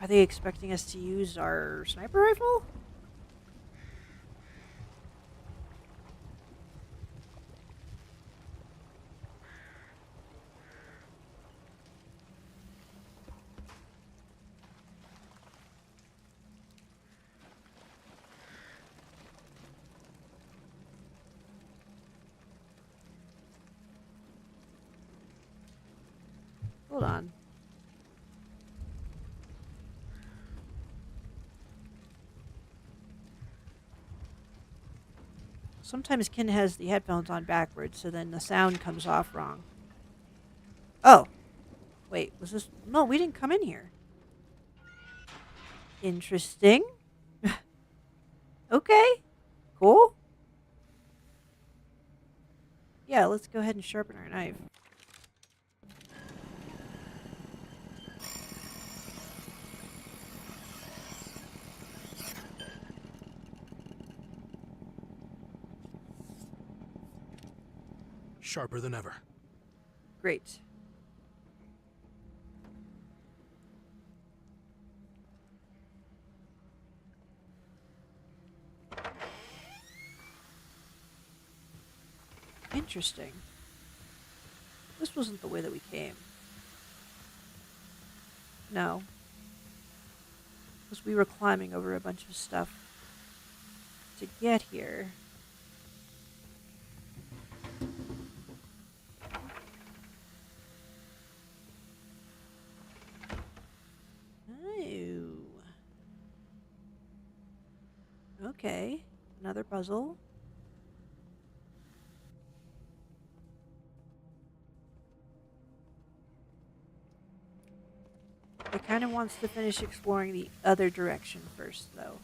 Are they expecting us to use our sniper rifle? Hold on. Sometimes Ken has the headphones on backwards, so then the sound comes off wrong. Oh. Wait, was this... No, we didn't come in here. Interesting. Okay. Cool. Yeah, let's go ahead and sharpen our knife. Sharper than ever. Great. Interesting. This wasn't the way that we came. No. Because we were climbing over a bunch of stuff to get here. Oh. Okay. Another puzzle. It kind of wants to finish exploring the other direction first, though.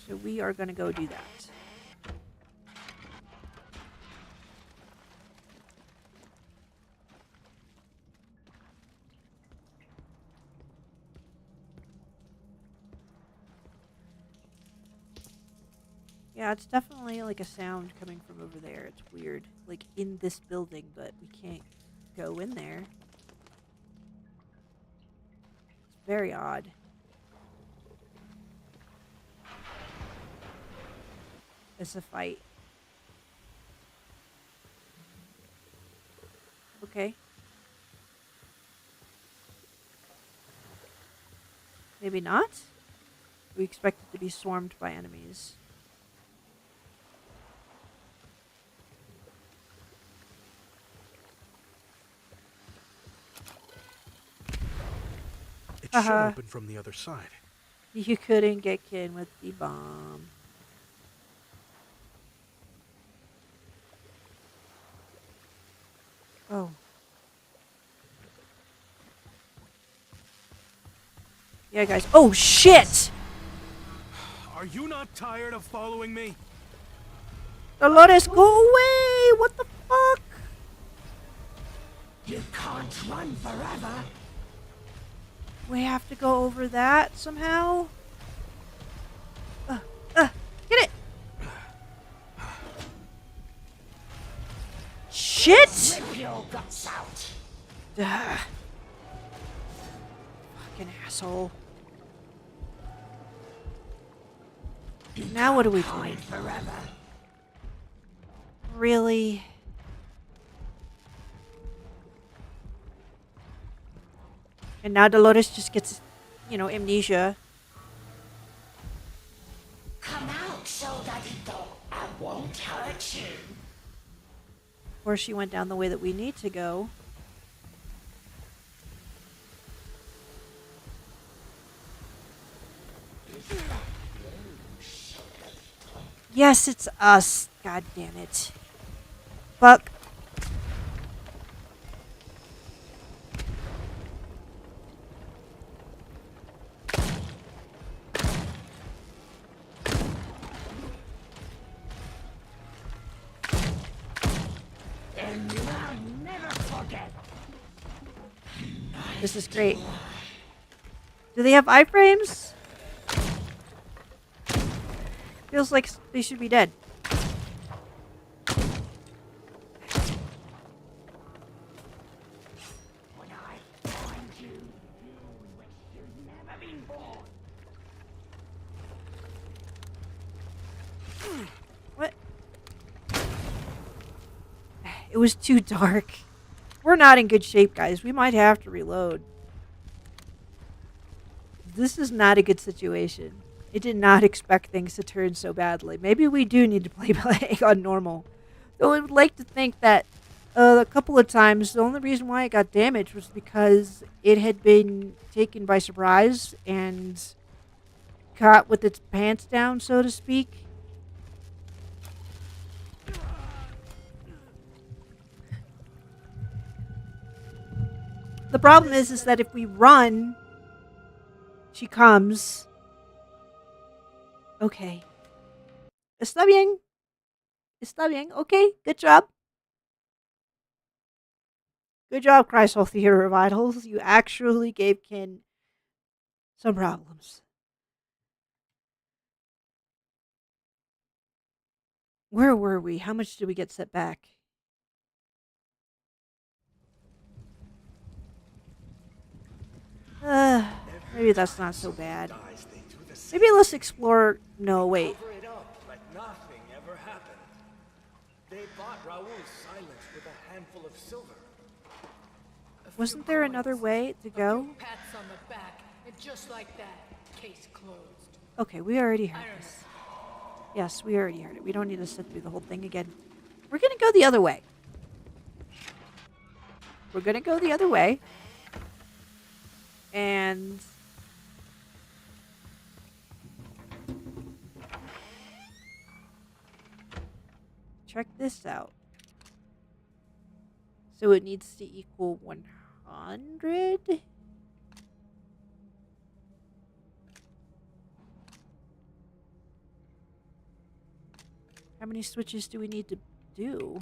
So we are going to go do that. Yeah, it's definitely like a sound coming from over there. It's weird. Like in this building, but we can't go in there. It's very odd. It's a fight. Okay. Maybe not? We expect it to be swarmed by enemies. It should open from the other side. You couldn't get Ken with the bomb. Oh, Yeah, guys. Oh, shit! Are you not tired of following me? Dolores, go away! What the fuck? You can't run forever. We have to go over that somehow? Get it! Shit! Rip your guts out. Ugh. Fucking asshole. Now what do we do? Hide forever. Really? And now Dolores just gets, amnesia. Come out so that I won't hurt you. Or she went down the way that we need to go. Yes, it's us. God damn it. Fuck. And you will never forget. This is great. Do they have iframes? Feels like they should be dead. When I find you, you wish you'd never been born. What? It was too dark. We're not in good shape, guys. We might have to reload. This is not a good situation. I did not expect things to turn so badly. Maybe we do need to play on normal. Though I would like to think that a couple of times, the only reason why it got damaged was because it had been taken by surprise and caught with its pants down, so to speak. The problem is that if we run, she comes. Okay. Está bien. Está bien. Okay, good job. Good job, Chrysal Theater of Idols. You actually gave Kin some problems. Where were we? How much did we get set back? Maybe that's not so bad. Maybe let's explore. No, wait. Cover it up like nothing ever happened. They bought Raul's silence with a handful of silver. Wasn't there another way to go? Pats on the back, and just like that, case closed. Okay, we already heard this. Yes, we already heard it. We don't need to sit through the whole thing again. We're gonna go the other way. We're gonna go the other way. And check this out. So it needs to equal 100. How many switches do we need to do?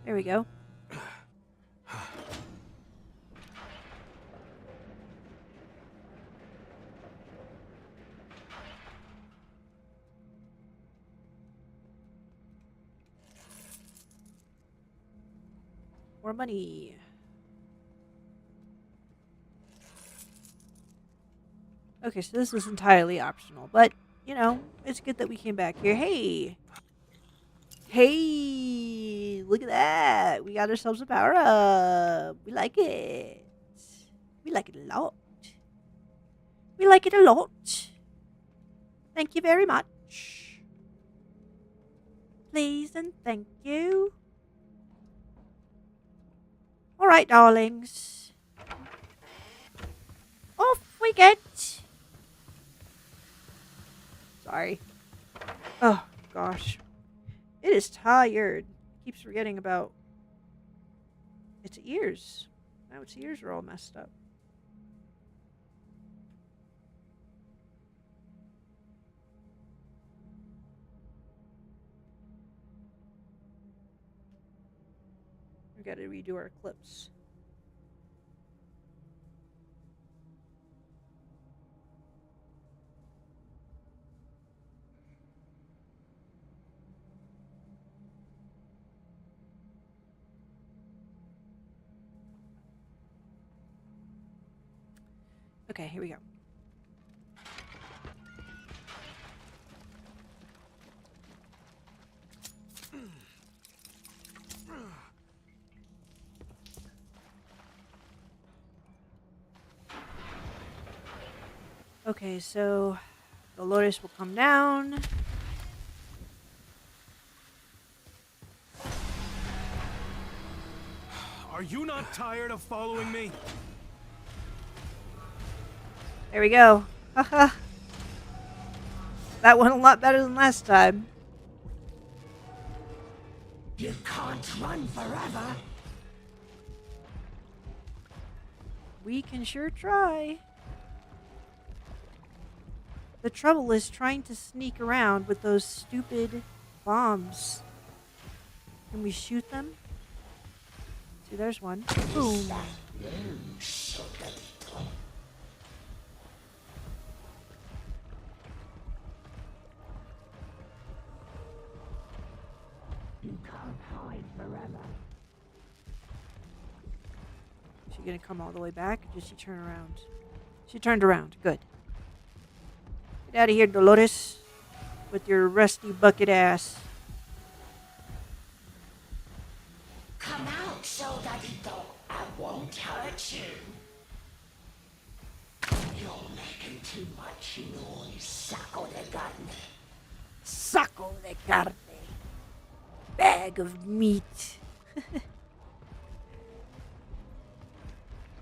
There we go. More money. Okay, so this is entirely optional, but, it's good that we came back here. Hey! Hey! Look at that. We got ourselves a power up. We like it. We like it a lot. We like it a lot. Thank you very much. Please and thank you. All right, darlings. Off we get. Sorry. Oh, gosh. It is tired. Keeps forgetting about its ears. Now its ears are all messed up. We gotta redo our clips. Okay, here we go. Okay, so Dolores will come down. Are you not tired of following me? There we go. Haha. That went a lot better than last time. You can't run forever. We can sure try. The trouble is trying to sneak around with those stupid bombs. Can we shoot them? See, there's one. Boom. You can't hide forever. Is she gonna come all the way back, or did she turn around? She turned around. Good. Get out of here, Dolores, with your rusty bucket ass. Come out, soldadito. I won't hurt you. You're making too much noise, saco de carne. Saco de carne. Bag of meat.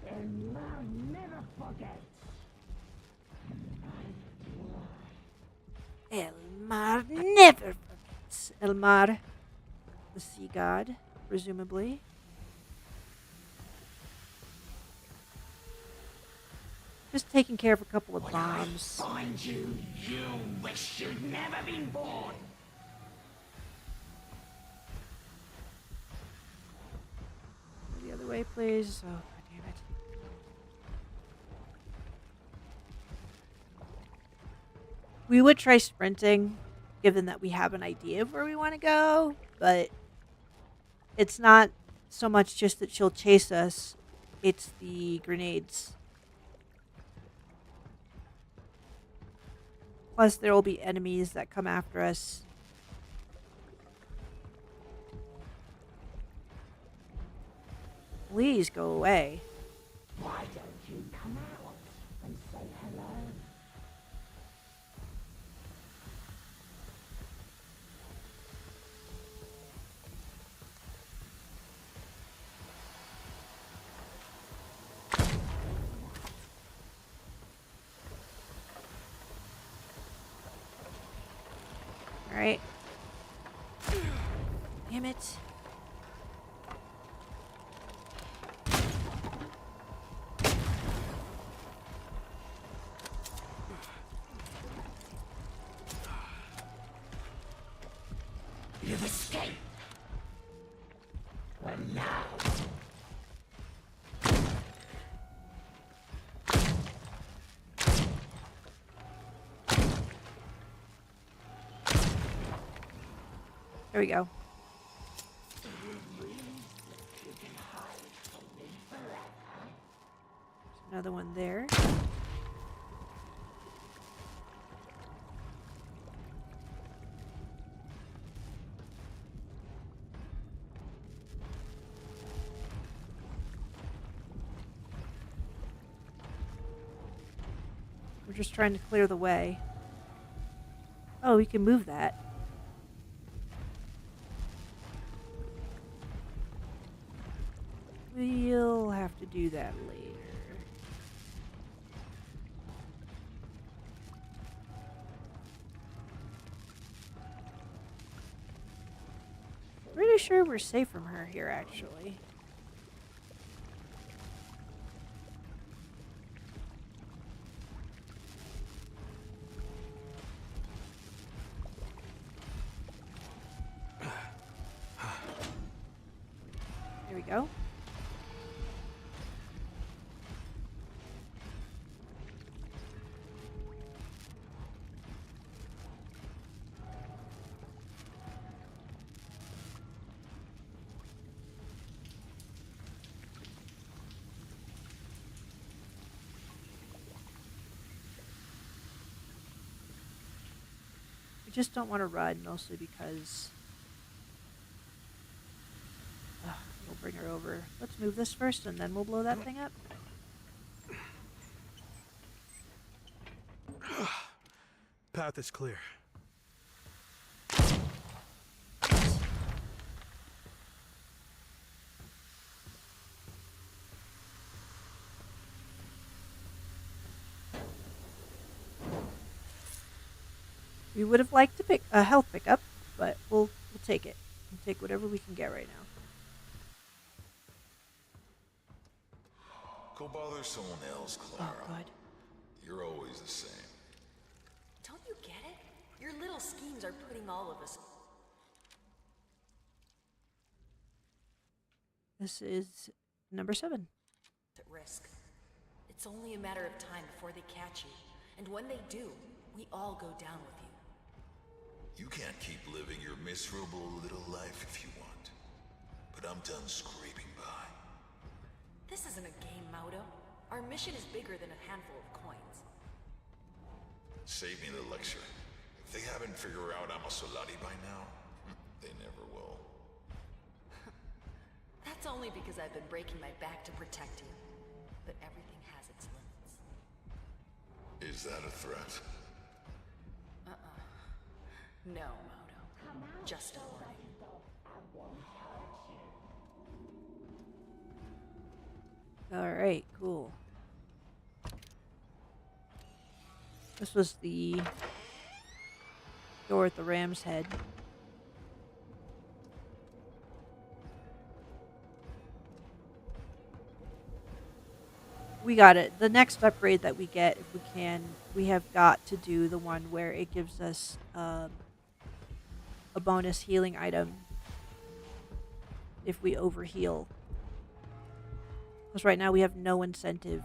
And I'll never forget. Elmar never forgets. Elmar, the sea god, presumably. Just taking care of a couple of bombs. Find you, you wish you'd never been born. The other way, please. Oh, god damn it. We would try sprinting, given that we have an idea of where we want to go, but it's not so much just that she'll chase us, it's the grenades. Plus, there will be enemies that come after us. Please go away. Why don't you come out and say hello? Alright. Damn it. You've escaped. Well, now. There we go. There's another one there. just trying to clear the way. Oh, we can move that. We'll have to do that later. Pretty sure we're safe from her here, actually. There we go. We just don't want to run, mostly because we'll bring her over. Let's move this first, and then we'll blow that thing up. Path is clear. We would have liked to pick a health pickup, but we'll take it. We'll take whatever we can get right now. Go bother someone else, Clara. Oh, good. You're always the same. Don't you get it? Your little schemes are putting all of us This is number 7. at risk. It's only a matter of time before they catch you. And when they do, we all go down with you. You can't keep living your miserable little life if you want. But I'm done scraping by. This isn't a game, Maudo. Our mission is bigger than a handful of coins. Save me the lecture. If they haven't figured out I'm a Solari by now, they never will. That's only because I've been breaking my back to protect you. But everything has its limits. Is that a threat? No, Maudo. Just a warning. Alright, cool. This was the door at the Ram's Head. We got it. The next upgrade that we get, if we can, we have got to do the one where it gives us a bonus healing item if we overheal. Because right now we have no incentive.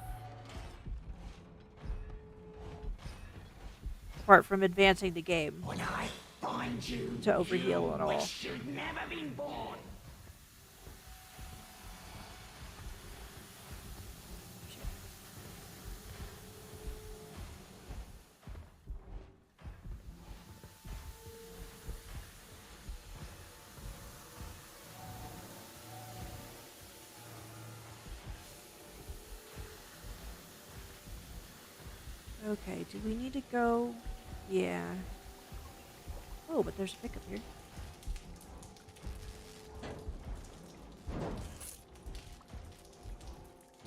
Apart from advancing the game. When I find you, to overheal at all. which you've never been born. Okay, do we need to go? Yeah. Oh, but there's a pickup here.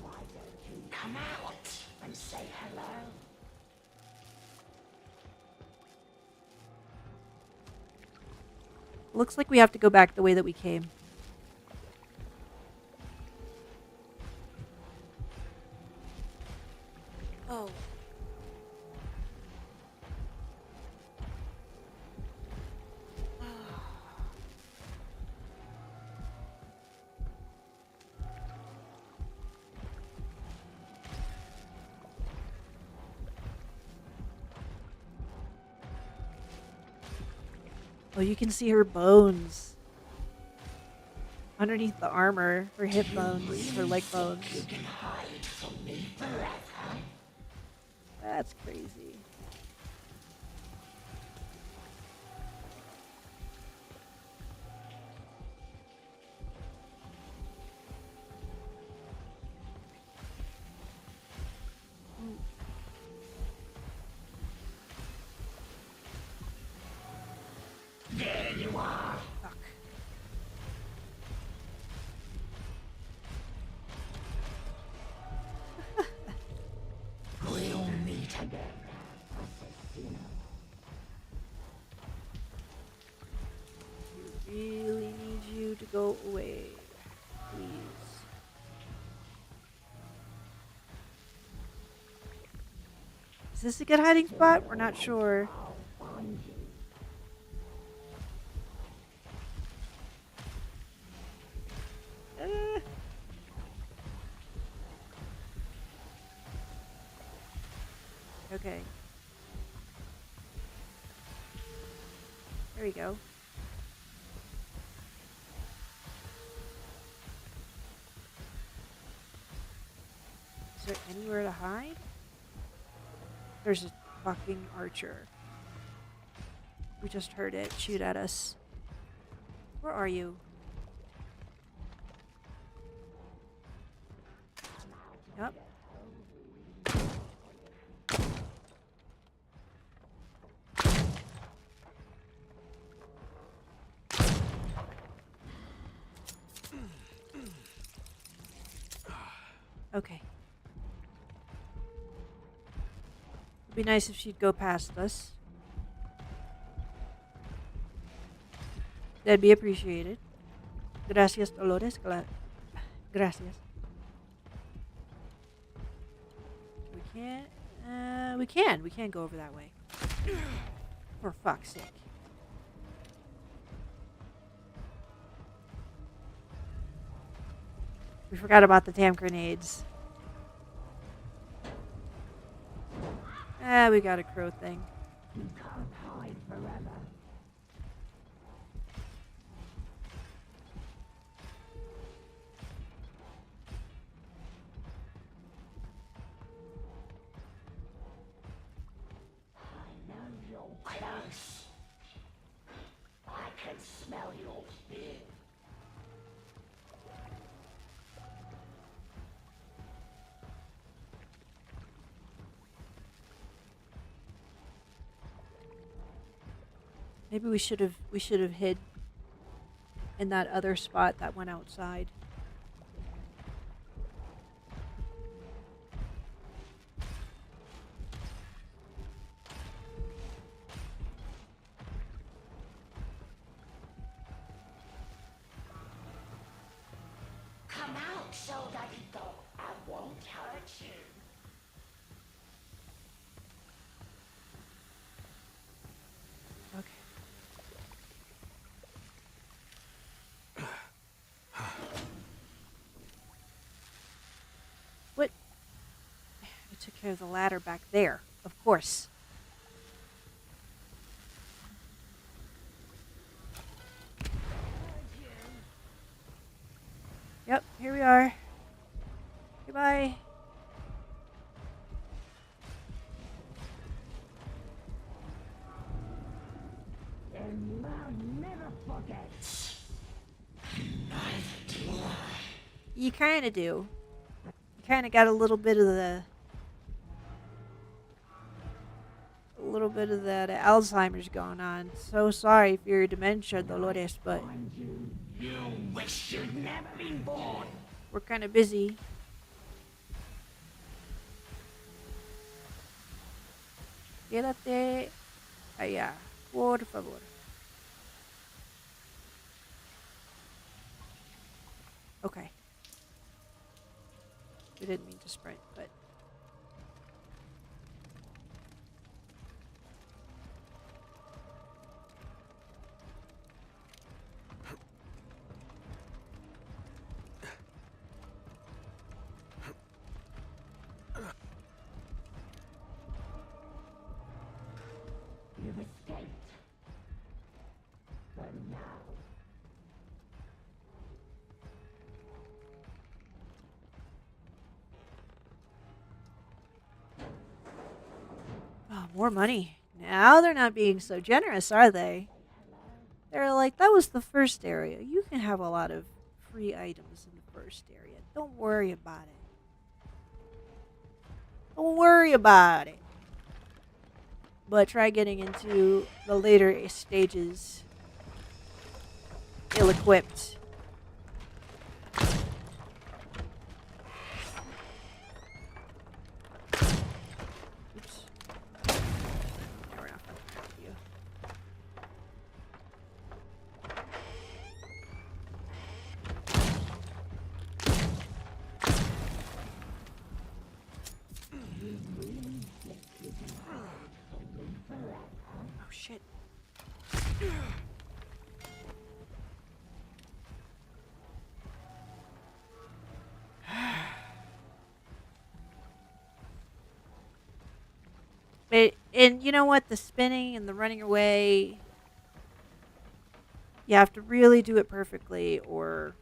Why don't you come out and say hello? Looks like we have to go back the way that we came. Oh. Oh, you can see her bones. Underneath the armor, her hip bones, her leg bones. You can hide from me forever. That's crazy. go away, please. Is this a good hiding spot? We're not sure. Okay. There we go. Is there anywhere to hide? There's a fucking archer. We just heard it shoot at us. Where are you? Yep. Okay. It'd be nice if she'd go past us. That'd be appreciated. Gracias, Dolores. Gracias. We can't. We can go over that way. For fuck's sake. We forgot about the damn grenades. We got a crow thing. You can't hide forever. I know you're close. I can smell your fear. Maybe we should have hid in that other spot that went outside. Come out, soldadito. I won't hurt you. Okay. What? I took care of the ladder back there, of course. Yep, here we are. Goodbye. And I'll never forget. You kind of do. You kind of got a little bit of that Alzheimer's going on. So sorry for your dementia, Dolores, but You wish you'd never been born. we're kind of busy. Quédate allá, por favor. Okay. We didn't mean to sprint, but... You've escaped. For now. Oh, more money. Now they're not being so generous, are they? They're like, that was the first area. You can have a lot of free items in the first area. Don't worry about it. Don't worry about it. But try getting into the later stages ill-equipped. Oops. No, we're not fucking around with you. And you know what? The spinning and the running away, you have to really do it perfectly, or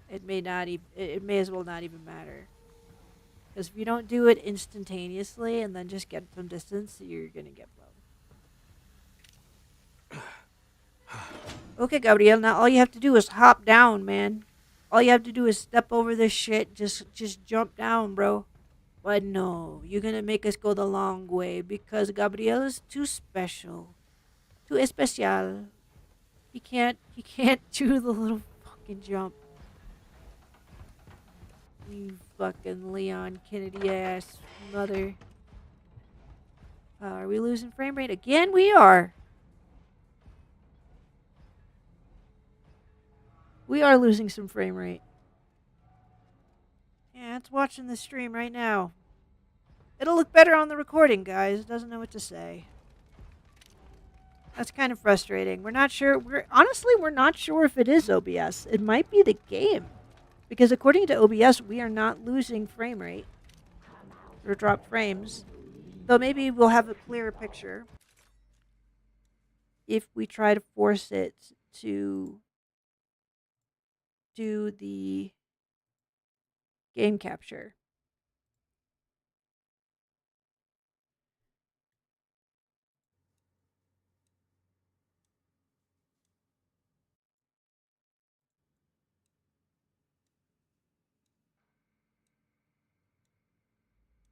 it may not even. It may as well not even matter. Because if you don't do it instantaneously and then just get some distance, you're gonna get blown. Okay, Gabriel. Now all you have to do is hop down, man. All you have to do is step over this shit. Just jump down, bro. But no, you're gonna make us go the long way because Gabriel is too special, too especial. He can't do the little fucking jump. You fucking Leon Kennedy ass mother. Are we losing frame rate again? We are. We are losing some frame rate. Yeah, it's watching the stream right now. It'll look better on the recording, guys. It doesn't know what to say. That's kind of frustrating. We're not sure. We're not sure if it is OBS. It might be the game. Because according to OBS, we are not losing frame rate or dropped frames. Though maybe we'll have a clearer picture if we try to force it to do the game capture.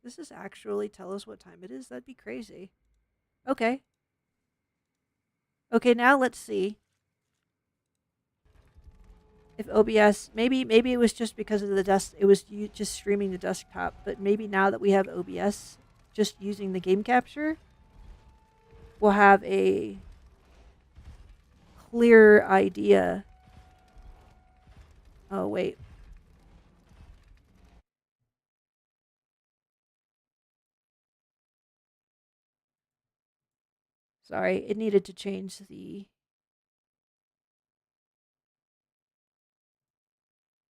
Does this actually tell us what time it is? That'd be crazy. Okay. Okay, now let's see if OBS, maybe it was just because of the it was just streaming the desktop, but maybe now that we have OBS just using the game capture, we'll have a clear idea. Oh, wait. Sorry, it needed to change the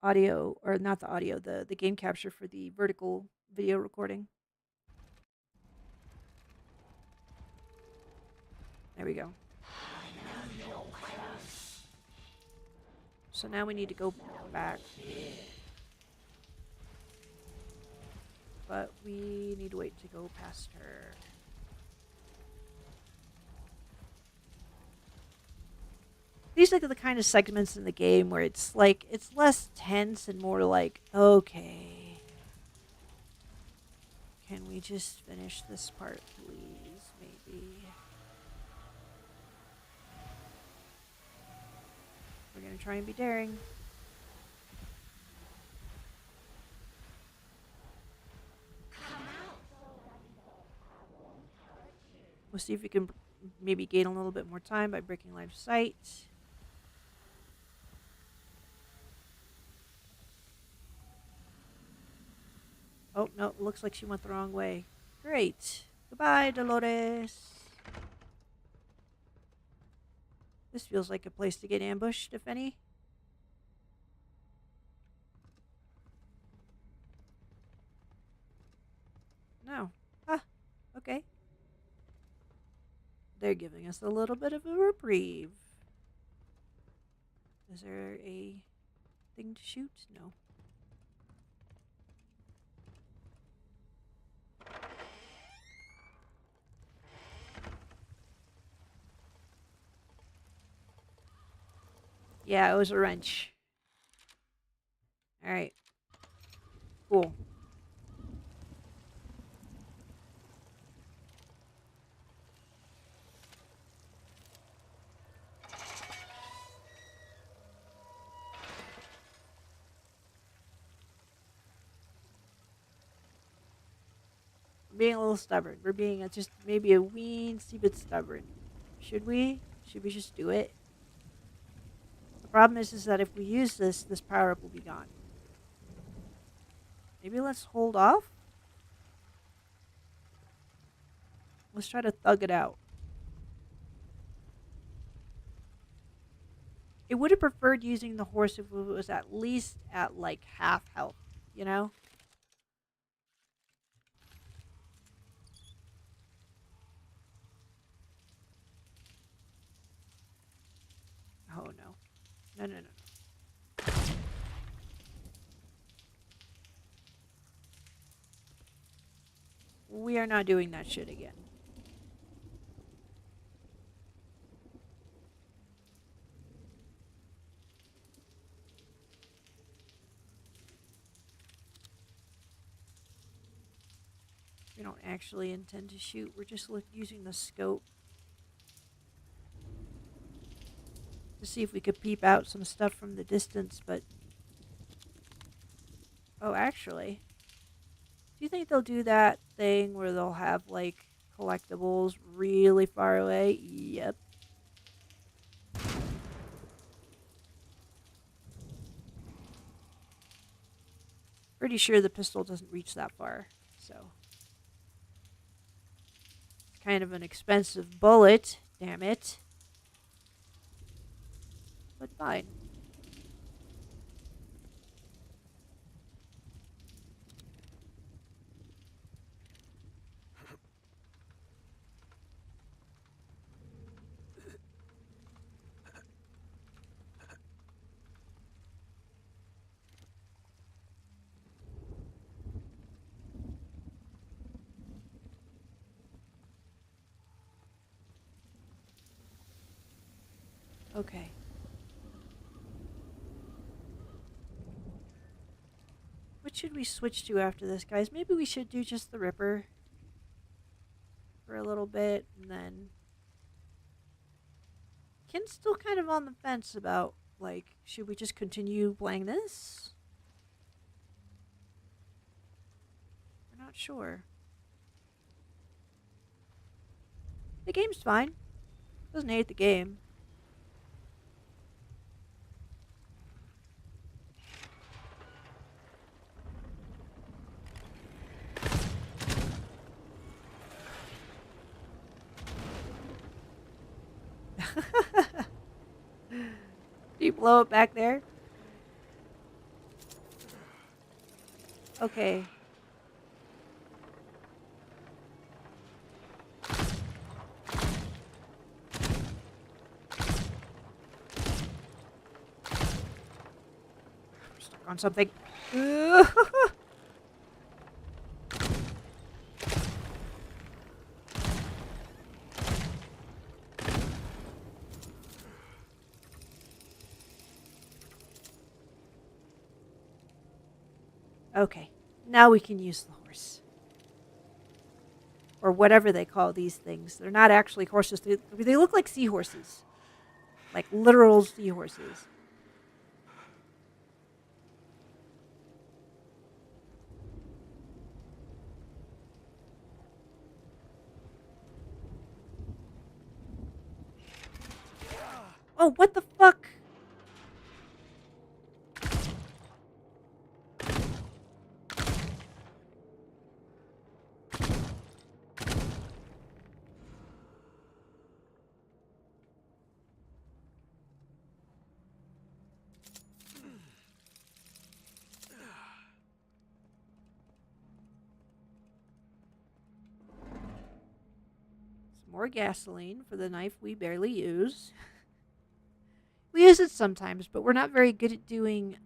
audio, or not the audio, the game capture for the vertical video recording. There we go. So now we need to go back. But we need to wait to go past her. These are the kind of segments in the game where it's like, it's less tense and more like, okay, can we just finish this part, please? Maybe. We're gonna try and be daring. We'll see if we can maybe gain a little bit more time by breaking line of sight. Oh, no, looks like she went the wrong way. Great. Goodbye, Dolores. This feels like a place to get ambushed, if any. No. Ah, okay. They're giving us a little bit of a reprieve. Is there a thing to shoot? No. Yeah, it was a wrench. Alright. Cool. We're being a little stubborn. We're being just maybe a weensy bit stubborn. Should we? Should we just do it? The problem is that if we use this power up will be gone. Maybe let's hold off? Let's try to thug it out. it would have preferred using the horse if it was at least at like half health, you know? Oh no. No, no, no. We are not doing that shit again. We don't actually intend to shoot. We're just using the scope to see if we could peep out some stuff from the distance, but... Oh, actually... Do you think they'll do that thing where they'll have, like, collectibles really far away? Yep. Pretty sure the pistol doesn't reach that far, so... It's kind of an expensive bullet, damn it. But fine. Okay. What should we switch to after this, guys? Maybe we should do just the Ripper for a little bit, and then... Ken's still kind of on the fence about, like, should we just continue playing this? We're not sure. The game's fine. Doesn't hate the game. Do you blow it back there? Okay. Stuck on something. Okay, now we can use the horse. Or whatever they call these things. They're not actually horses. They look like seahorses. Like literal seahorses. Oh, what the fuck? More gasoline for the knife we barely use. We use it sometimes, but we're not very good at doing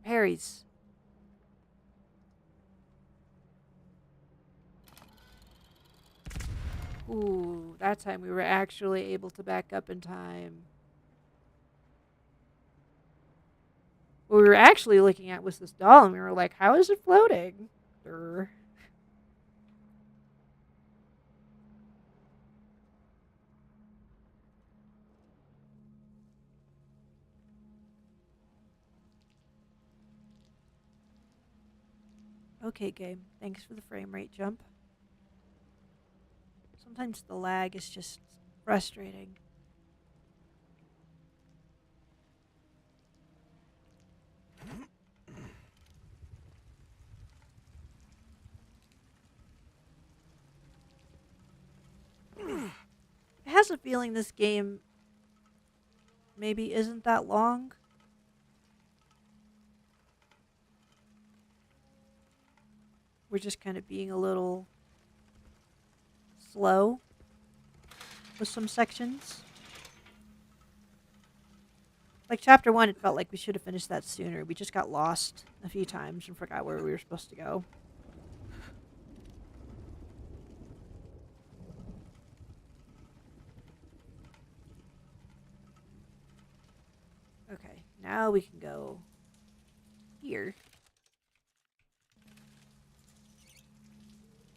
parries. Ooh, that time we were actually able to back up in time. What we were actually looking at was this doll, and we were like, how is it floating? Durr. Okay, game. Thanks for the frame rate jump. Sometimes the lag is just frustrating. It has a feeling this game maybe isn't that long. We're just kind of being a little slow with some sections. Like chapter 1, it felt like we should have finished that sooner. We just got lost a few times and forgot where we were supposed to go. Okay, now we can go here.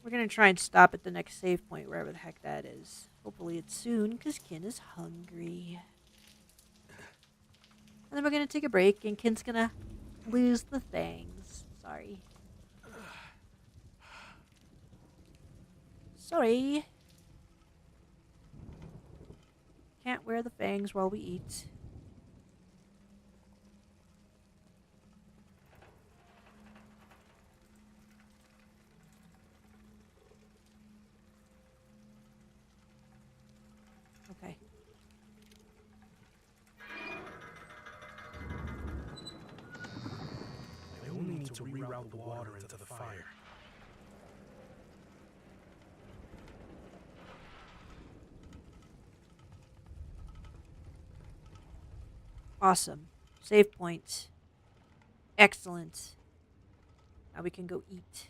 We're going to try and stop at the next save point, wherever the heck that is. Hopefully it's soon, because Kin is hungry. And then we're going to take a break, and Kin's going to lose the things. Sorry. Sorry. Can't wear the fangs while we eat. Okay. I only need to reroute the water into the fire. Awesome. Save point. Excellent. Now we can go eat.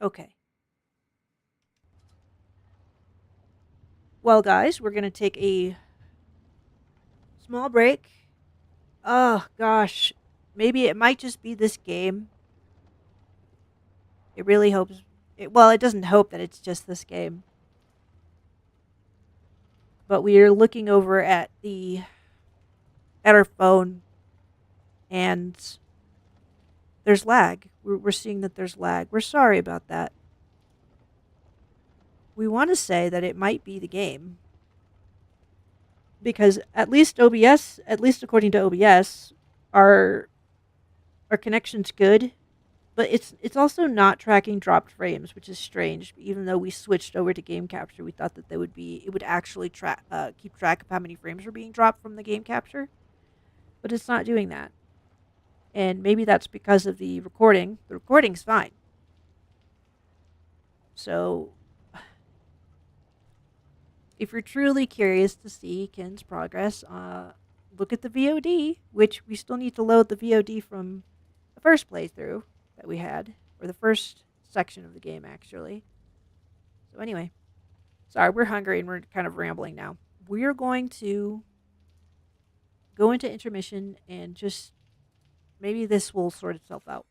Okay. Well, guys, we're going to take a small break. Oh, gosh. Maybe it might just be this game. It really hopes... Well, it doesn't hope that it's just this game. But we are looking over at our phone, and there's lag. We're seeing that there's lag. We're sorry about that. We want to say that it might be the game, because at least OBS, at least according to OBS, our connection's good, but it's also not tracking dropped frames, which is strange. Even though we switched over to game capture, we thought that it would actually keep track of how many frames were being dropped from the game capture, but it's not doing that. And maybe that's because of the recording. The recording's fine. So, if you're truly curious to see Ken's progress, look at the VOD, which we still need to load the VOD from the first playthrough that we had, or the first section of the game, actually. So anyway, sorry, we're hungry and we're kind of rambling now. We're going to go into intermission and just maybe this will sort itself out.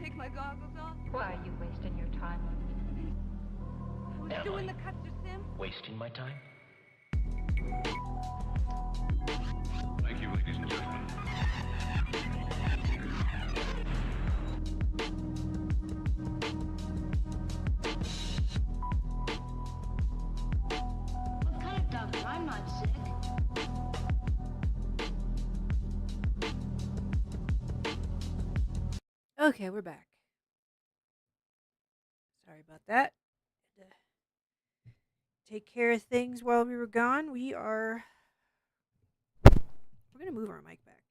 Take my goggles off? Why are you wasting your time on me? I was doing the cuts to Sim. Wasting my time? Thank you, ladies and gentlemen. What kind of doctor? I'm not sick. Okay, we're back. Sorry about that. Had to take care of things while we were gone. We're gonna move our mic back.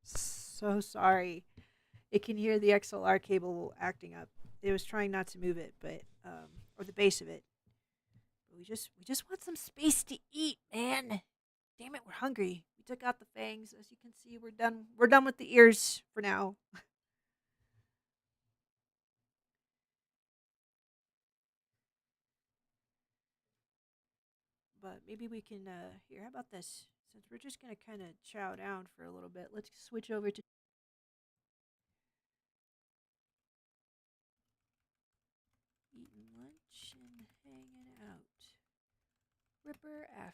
So sorry. It can hear the XLR cable acting up. It was trying not to move it, but or the base of it. But we just want some space to eat, man. Damn it, we're hungry. We took out the fangs. As you can see, we're done. We're done with the ears for now. But maybe we can here. How about this? Since we're just gonna kind of chow down for a little bit, let's switch over to eating lunch and hanging out. Ripper after.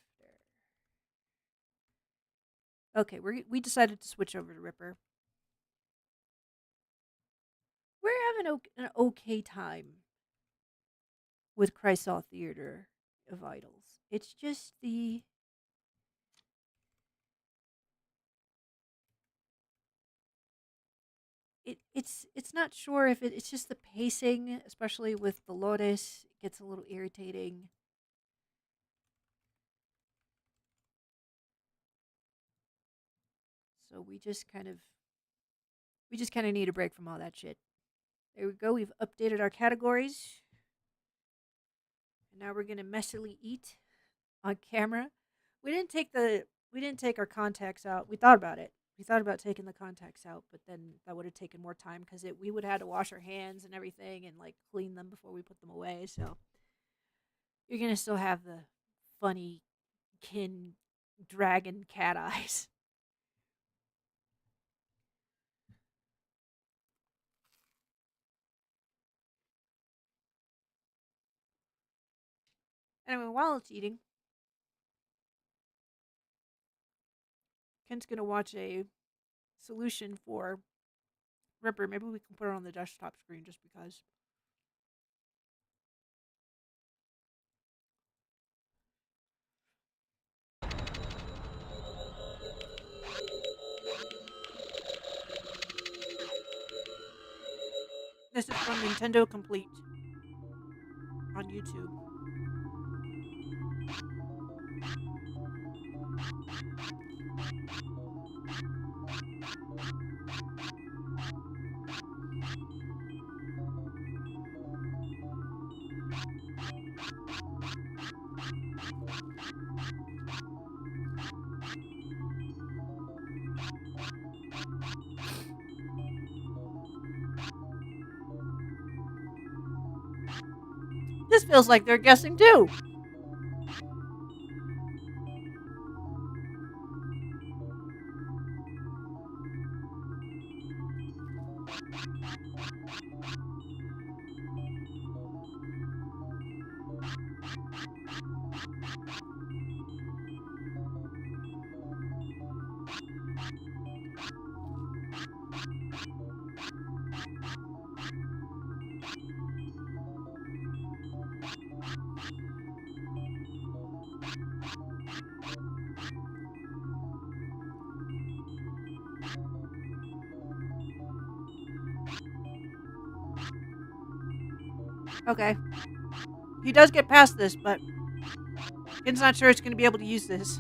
Okay, we decided to switch over to Ripper. We're having an okay time with Christall Theater of Idols. It's just the It's not sure if it's just the pacing, especially with Dolores, it gets a little irritating. So we just kind of need a break from all that shit. There we go. We've updated our categories. And now we're going to messily eat on camera. We didn't take our contacts out. We thought about it. We thought about taking the contacts out, but then that would have taken more time cuz we would have had to wash our hands and everything and like clean them before we put them away. So you're going to still have the funny kin dragon cat eyes. Anyway, while it's eating, Ken's gonna watch a solution for Ripper. Maybe we can put it on the desktop screen just because. This is from Nintendo Complete on YouTube. This feels like they're guessing too. Okay. He does get past this, but Ken's not sure it's going to be able to use this.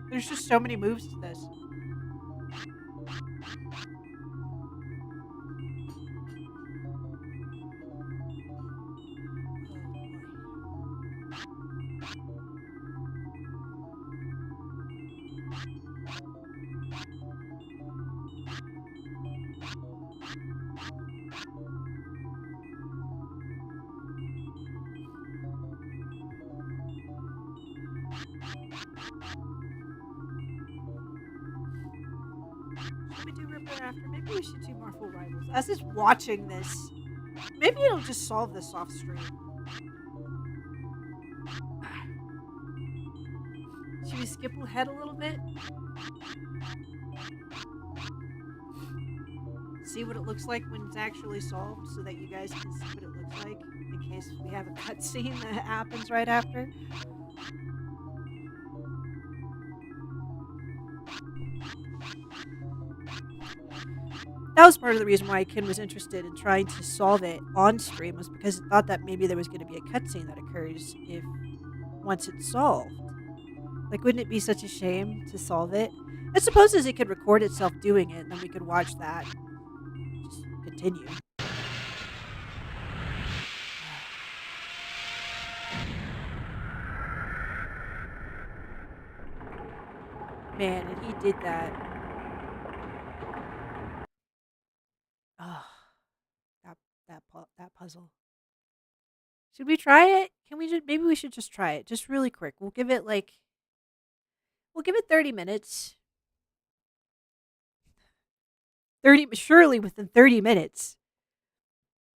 There's just so many moves to this. Can we do Ripper after? Maybe we should do Marvel Rivals. As is watching this, maybe it'll just solve this off stream. Should we skip ahead a little bit? See what it looks like when it's actually solved so that you guys can see what it looks like in case we have a cutscene that happens right after. That was part of the reason why Ken was interested in trying to solve it on stream, was because it thought that maybe there was going to be a cutscene that occurs if once it's solved. Like, wouldn't it be such a shame to solve it? I suppose it could record itself doing it, and then we could watch that. Just continue. Man, and he did that. Oh, that puzzle. Should we try it? Can we just, maybe we should just try it, just really quick. We'll give it 30 minutes. 30, surely within 30 minutes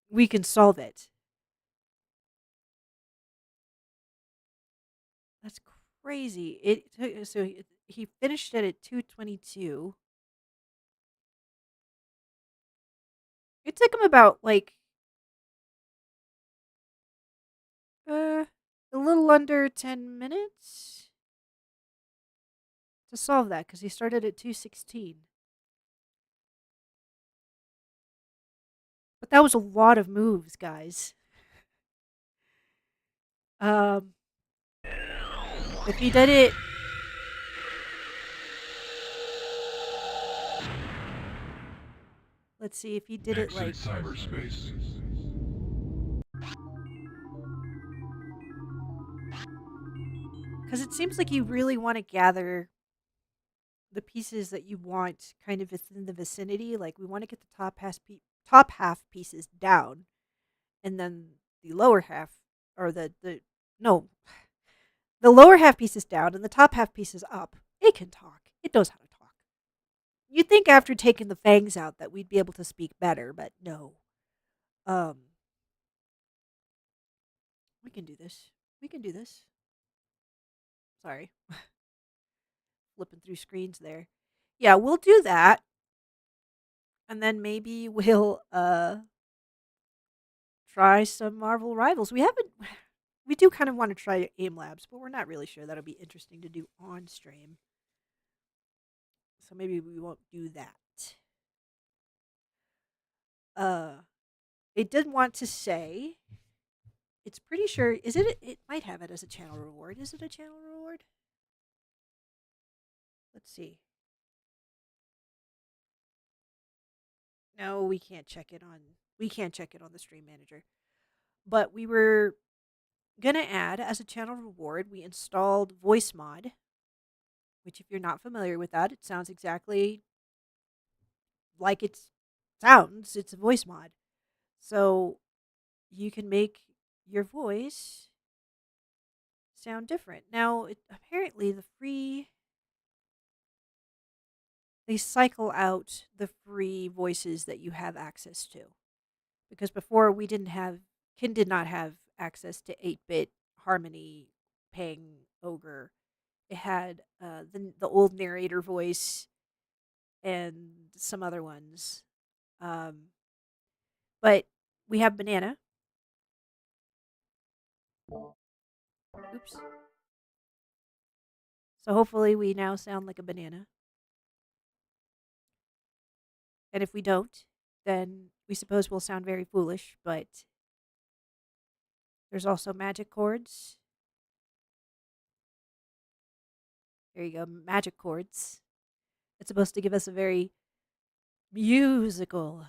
we can solve it. That's crazy. It took, so he finished it at 2:22. It took him about a little under 10 minutes to solve that, because he started at 2:16. But that was a lot of moves, guys. If he did it, let's see if he did it like cyberspace. because it seems like you really want to gather the pieces that you want kind of within the vicinity. Like, we want to get the top half pieces down, and then the lower half, or the lower half pieces down and the top half pieces up. It can talk. It knows how to talk. You'd think after taking the fangs out that we'd be able to speak better, but no. We can do this. We can do this. Sorry. Flipping through screens there. Yeah, we'll do that. And then maybe we'll try some Marvel Rivals. We do kind of want to try Aim Labs, but we're not really sure that'll be interesting to do on stream. So maybe we won't do that. It did want to say, it's pretty sure, it might have it as a channel reward. Is it a channel reward? Let's see. No, we can't check it on the stream manager. But we were gonna add as a channel reward, we installed voice mod, which if you're not familiar with that, it sounds exactly like it sounds. It's a voice mod. So you can make your voice sound different. Now, apparently they cycle out the free voices that you have access to. Because before Ken did not have access to 8-bit Harmony, Pang, Ogre. It had the old narrator voice and some other ones. But we have Banana. Oops. So hopefully we now sound like a banana. And if we don't, then we suppose we'll sound very foolish, but there's also magic chords. There you go, magic chords. It's supposed to give us a very musical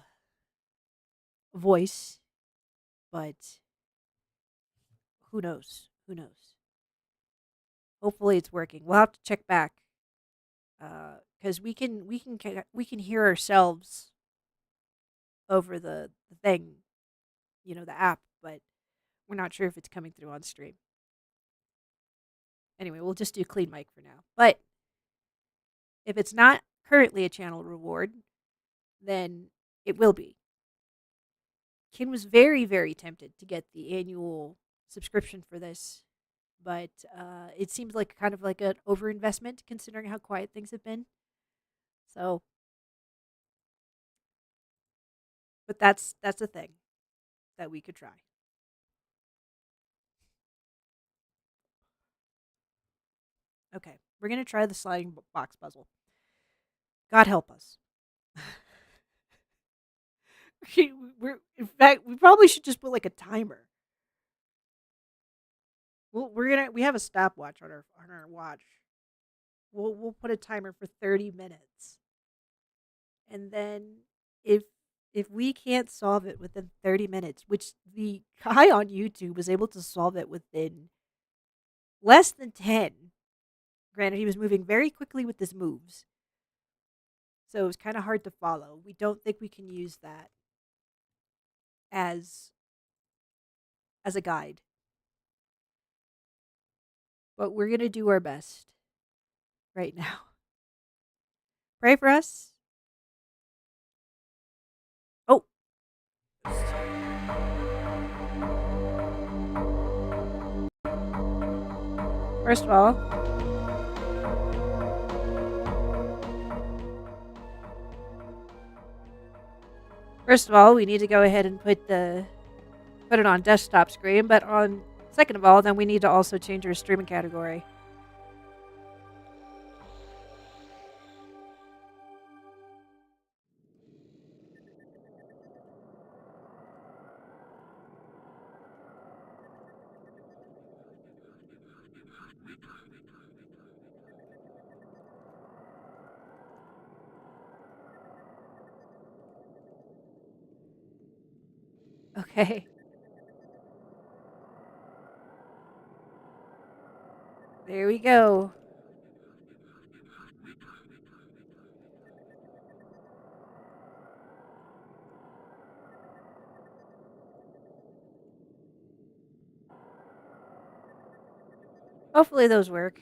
voice, but who knows? Who knows? Hopefully it's working. We'll have to check back because we can hear ourselves over the thing, the app, but we're not sure if it's coming through on stream. Anyway, we'll just do clean mic for now. But if it's not currently a channel reward, then it will be. Kin was very, very tempted to get the annual subscription for this, but it seems like kind of like an overinvestment considering how quiet things have been. So, but that's a thing that we could try. Okay, we're gonna try the sliding box puzzle. God help us. We're in fact we probably should just put like a timer. We have a stopwatch on our watch. We'll put a timer for 30 minutes. And then if if we can't solve it within 30 minutes, which the guy on YouTube was able to solve it within less than 10. Granted, he was moving very quickly with his moves. So it was kind of hard to follow. We don't think we can use that as a guide. But we're going to do our best right now. Pray for us. Oh. First of all, we need to go ahead and put it on desktop screen, but on second of all, then we need to also change our streaming category. Okay. There we go. Hopefully those work.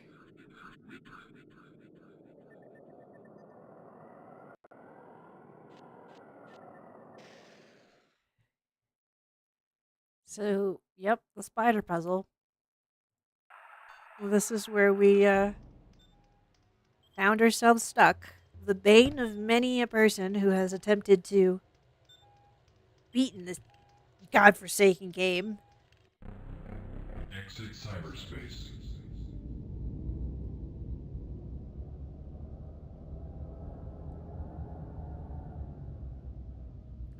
So, yep, the spider puzzle. This is where we found ourselves stuck. The bane of many a person who has attempted to beaten this godforsaken game. Exit cyberspace.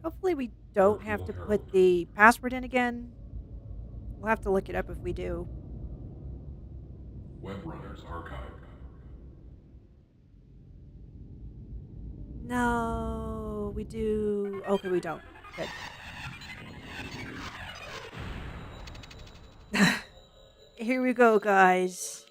Hopefully we don't have to put the password in again. We'll have to look it up if we do. Webrunners Archive. No, we do. Okay, we don't. Good. Here we go, guys.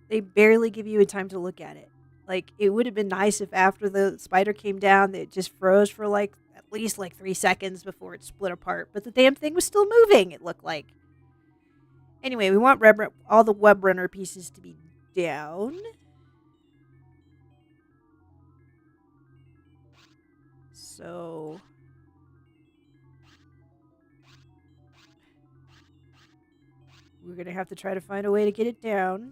They barely give you a time to look at it. Like, it would have been nice if after the spider came down, it just froze for like at least like 3 seconds before it split apart. But the damn thing was still moving, it looked like. Anyway, we want all the web runner pieces to be down. So we're going to have to try to find a way to get it down.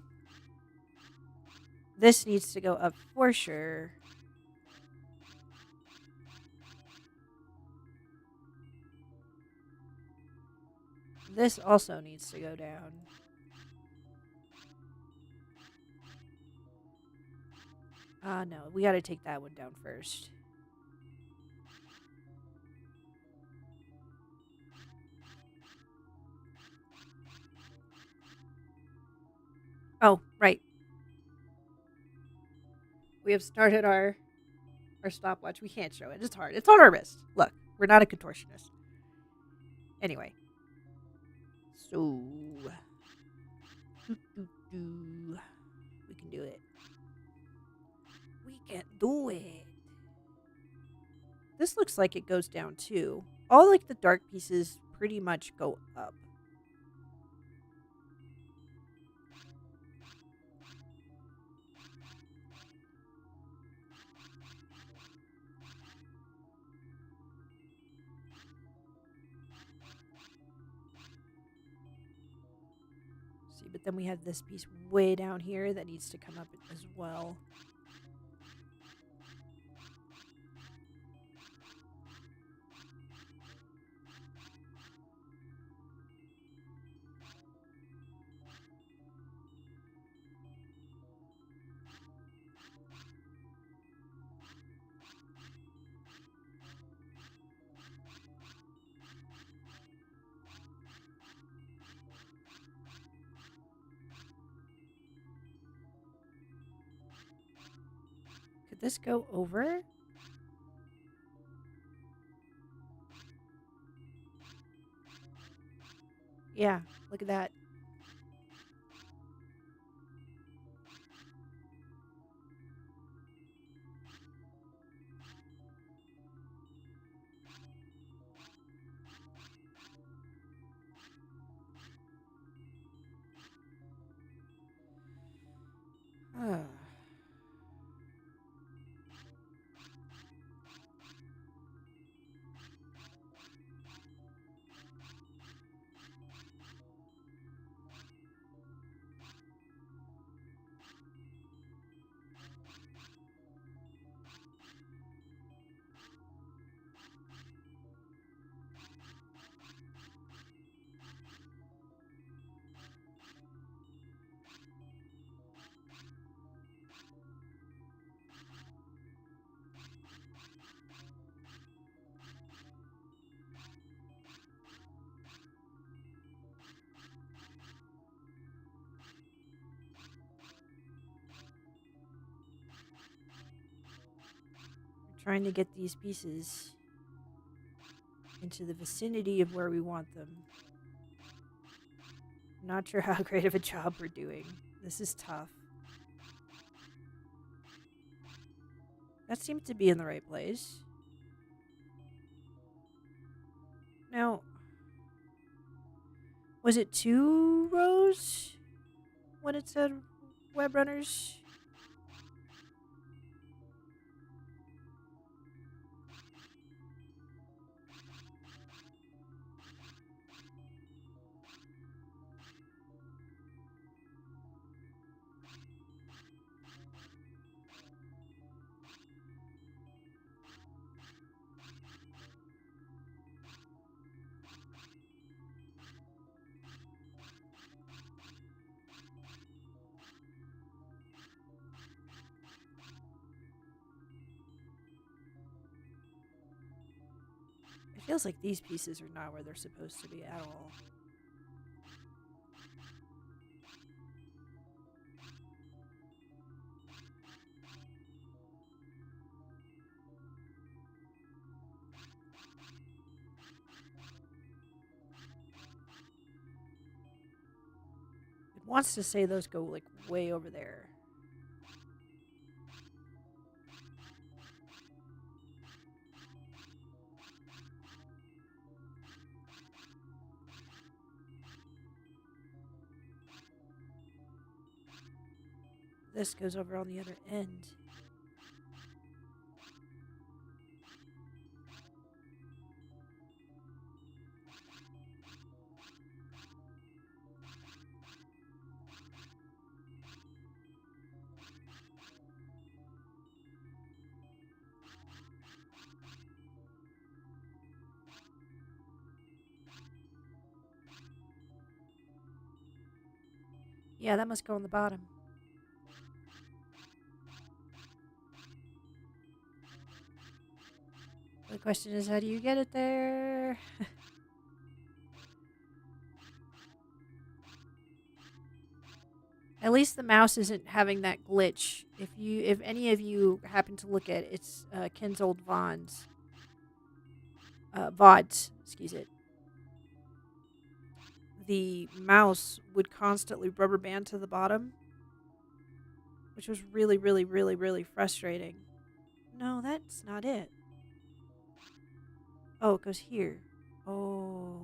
This needs to go up for sure. This also needs to go down. No, we got to take that one down first. Oh, right. We have started our stopwatch. We can't show it. It's hard. It's on our wrist. Look, we're not a contortionist. Anyway. So, we can do it. We can do it. This looks like it goes down too. All like the dark pieces pretty much go up. See, but then we have this piece way down here that needs to come up as well. Could this go over? Yeah, look at that. Trying to get these pieces into the vicinity of where we want them. Not sure how great of a job we're doing. This is tough. That seemed to be in the right place. Now, was it 2 rows when it said web runners? It feels like these pieces are not where they're supposed to be at all. It wants to say those go like way over there. This goes over on the other end. Yeah, that must go on the bottom. The question is, how do you get it there? At least the mouse isn't having that glitch. If any of you happen to look at it's Ken's old VODs, excuse it. The mouse would constantly rubber band to the bottom, which was really, really, really, really frustrating. No, that's not it. Oh, it goes here. Oh.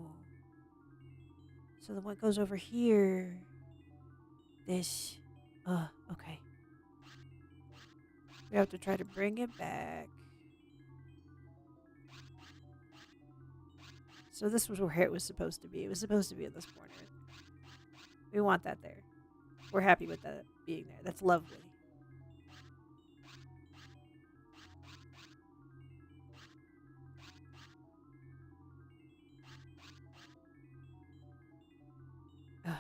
So the one goes over here. This. Okay. We have to try to bring it back. So this was where it was supposed to be. It was supposed to be in this corner. We want that there. We're happy with that being there. That's lovely. Ugh.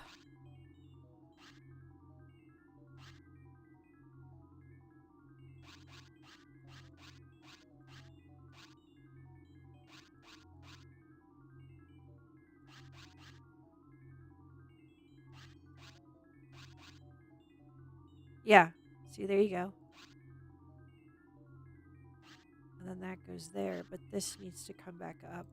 Yeah. See, there you go. And then that goes there, but this needs to come back up.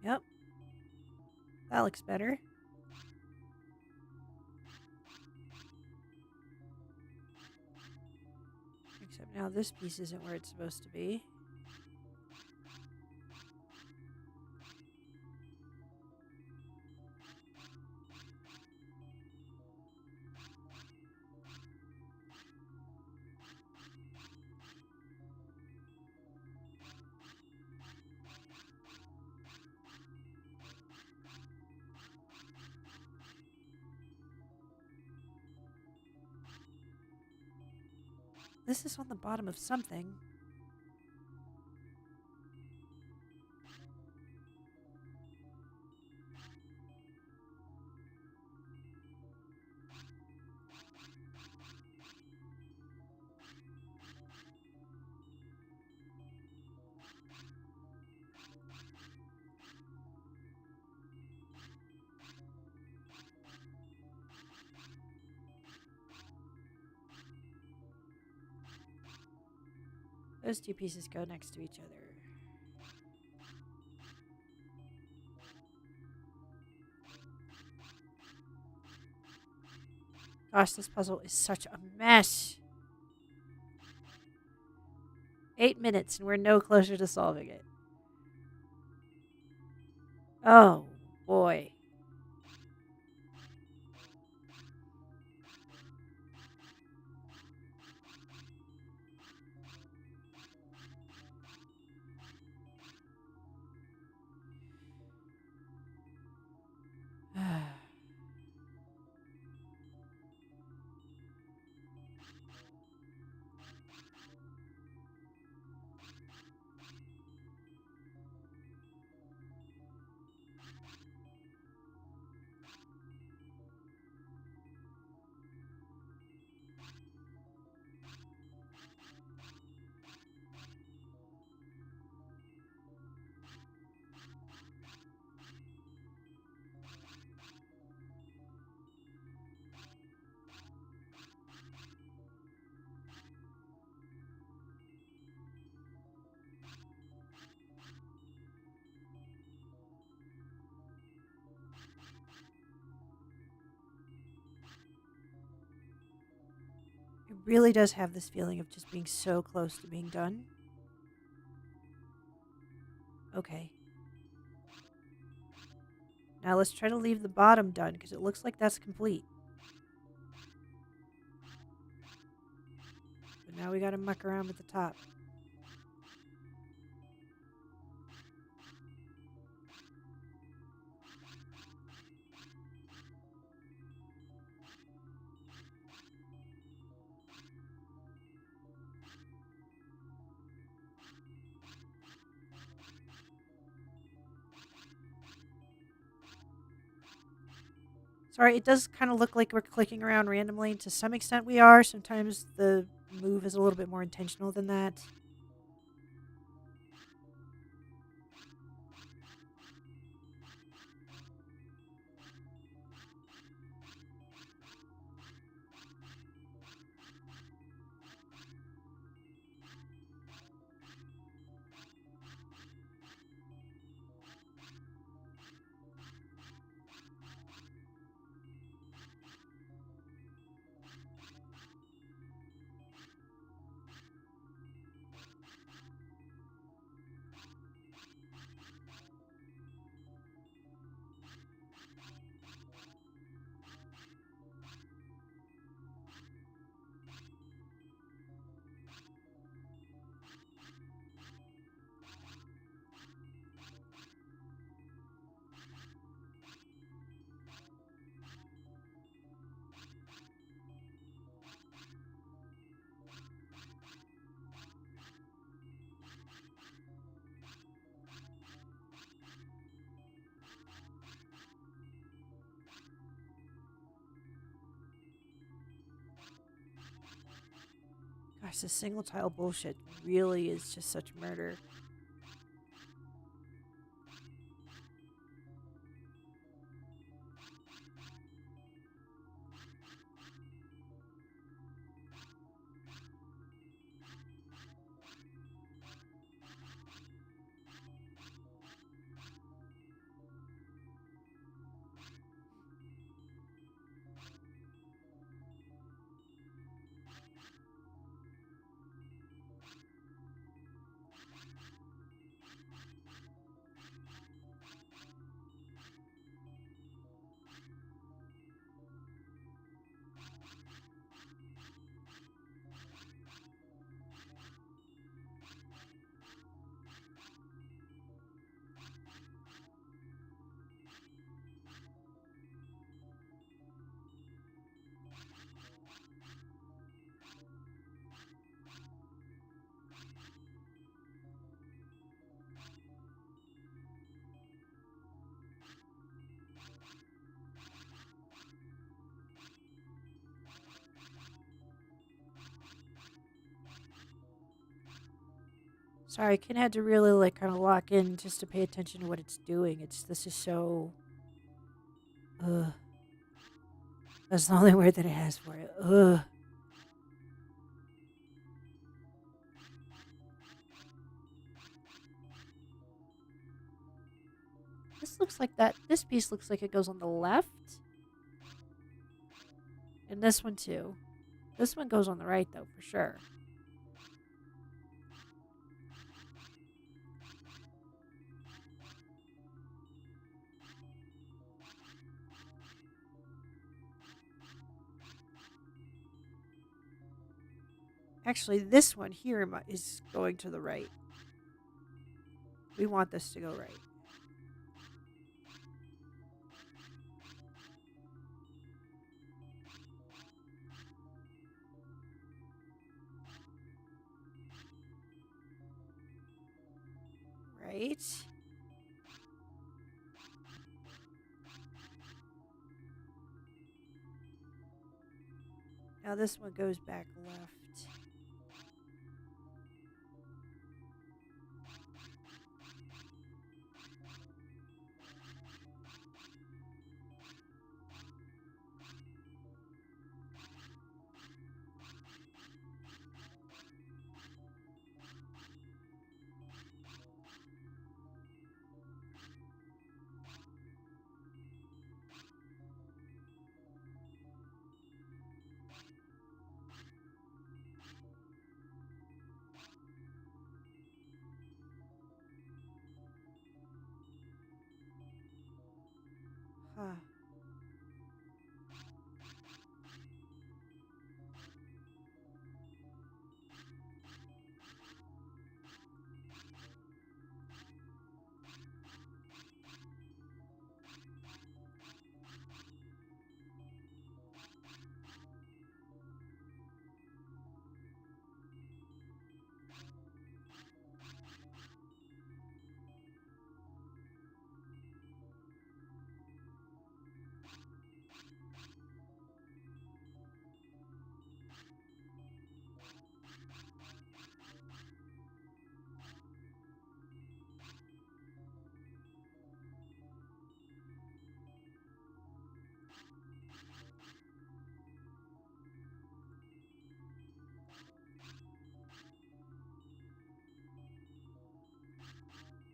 Yep. That looks better. Except now this piece isn't where it's supposed to be. This is on the bottom of something. Those two pieces go next to each other. Gosh, this puzzle is such a mess. 8 minutes and we're no closer to solving it. Oh, boy. It really does have this feeling of just being so close to being done. Okay. Now let's try to leave the bottom done because it looks like that's complete. But now we gotta muck around with the top. Sorry, it does kind of look like we're clicking around randomly. To some extent we are. Sometimes the move is a little bit more intentional than that. Gosh, this single tile bullshit really is just such murder. Sorry, Ken had to really like kind of lock in just to pay attention to what it's doing. This is so. Ugh. That's the only word that it has for it. Ugh. This looks like that. This piece looks like it goes on the left. And this one too. This one goes on the right though, for sure. Actually, this one here is going to the right. We want this to go right. Right. Now this one goes back left. Huh.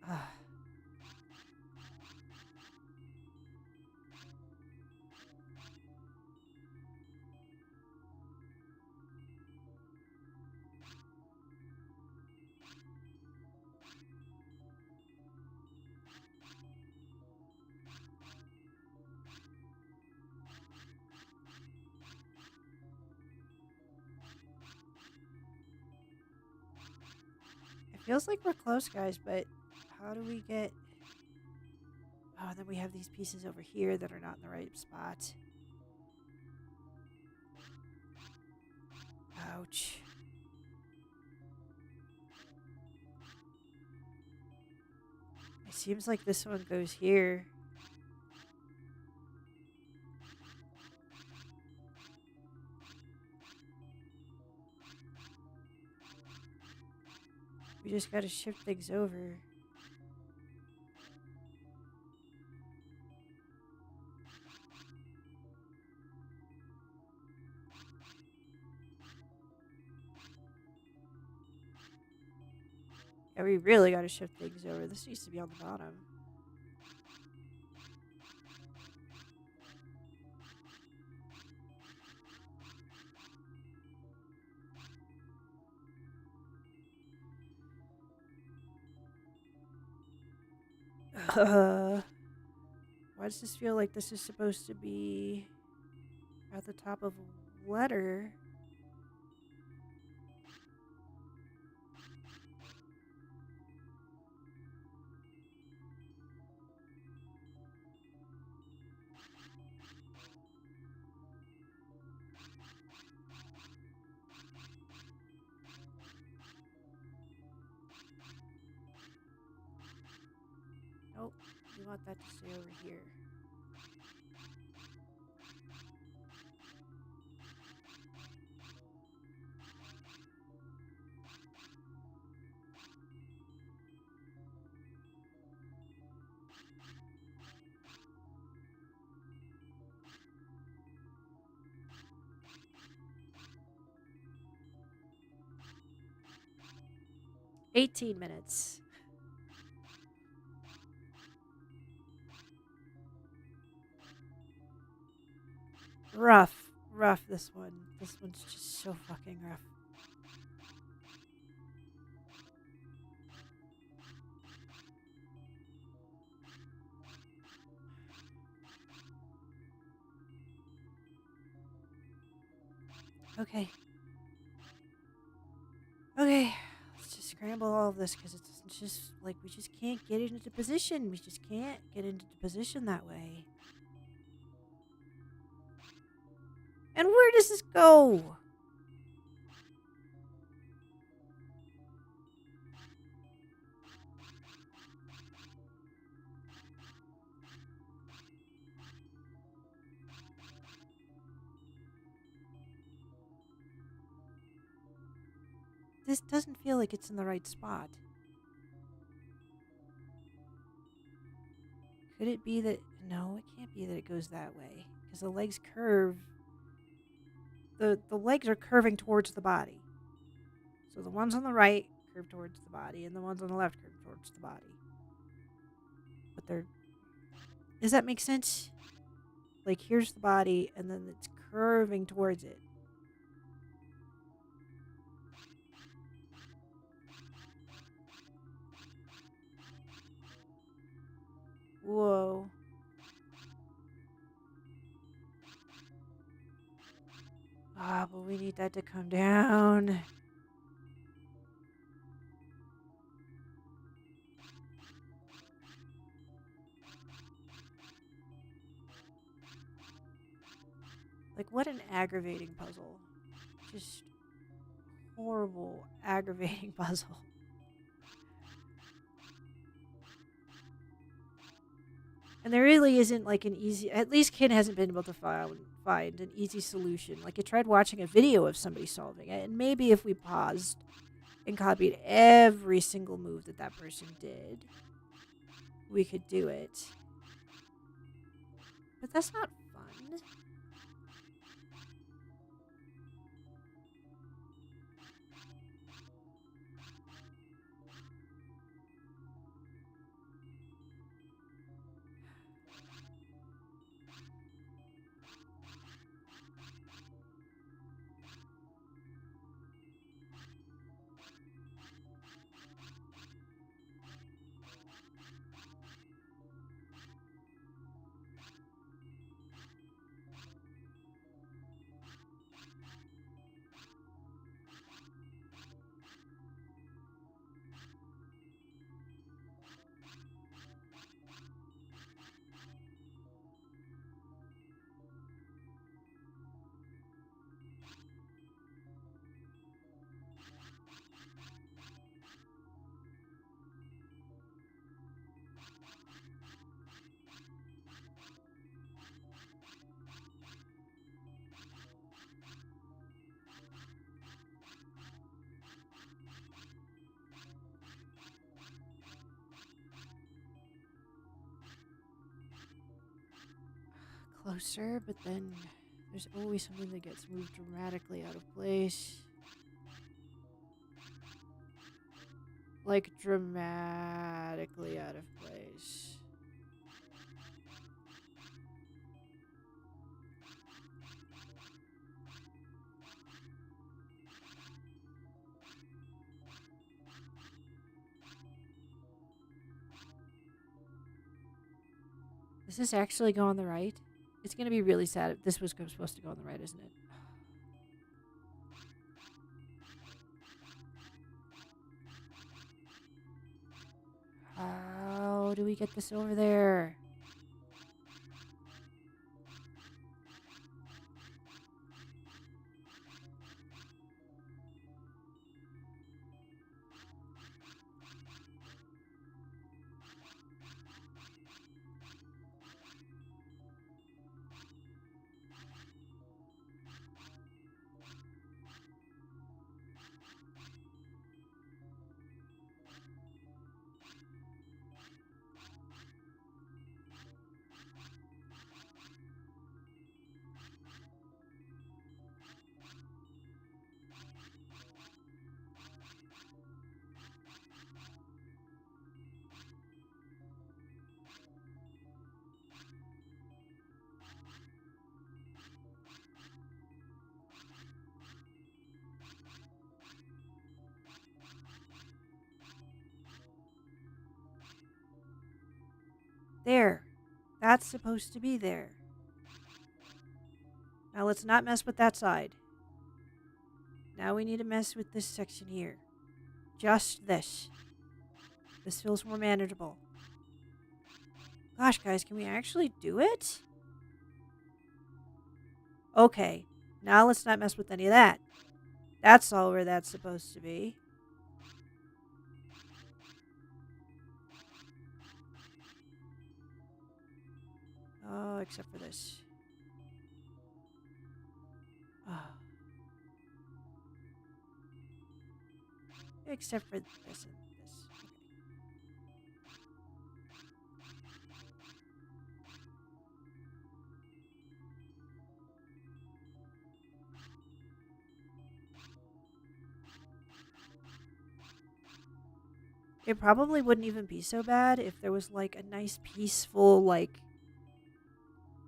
Ah. It feels like we're close, guys, but how do we get... Oh, and then we have these pieces over here that are not in the right spot. Ouch. It seems like this one goes here. We just gotta shift things over. Yeah, we really gotta shift things over. This needs to be on the bottom. Why does this feel like this is supposed to be at the top of a letter? Nope. We want that to stay over here. $18. Rough, this one. This one's just so fucking rough. Okay. Okay, let's just scramble all of this because it's just like we just can't get it into position. We just can't get into position that way. And where does this go? This doesn't feel like it's in the right spot. Could it be that... No, it can't be that it goes that way. Because the legs curve... The legs are curving towards the body. So the ones on the right curve towards the body, and the ones on the left curve towards the body. But they're... Does that make sense? Like, here's the body, and then it's curving towards it. Whoa. Ah, but we need that to come down. Like, what an aggravating puzzle. Just horrible, aggravating puzzle. And there really isn't like an easy, at least Ken hasn't been able to find an easy solution. Like, I tried watching a video of somebody solving it, and maybe if we paused and copied every single move that that person did, we could do it. But that's not fun. closer, but then there's always something that gets moved dramatically out of place. Like, dramatically out of place. Does this actually go on the right? It's going to be really sad if this was supposed to go on the right, isn't it? How do we get this over there? There. That's supposed to be there. Now let's not mess with that side. Now we need to mess with this section here. Just this. This feels more manageable. Gosh, guys, can we actually do it? Okay. Now let's not mess with any of that. That's all where that's supposed to be. Oh, except for this. Oh. Except for this and this. It probably wouldn't even be so bad if there was like a nice peaceful like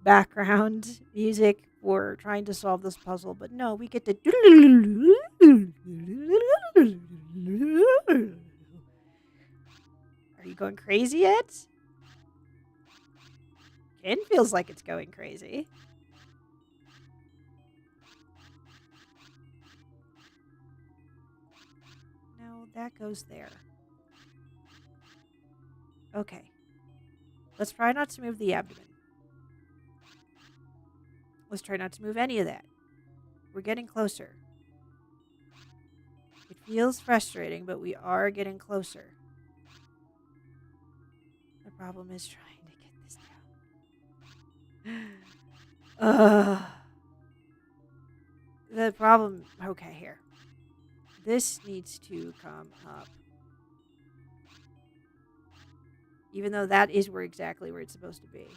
background music for trying to solve this puzzle, but no, we get to Are you going crazy yet? Ken feels like it's going crazy. No, that goes there. Okay. Let's try not to move the abdomen. Let's try not to move any of that. We're getting closer. It feels frustrating, but we are getting closer. The problem is trying to get this down. The problem... Okay, here. This needs to come up. Even though that is exactly where it's supposed to be.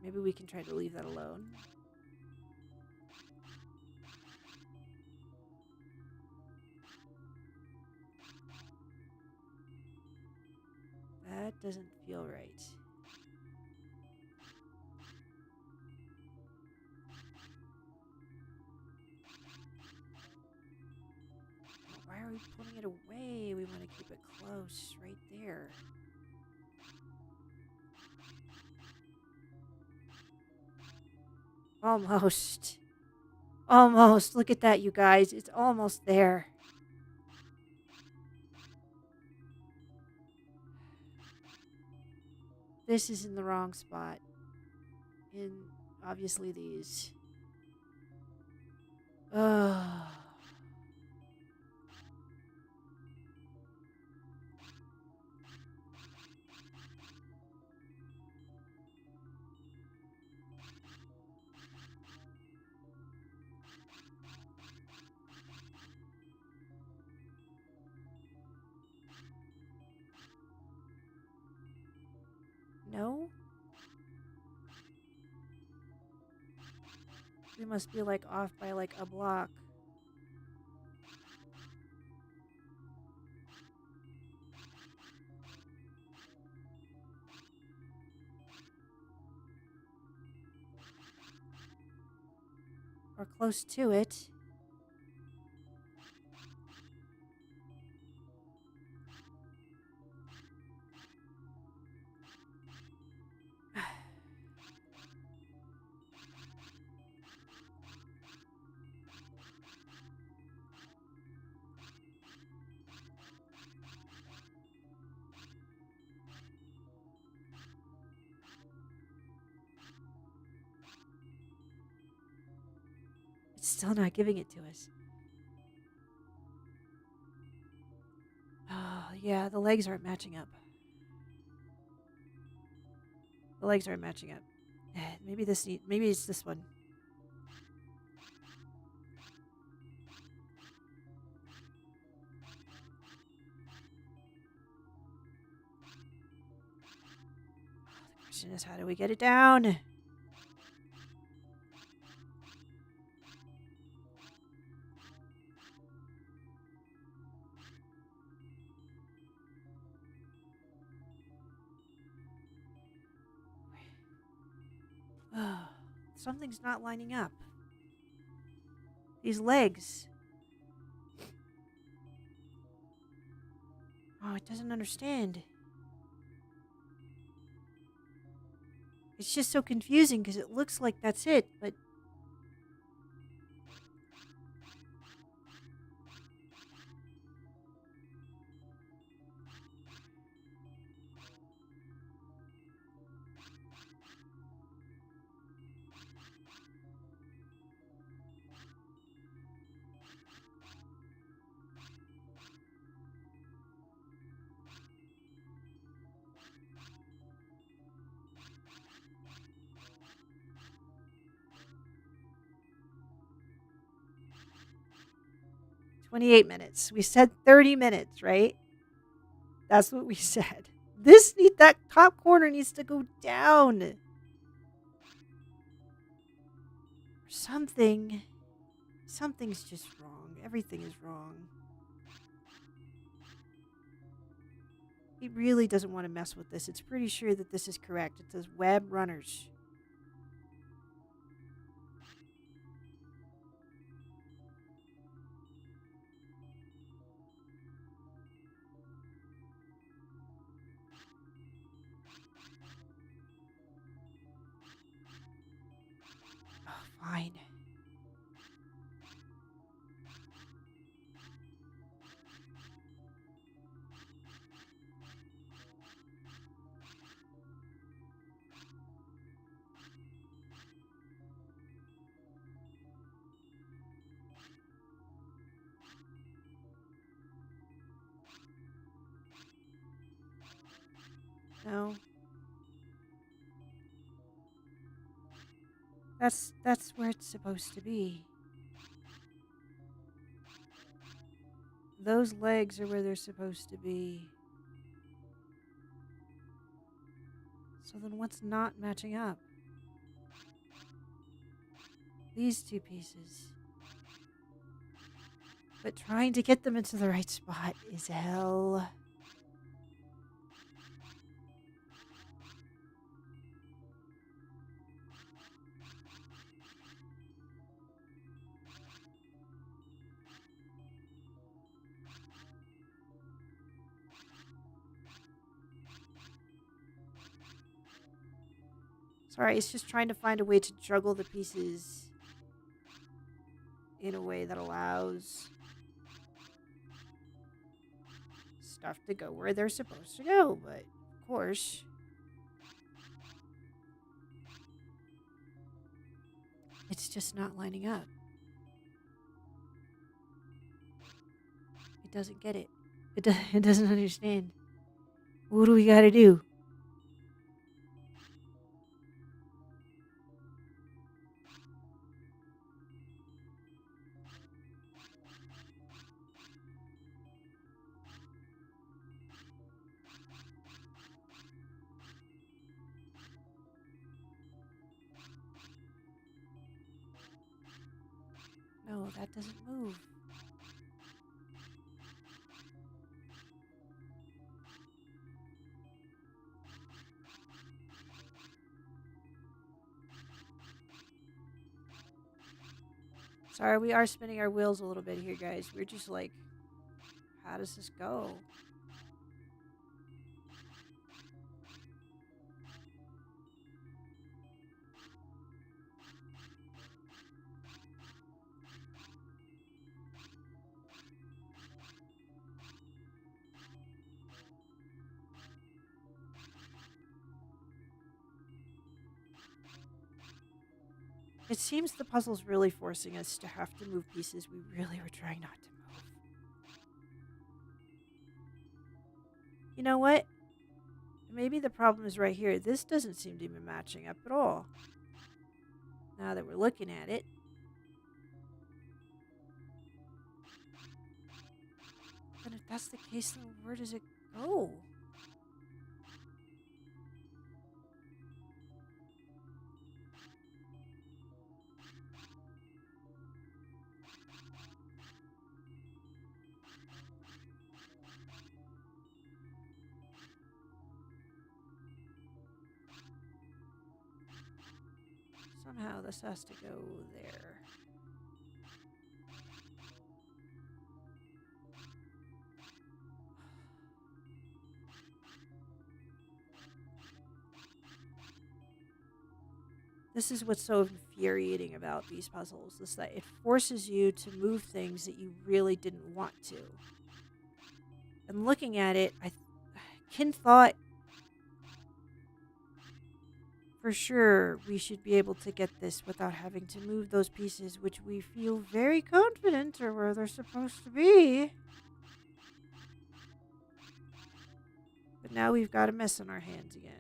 Maybe we can try to leave that alone. That doesn't feel right. Why are we pulling it away? We want to keep it close, right there. Almost. Almost. Look at that, you guys. It's almost there. This is in the wrong spot. In, obviously, these. Ugh. No? We must be like off by like a block. Or close to it. It's still not giving it to us. Oh, yeah, the legs aren't matching up. The legs aren't matching up. Maybe it's this one. The question is, how do we get it down? Something's not lining up. These legs. Oh, it doesn't understand. It's just so confusing because it looks like that's it, but $28 minutes. We said 30 minutes, right? That's what we said. That top corner needs to go down. Or something. Something's just wrong. Everything is wrong. He really doesn't want to mess with this. It's pretty sure that this is correct. It says web runners. Oh, fine. No. That's where it's supposed to be. Those legs are where they're supposed to be. So then what's not matching up? These two pieces. But trying to get them into the right spot is hell. Sorry, it's just trying to find a way to juggle the pieces in a way that allows stuff to go where they're supposed to go. But, of course, it's just not lining up. It doesn't get it. It doesn't understand. What do we gotta do? No, that doesn't move. Sorry, we are spinning our wheels a little bit here, guys. We're just like, how does this go? It seems the puzzle's really forcing us to have to move pieces we really were trying not to move. You know what? Maybe the problem is right here. This doesn't seem to be matching up at all. Now that we're looking at it. But if that's the case, then where does it go? Somehow this has to go there. This is what's so infuriating about these puzzles, is that it forces you to move things that you really didn't want to. And looking at it, Kin thought for sure we should be able to get this without having to move those pieces, which we feel very confident are where they're supposed to be. But now we've got a mess on our hands again.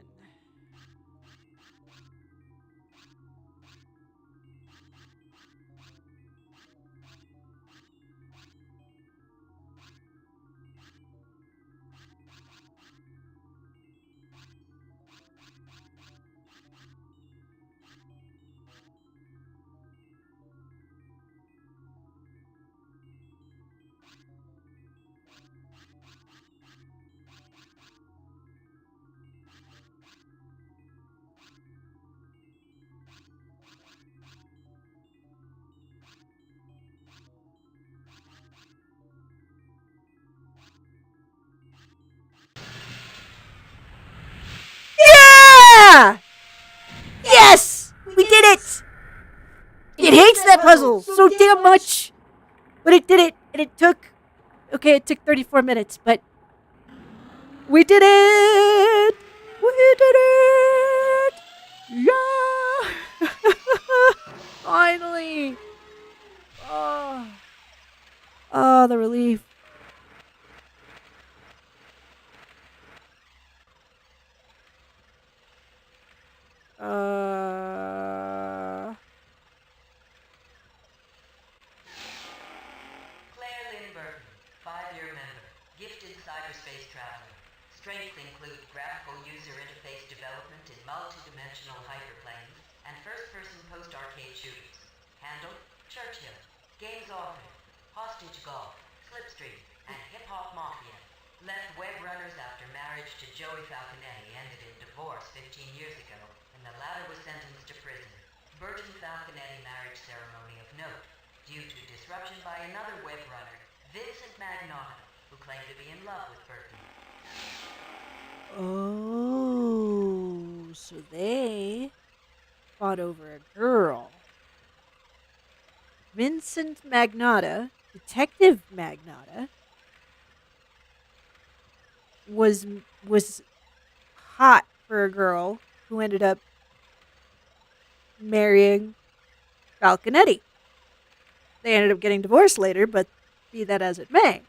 Yeah! Yes! We did it! It hates that puzzle so damn much! But it did it, and it took 34 minutes, but we did it! We did it! Yeah! Finally! Oh, the relief. Claire Lynn Burton, 5-year member, gifted cyberspace traveler. Strengths include graphical user interface development in multi-dimensional hyperplanes and first-person post-arcade shooters. Handle, Churchill, Games Authored, Hostage Golf, Slipstream, and Hip Hop Mafia. Left web runners after marriage to Joey Falconetti ended in divorce 15 years ago, and the latter was sentenced to prison. Burton Falconetti marriage ceremony of note, due to disruption by another web runner, Vincent Magnotta, who claimed to be in love with Burton. Oh, so they fought over a girl. Vincent Magnotta, Detective Magnotta, was hot for a girl who ended up marrying Falconetti. They ended up getting divorced later, but be that as it may.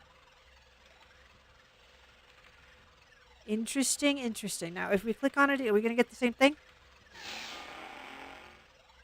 Interesting. Now, if we click on it, are we going to get the same thing?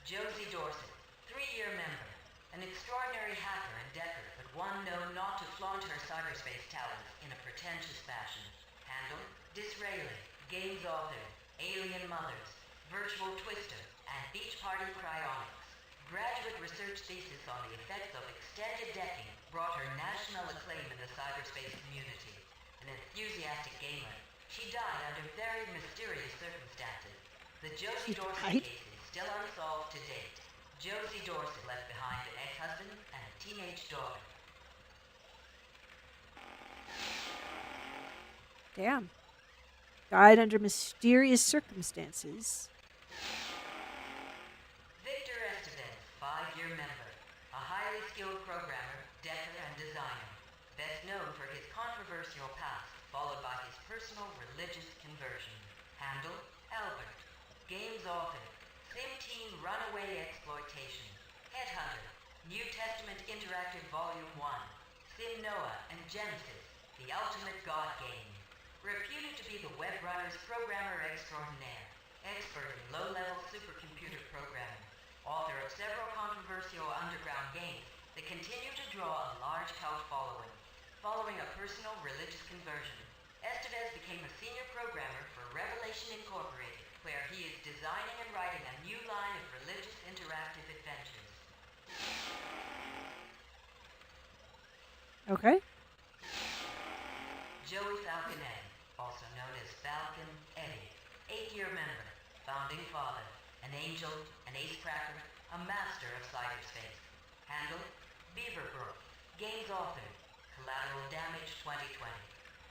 Josie Dorset, 3-year member, an extraordinary hacker and decker, but one known not to flaunt her cyberspace talents in a pretentious fashion. Handle, Disraeli, Games Authored, Alien Mothers, Virtual Twister, and Beach Party Cryonics. graduate research thesis on the effects of extended decking brought her national acclaim in the cyberspace community. An enthusiastic gamer, she died under very mysterious circumstances. The Josie Dorsey case is still unsolved to date. Josie Dorsey left behind an ex-husband and a teenage daughter. Damn. Died under mysterious circumstances. Victor Estevez, 5-year member. A highly skilled programmer, decker, and designer. Best known for his controversial past, followed by his personal religious conversion. Handle, Albert. Games author. Sim Teen Runaway Exploitation. Headhunter. New Testament Interactive Volume 1. Sim Noah and Genesis. The Ultimate God Game. Reputed to be the web runner's programmer extraordinaire. Expert in low-level supercomputer programming. Author of several controversial underground games that continue to draw a large cult following. Following a personal religious conversion, Estevez became a senior programmer for Revelation Incorporated, where he is designing and writing a new line of religious interactive adventures. Okay. Joey Falconetti, also known as Falcon Eddie, 8-year member, founding father, an angel, an ace-cracker, a master of cyberspace. Handle, Beaverbrook, games author, Collateral Damage 2020,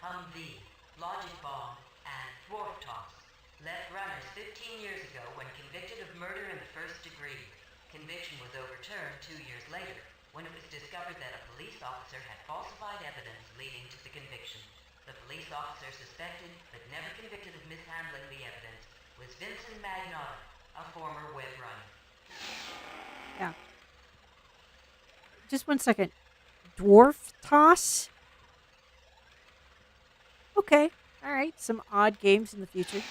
Humvee, Logic Bomb, and Dwarf Toss. Left runners 15 years ago when convicted of murder in the first degree. Conviction was overturned 2 years later when it was discovered that a police officer had falsified evidence leading to the conviction. The police officer suspected, but never convicted of mishandling the evidence, was Vincent Magnotta, a former web runner. Yeah. Just 1 second. Dwarf Toss? Okay. All right. Some odd games in the future.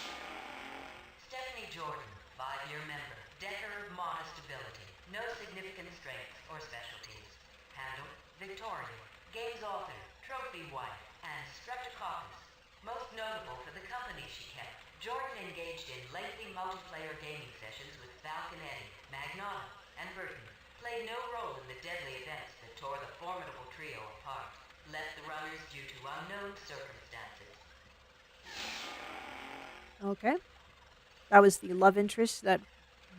Stephanie Jordan, 5-year member, decker of modest ability, no significant strengths or specialties. Handle, Victoria, games author, trophy wife, and streptococcus. Most notable for the company she kept, Jordan engaged in lengthy multiplayer gaming sessions with Falconetti, Magnotta, and Burton. Played no role in the deadly events that tore the formidable trio apart. Left the runners due to unknown circumstances. Okay. That was the love interest that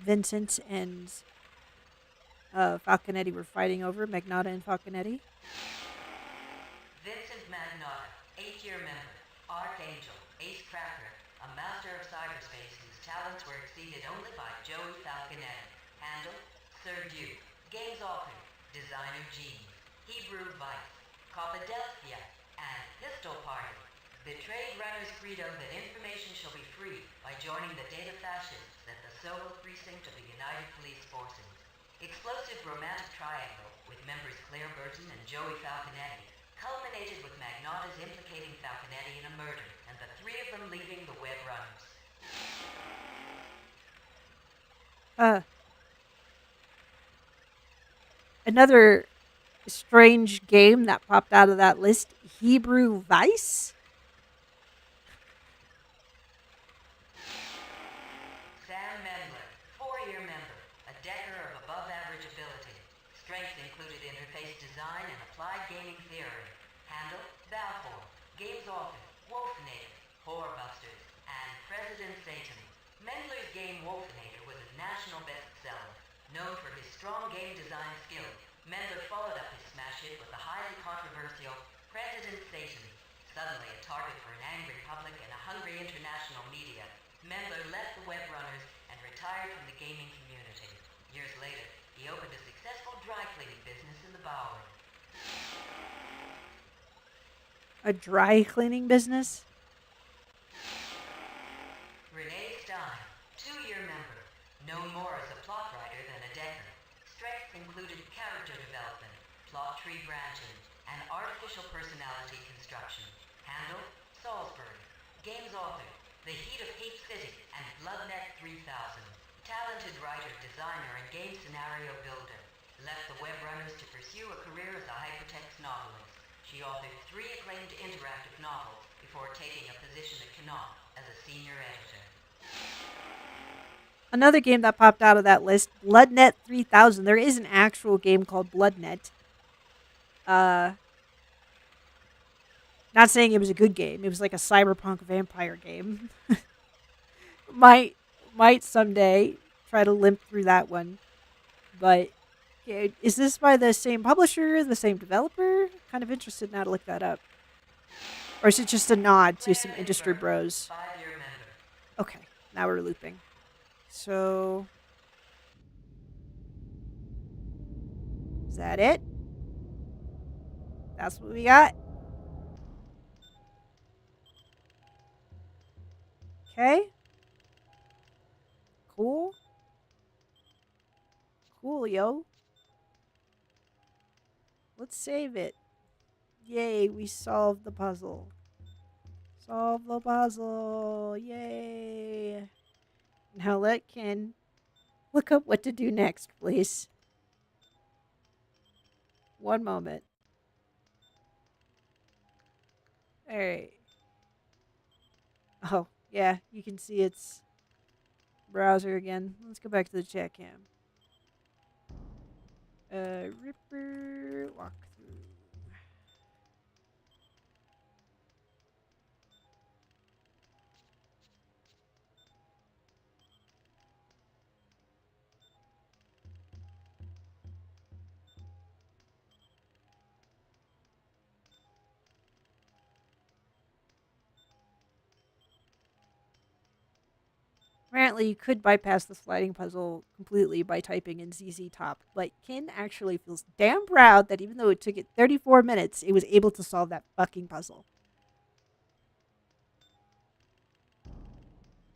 Vincent and Falconetti were fighting over, Magnotta and Falconetti. Vincent Magnotta, 8-year member, Archangel, Ace Cracker, a master of cyberspace whose talents were exceeded only by Joey Falconetti. Handle, Sir Duke, games author, designer Gene, Hebrew Vice, Copadelphia, and Pistol Party. Betrayed runners' credo that information shall be free by joining the data fascists at the Soho precinct of the United Police Forces. Explosive romantic triangle with members Claire Burton and Joey Falconetti culminated with Magnotta's implicating Falconetti in a murder and the three of them leaving the web runners. Another strange game that popped out of that list, Hebrew Vice? Sam Mendler, 4-year member, a decker of above-average ability. Strengths included interface design and applied gaming theory. Handle, Balfour, games author, Wolfinator, Whorebusters, and President Satan. Mendler's game Wolfinator was a national bestseller. Known for his strong game design skills, Mendler followed up his smash hit with the highly controversial President Satan. Suddenly a target for an angry public and a hungry international media, Mendler left the web runners and retired from the gaming community. Years later, he opened a successful dry cleaning business in the Bowery. A dry cleaning business? Renee Stein, 2-year member, known more as a plot writer than a decker. Strengths included character development, plot tree branching, and artificial personality construction. Handle, Salisbury. Games author, The Heat of Hate City and Bloodnet 3000. Talented writer, designer, and game scenario builder. Left the web runners to pursue a career as a hypertext novelist. She authored 3 acclaimed interactive novels before taking a position at Knopf as a senior editor. Another game that popped out of that list, BloodNet 3000. There is an actual game called BloodNet. Not saying it was a good game. It was like a cyberpunk vampire game. might someday try to limp through that one. But yeah, is this by the same publisher, the same developer? Kind of interested now to look that up. Or is it just a nod to some industry bros? Okay, now we're looping. So, is that it? That's what we got? Okay. Cool. Cool, yo. Let's save it. Yay, we solved the puzzle. Solve the puzzle. Yay. Now let Ken look up what to do next, please. One moment. Alright. Oh, yeah, you can see its browser again. Let's go back to the chat cam. Ripper walkthrough. Apparently, you could bypass the sliding puzzle completely by typing in ZZ Top, but Kin actually feels damn proud that even though it took it 34 minutes, it was able to solve that fucking puzzle.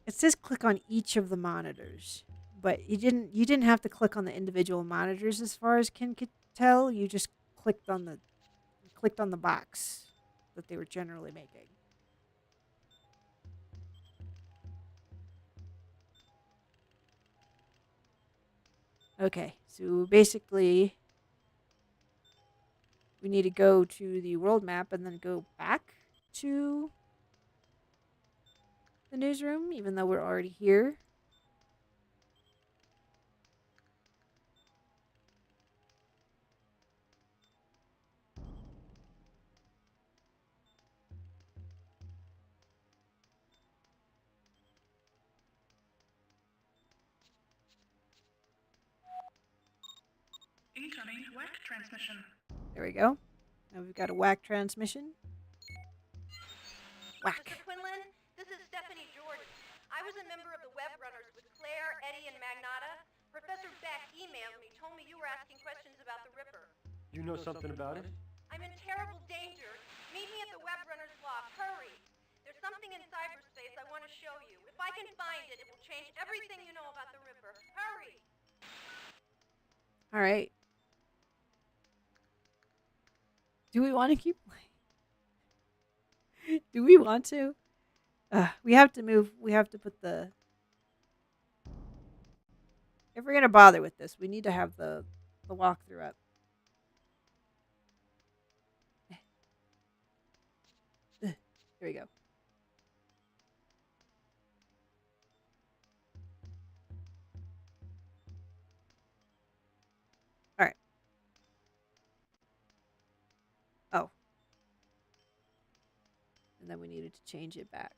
It says click on each of the monitors, but you didn't have to click on the individual monitors as far as Kin could tell. You just clicked on the box that they were generally making. Okay, so basically, we need to go to the world map and then go back to the newsroom, even though we're already here. Incoming whack transmission. There we go. Now we've got a whack transmission. Whack. Mr. Quinlan, this is Stephanie Jordan. I was a member of the Web Runners with Claire, Eddie, and Magnata. Professor Beck emailed me, told me you were asking questions about the Ripper. You know something about it? I'm in terrible danger. Meet me at the Web Runners loft. Hurry. There's something in cyberspace I want to show you. If I can find it, it will change everything you know about the Ripper. Hurry. All right. Do we want to keep playing? Do we want to? We have to move. We have to put the... If we're going to bother with this, we need to have the walkthrough up. There we go. All right. Oh. And then we needed to change it back.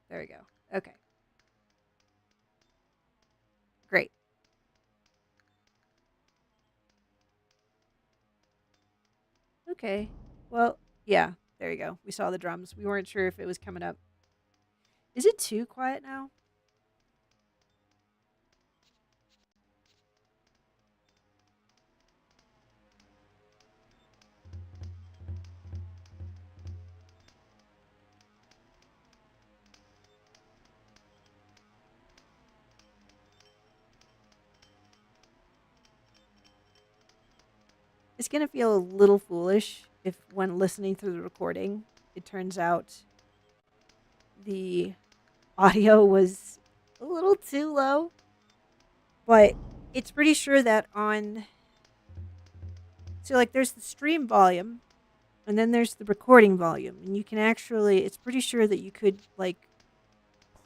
There we go. Okay. Great. Okay. Well, yeah. There you go. We saw the drums. We weren't sure if it was coming up. Is it too quiet now? It's going to feel a little foolish if when listening through the recording, it turns out the audio was a little too low. But it's pretty sure that on... So, like, there's the stream volume, and then there's the recording volume. And you can actually... It's pretty sure that you could, like,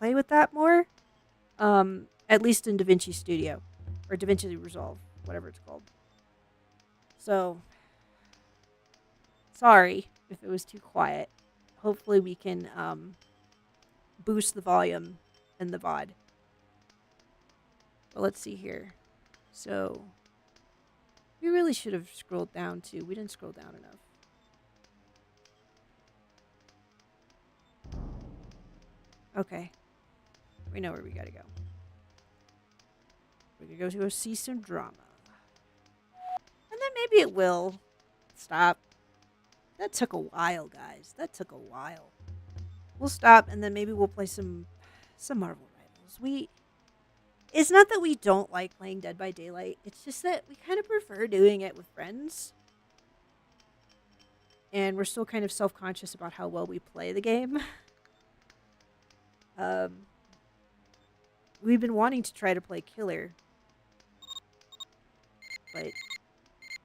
play with that more. At least in DaVinci Studio or DaVinci Resolve, whatever it's called. So, sorry if it was too quiet. Hopefully we can boost the volume in the VOD. But let's see here. So, we really should have scrolled down too. We didn't scroll down enough. Okay. We know where we gotta go. We're gonna go see some drama. And then maybe it will stop. That took a while, guys. That took a while. We'll stop and then maybe we'll play some Marvel Rivals. It's not that we don't like playing Dead by Daylight. It's just that we kind of prefer doing it with friends. And we're still kind of self-conscious about how well we play the game. We've been wanting to try to play Killer. But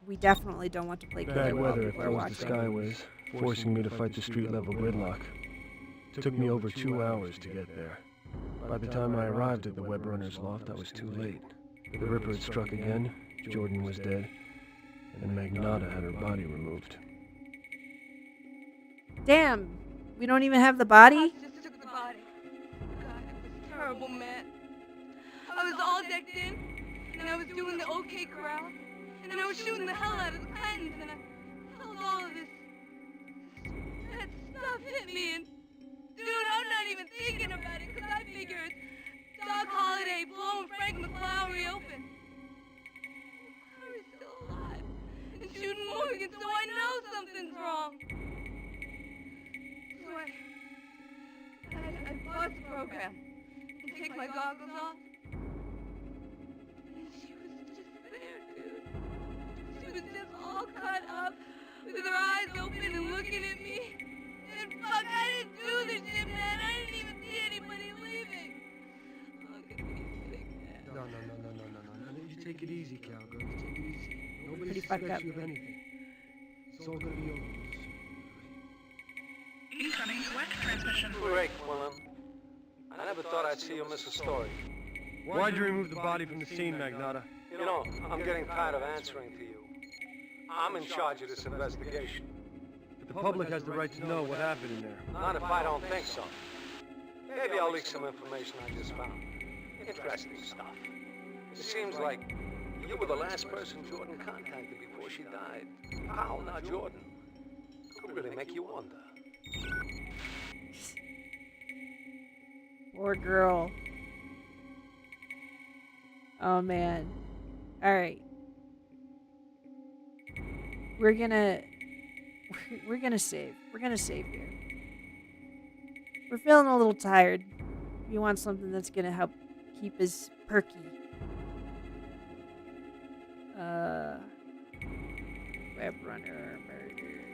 we definitely don't want to play Killer Bad while weather people are closed the watching. skyways, forcing me to fight the street-level gridlock. Took me over 2 hours to get there. By the time I arrived at the web runner's loft, I was too late. The Ripper had struck again, Jordan was dead, and Magnata had her body removed. Damn! We don't even have the body? Just took the body. God, it was terrible, man. I was all decked in, and I was doing the OK Corral, and I was shooting the hell out of the Clintons, and I felt all of this bad stuff hit me, and dude, I'm not even thinking about it, because I figure it's Doc Holliday blowing Frank McLaury open. Harry's still alive, and shooting Morgan, so I know something's wrong. So I paused the program and take my goggles off. And she was just there, dude. She was just all cut up, with her eyes open and looking at me. And fuck, I didn't do this shit, man. I didn't even see anybody leaving. Oh, I'm gonna be sick, man. No. You take it easy, cowgirl. Take it easy. Nobody Pretty fucked suspects up. you of anything. It's all gonna be over. Incoming wet transmission. Great, Willem. I never thought I'd see you miss a story. Why'd you remove the body from the scene, Magnata? You know, I'm getting tired of answering to you. I'm in charge of this investigation. But the public has the right to know what happened in there. Not if I don't think so. Maybe I'll leak some information I just found. Interesting stuff. It seems like you were the last person Jordan contacted before she died. How now, Jordan? Could really make you wonder. Poor girl. Oh man. Alright. We're gonna save. We're gonna save here. We're feeling a little tired. We want something that's gonna help keep us perky. Web runner murdered.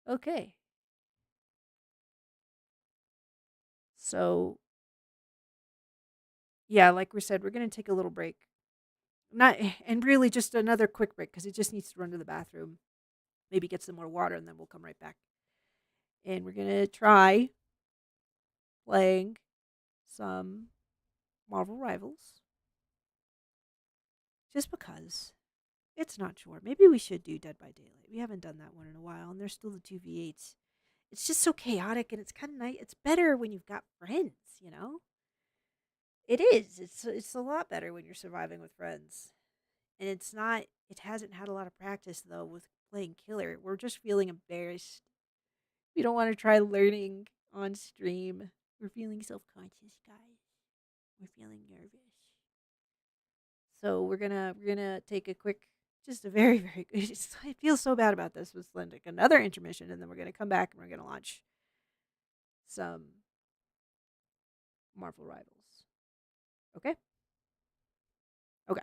Okay. So, yeah, like we said, we're going to take a little break. And really just another quick break because it just needs to run to the bathroom. Maybe get some more water and then we'll come right back. And we're going to try playing some Marvel Rivals. Just because. It's not sure. Maybe we should do Dead by Daylight. We haven't done that one in a while, and there's still the 2v8s. It's just so chaotic, and it's kind of nice. It's better when you've got friends, you know? It is. It's a lot better when you're surviving with friends. And it hasn't had a lot of practice, though, with playing Killer. We're just feeling embarrassed. We don't want to try learning on stream. We're feeling self-conscious, guys. We're feeling nervous. So we're gonna take a quick, just a very, very good. I feel so bad about this with Slendic. Another intermission, and then we're gonna come back and we're gonna launch some Marvel Rivals. Okay? Okay.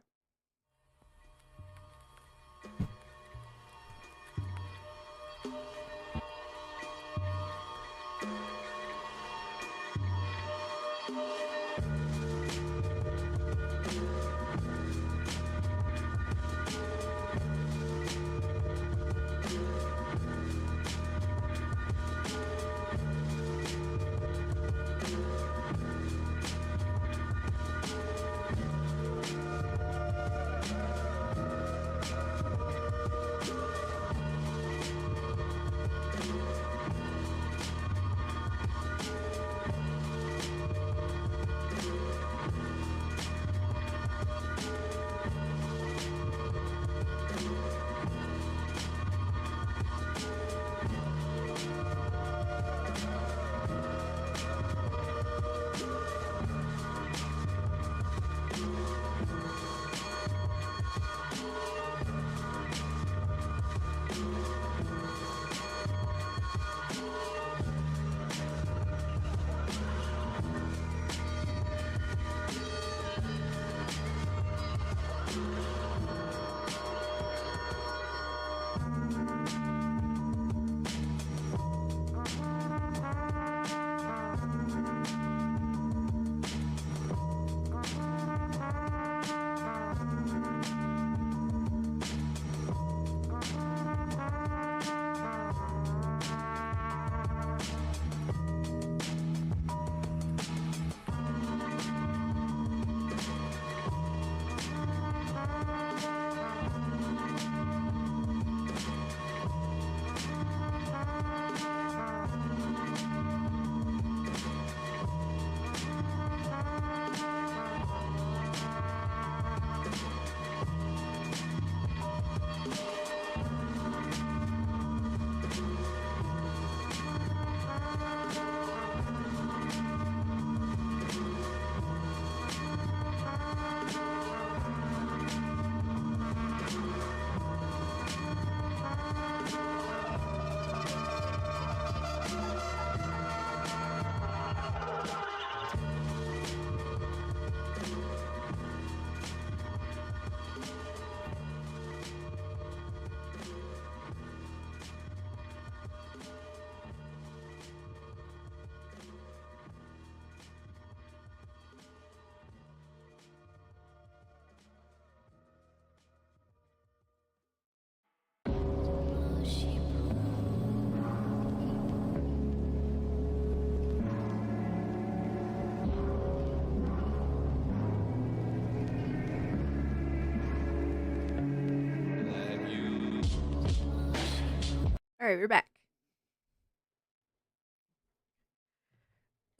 All right, we're back.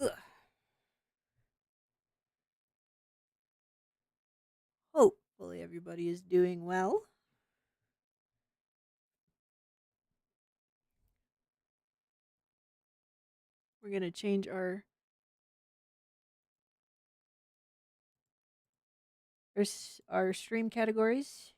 Ugh. Hopefully everybody is doing well. We're going to change our stream categories.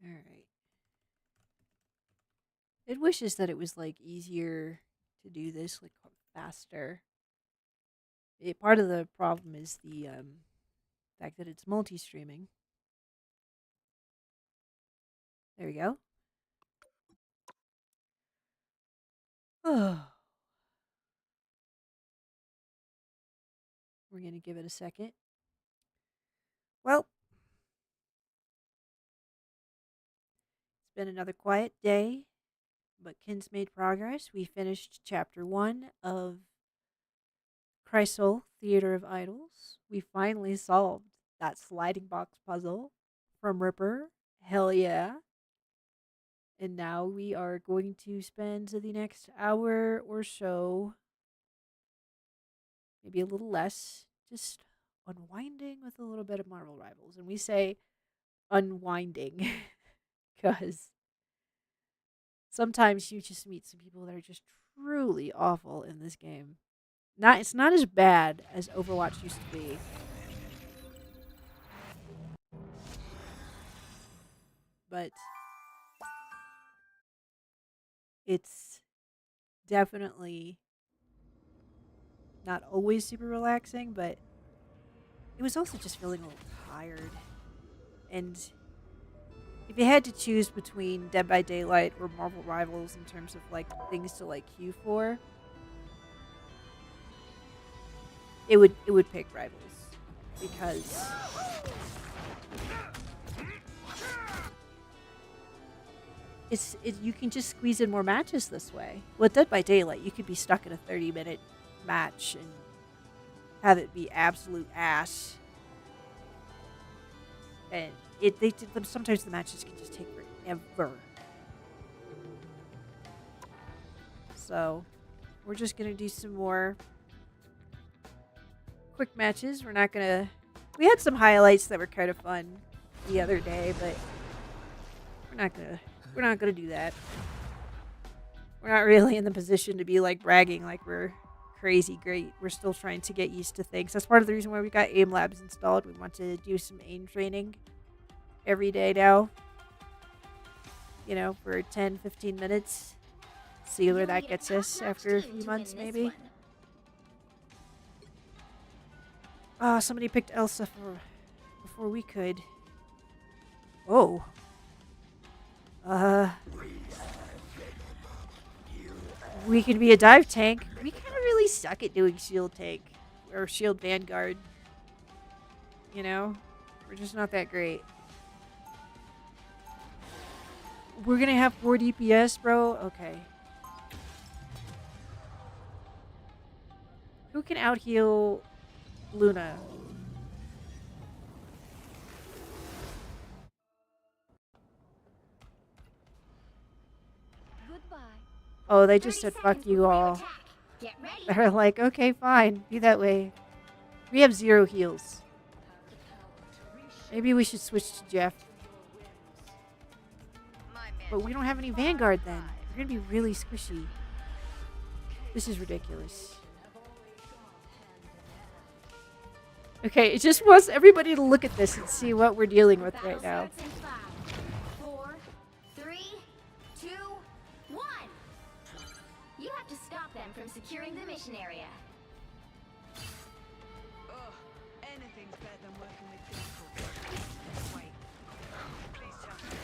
All right. It wishes that it was like easier to do this, like faster. Part of the problem is the fact that it's multi-streaming. There we go. Oh. We're going to give it a second. Well, it's been another quiet day, but Kin's made progress. We finished chapter 1 of Chrysol, Theater of Idols. We finally solved that sliding box puzzle from Ripper. Hell yeah. And now we are going to spend the next hour or so, maybe a little less, just unwinding with a little bit of Marvel Rivals. And we say unwinding because sometimes you just meet some people that are just truly awful in this game. It's not as bad as Overwatch used to be. But it's definitely not always super relaxing, but it was also just feeling a little tired. And if you had to choose between Dead by Daylight or Marvel Rivals in terms of like things to like queue for, it would pick Rivals because you can just squeeze in more matches this way. With Dead by Daylight, you could be stuck in a 30-minute match and have it be absolute ass. And sometimes the matches can just take forever. So we're just gonna do some more quick matches. We had some highlights that were kind of fun the other day, but we're not gonna do that. We're not really in the position to be like bragging like we're crazy great. We're still trying to get used to things. That's part of the reason why we got aim labs installed. We want to do some aim training every day now. You know, for 10, 15 minutes. See where that gets us after a few months, maybe. Oh, somebody picked Elsa before we could. Oh. We can be a dive tank. We kind of really suck at doing shield tank or shield vanguard. You know, we're just not that great. We're gonna have 4 DPS, bro. Okay. Who can out heal Luna? Oh, they just said fuck you all. They're like, okay, fine, be that way. We have 0 heals. Maybe we should switch to Jeff. But we don't have any Vanguard then. We're gonna be really squishy. This is ridiculous. Okay, it just wants everybody to look at this and see what we're dealing with right now. 4, 3, 2, 1. You have to stop them from securing the mission area. Anything's better than working with people. Wait. Please tell me.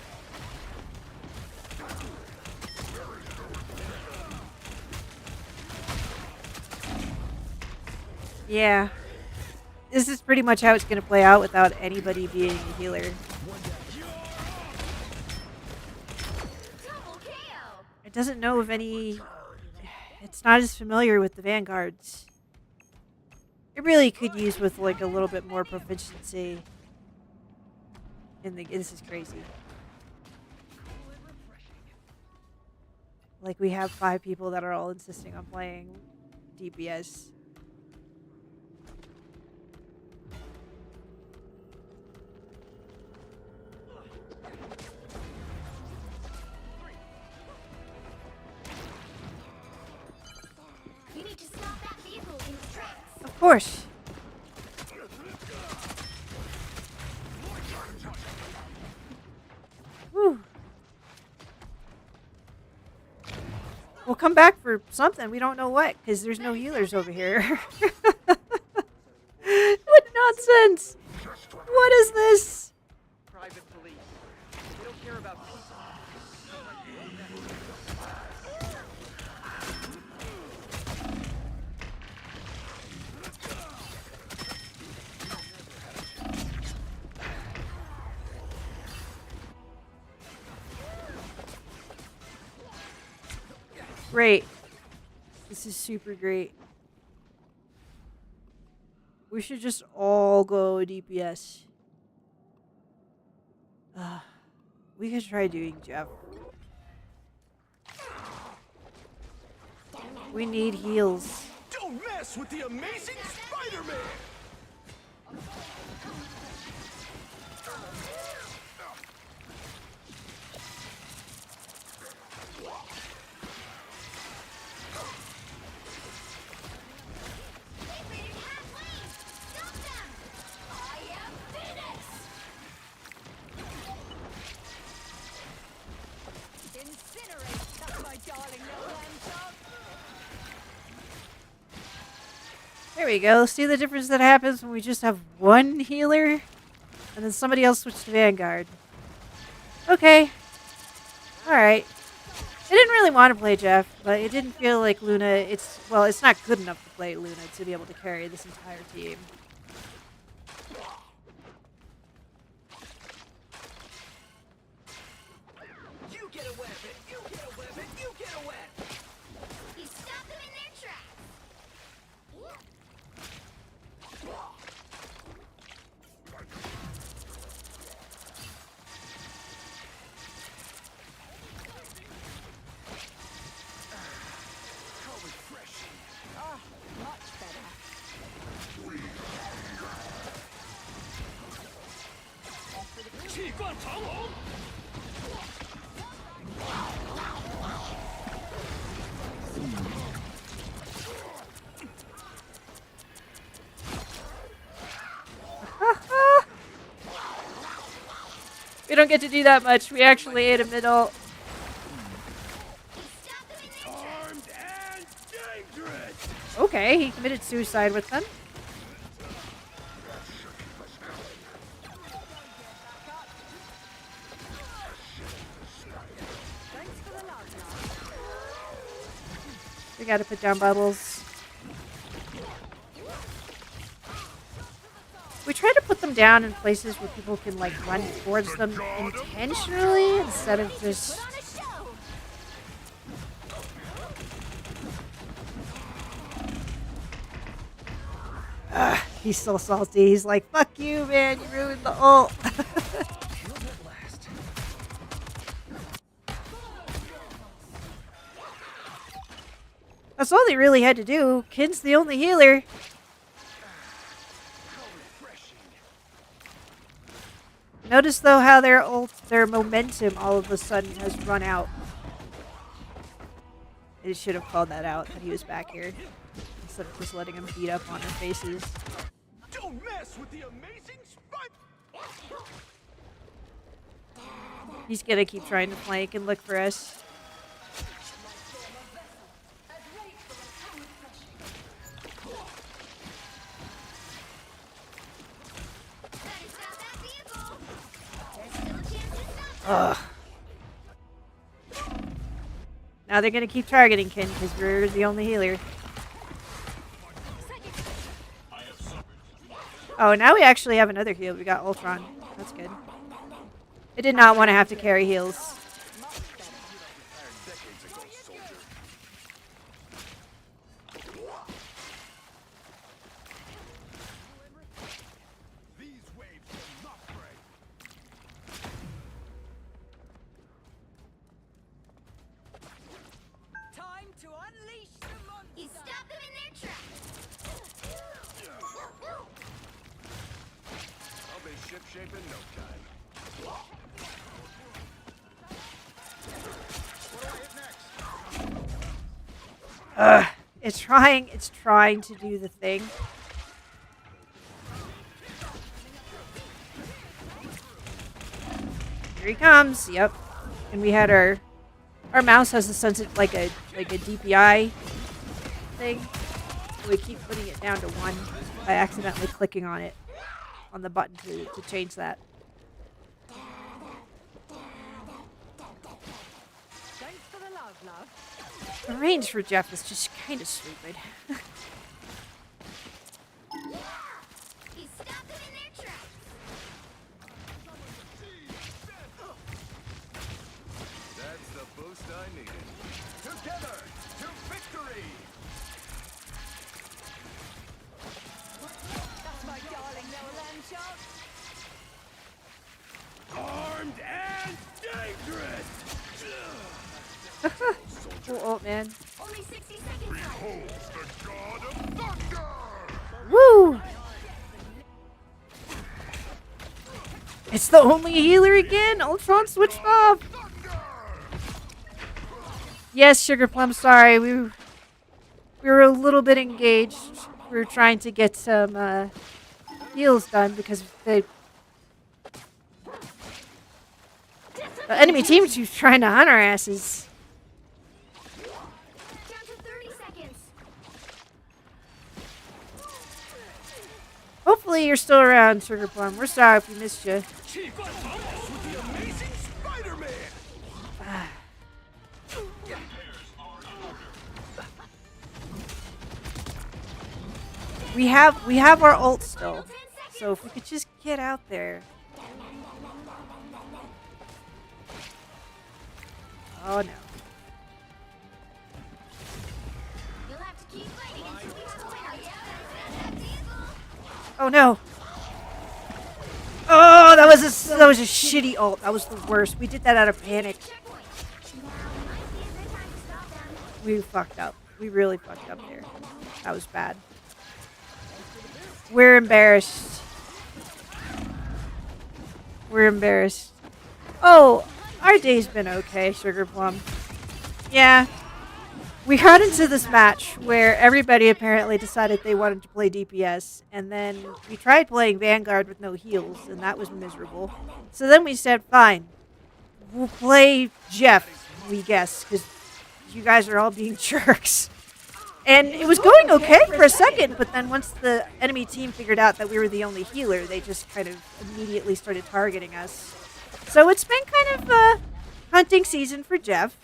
Yeah. This is pretty much how it's going to play out without anybody being a healer. It doesn't know of any... It's not as familiar with the vanguards. It really could use with like a little bit more proficiency. This is crazy. Like we have 5 people that are all insisting on playing DPS. You need to stop that vehicle in its tracks. Of course. Whew. We'll come back for something. We don't know what, because there's no healers over here. What nonsense! What is this? Private police. They don't care about people. Great. This is super great. We should just all go DPS. We could try doing Jeff. We need heals. Don't mess with the amazing Spider-Man! There we go. See the difference that happens when we just have one healer? And then somebody else switched to Vanguard. Okay. Alright. I didn't really want to play Jeff, but it didn't feel like Luna... It's not good enough to play Luna to be able to carry this entire team. You get a weapon! You get a weapon! You get a weapon! You stop them in their tracks. How refreshing! Ah, much better. 气贯长虹！ We don't get to do that much. We actually ate a middle. Armed and dangerous! Okay, he committed suicide with them. We gotta put down bubbles. We try to put them down in places where people can like run towards them intentionally instead of just... He's so salty. He's like, fuck you, man. You ruined the ult. That's all they really had to do. Kin's the only healer. Notice though how their momentum all of a sudden has run out. It should have called that out that he was back here instead of just letting him beat up on their faces. Don't mess with the amazing Spider... He's gonna keep trying to flank and look for us. Ugh. Now they're gonna keep targeting Kin because we're the only healer. Oh, now we actually have another heal. We got Ultron. That's good. I did not want to have to carry heals. You stop them in their tracks. I'll be shipshape in no time. Ugh. It's trying to do the thing. Here he comes. Yep. And we had our mouse has a sense of like a DPI thing. We keep putting it down to 1 by accidentally clicking on it on the button to change that. Thanks for the love, love. The range for Jeff is just kind of stupid. You stop them in their tracks. That's the boost I needed. Together to victory! That's my darling little lamb chop. Armed and dangerous! Cool ult, man. Only 60 seconds left. Beholds the god of thunder! Woo! It's the only healer again. Ultron switched off. Yes, Sugar Plum. Sorry, we were a little bit engaged. We were trying to get some heals done because the enemy team was trying to hunt our asses. Down to 30 seconds. Hopefully you're still around, Sugar Plum. We're sorry if we missed you. Chief Thomas with the amazing Spider-Man! We have our ult still, so if we could just get out there. Oh no. You'll have to keep fighting until we have a winner. Oh no. Oh, that was a shitty ult. That was the worst. We did that out of panic. We fucked up. We really fucked up there. That was bad. We're embarrassed. We're embarrassed. Oh, our day's been okay, Sugar Plum. Yeah. We got into this match where everybody apparently decided they wanted to play DPS, and then we tried playing Vanguard with no heals, and that was miserable. So then we said, fine, we'll play Jeff, we guess, because you guys are all being jerks. And it was going okay for a second, but then once the enemy team figured out that we were the only healer, they just kind of immediately started targeting us. So it's been kind of a hunting season for Jeff.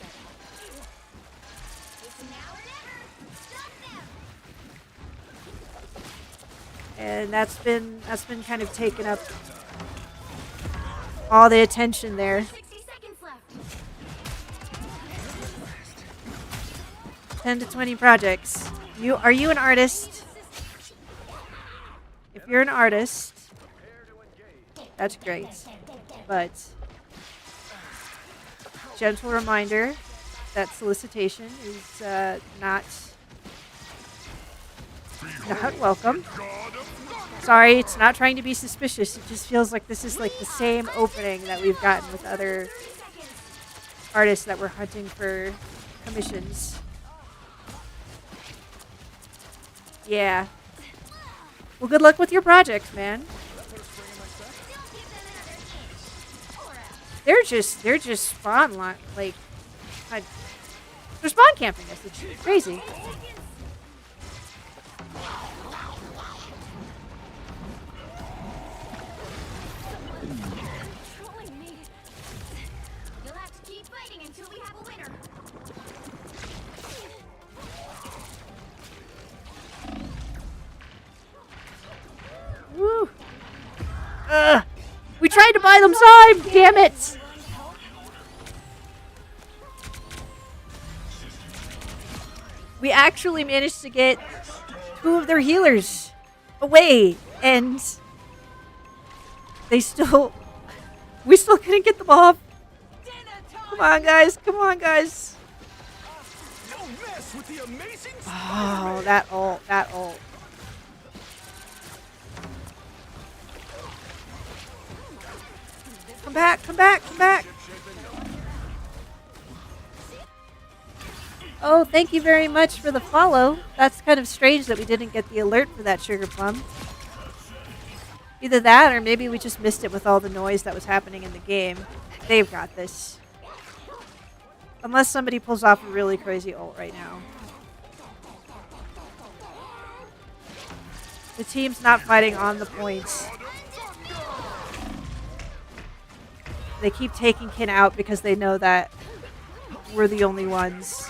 And that's been kind of taken up all the attention there. 60 seconds left. 10 to 20 projects. Are you an artist? If you're an artist, that's great. But gentle reminder that solicitation is not welcome. Sorry, it's not trying to be suspicious. It just feels like this is like the same opening that we've gotten with other artists that were hunting for commissions. Yeah. Well, good luck with your projects, man. They're just spawn like they're spawn camping us. It's crazy. You'll have to keep fighting until we have a winner. Woo. We tried to buy them time! Damn it! We actually managed to get 2 of their healers away, and we still couldn't get them off. Come on, guys. Come on, guys. Oh, that ult. That ult. Come back. Come back. Come back. Oh, thank you very much for the follow. That's kind of strange that we didn't get the alert for that sugar plum. Either that, or maybe we just missed it with all the noise that was happening in the game. They've got this. Unless somebody pulls off a really crazy ult right now. The team's not fighting on the points. They keep taking Kin out because they know that we're the only ones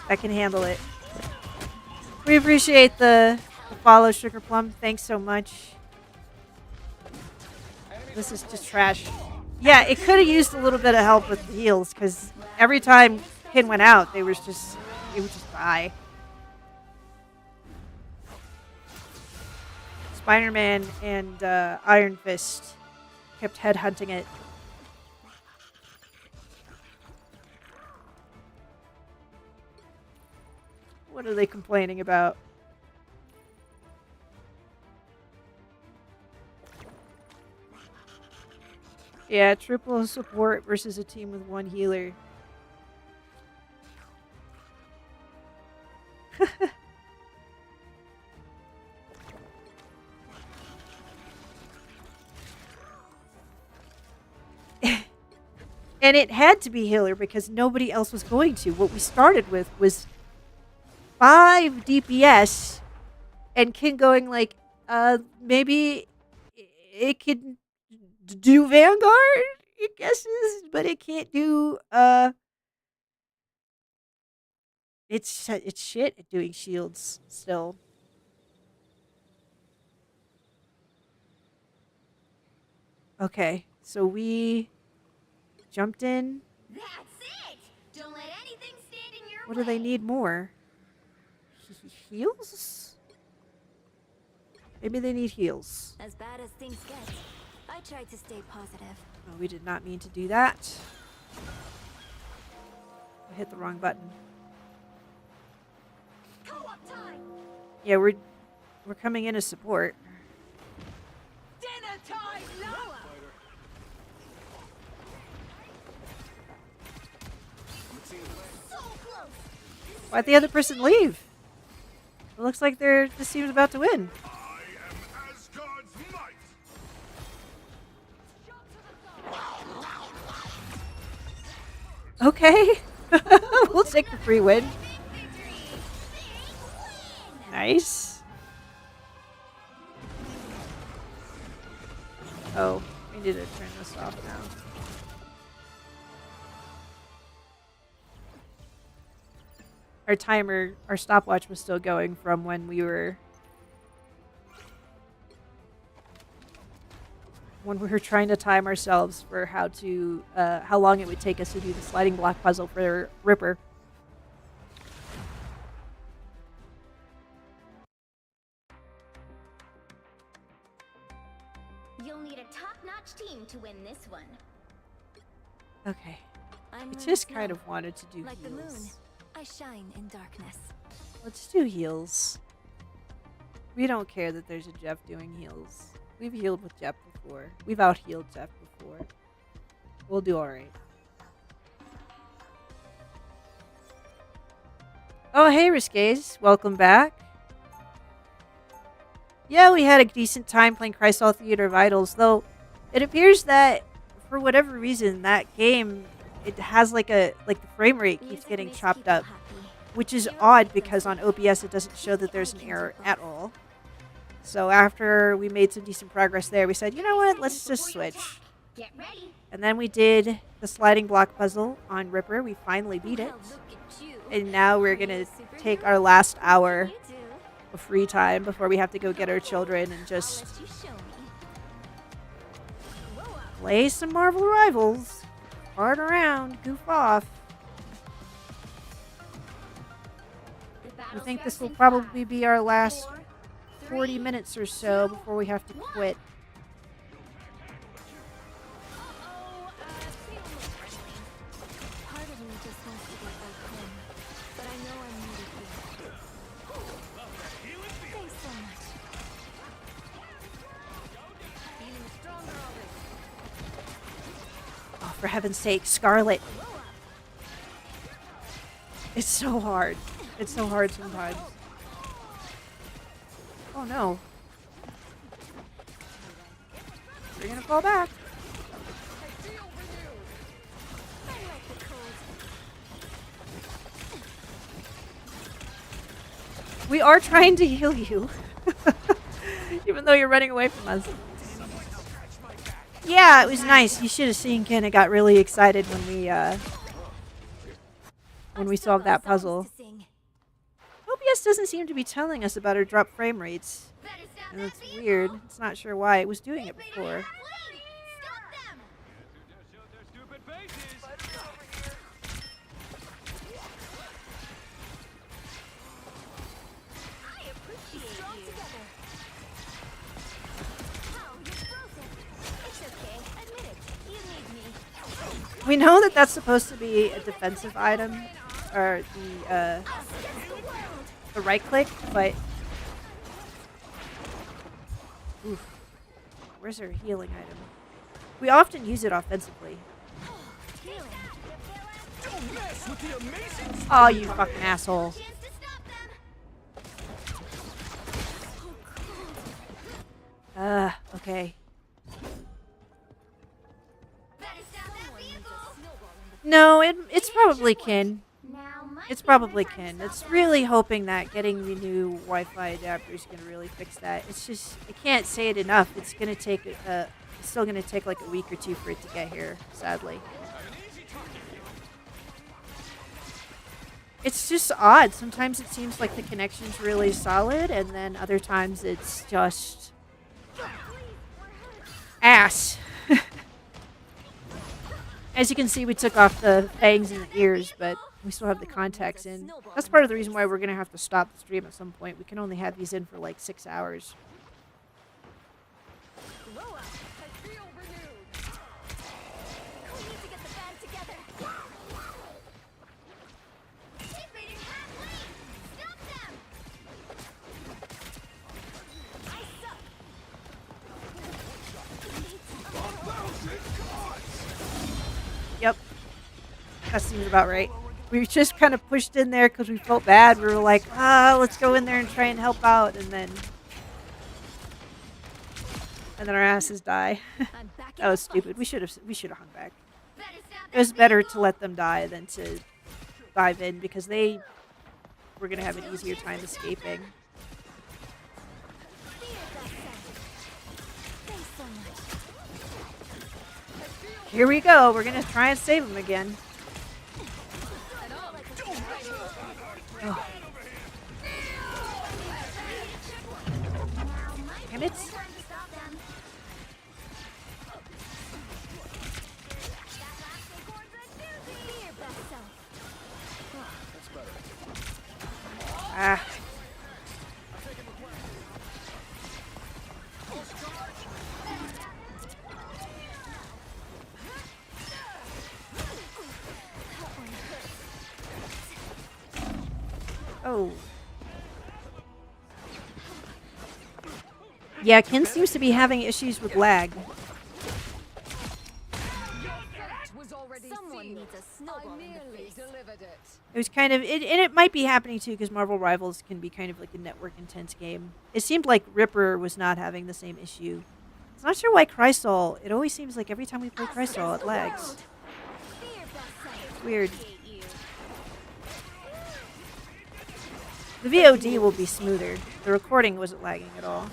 that can handle it. We appreciate the follow, Sugar Plum. Thanks so much. This is just trash. Yeah, it could have used a little bit of help with the heals, because every time Kin went out, it would just die. Spider-Man and Iron Fist kept headhunting it. What are they complaining about? Yeah, triple support versus a team with 1 healer. And it had to be healer because nobody else was going to. What we started with was 5 DPS and Kin going like, maybe it could do Vanguard, it guesses, but it can't do, it's shit at doing shields still. Okay, so we jumped in. That's it! Don't let anything stand in your What do they need more? Heals? Maybe they need heals. As bad as things get, I tried to stay positive. Oh, we did not mean to do that. I hit the wrong button. Yeah, we're coming in as support. Dinner time, Lola! So close! Why'd the other person leave? It looks like this team's about to win. Okay. We'll take the free win. Nice. Oh, we need to turn this off now. Our timer, our stopwatch was still going from when we were trying to time ourselves for how long it would take us to do the sliding block puzzle for Ripper. You'll need a top-notch team to win this one. Okay. I'm I Moon's just Snow. kind of wanted to do Like heals. the moon, I shine in darkness. Let's do heals. We don't care that there's a Jeff doing heals. We've healed with Jeff before. We've out-healed Jeff before. We'll do alright. Oh, hey, Risques. Welcome back. Yeah, we had a decent time playing Chrysal Theater of Idols, though it appears that, for whatever reason, that game, it has the frame rate keeps getting chopped up. Which is odd because on OBS it doesn't show that there's an error at all. So after we made some decent progress there, we said, you know what, let's just switch. Get ready. And then we did the sliding block puzzle on Ripper. We finally beat it. And now we're going to take our last hour of free time before we have to go get our children and just Play some Marvel Rivals. Fart around, goof off. I think this will probably be our last 40 minutes or so before we have to quit. Oh, for heaven's sake, Scarlet. It's so hard. It's so hard sometimes. Oh no. We're gonna fall back. We are trying to heal you. Even though you're running away from us. Yeah, it was nice. You should have seen Kenna got really excited when we solved that puzzle. OBS doesn't seem to be telling us about our drop frame rates. And that's weird. It's not sure why it was doing it before. We know that that's supposed to be a defensive item, or the right click, but oof, where's our healing item? We often use it offensively. Oh, you fucking asshole. Okay. No, it's probably Kin. It's probably Kin. It's really hoping that getting the new Wi-Fi adapter is going to really fix that. It's just, I can't say it enough. It's going to take, it's still going to take like a week or two for it to get here, sadly. It's just odd. Sometimes it seems like the connection's really solid, and then other times it's just ass. As you can see, we took off the fangs and the ears, but we still have the contacts in. That's part of the reason why we're going to have to stop the stream at some point. We can only have these in for like 6 hours. Yep. That seems about right. We just kind of pushed in there because we felt bad. We were like, let's go in there and try and help out, and then our asses die. That was stupid. We should have hung back. It was better to let them die than to dive in, because they were gonna have an easier time escaping. Here we go. We're gonna try and save him again. Oh. Damn it. Ah. Oh. Yeah, Ken seems to be having issues with lag. It was kind of, and it might be happening too, because Marvel Rivals can be kind of like a network intense game. It seemed like Ripper was not having the same issue. I'm not sure why Crystal. It always seems like every time we play Crystal, it lags. It's weird. The VOD will be smoother. The recording wasn't lagging at all.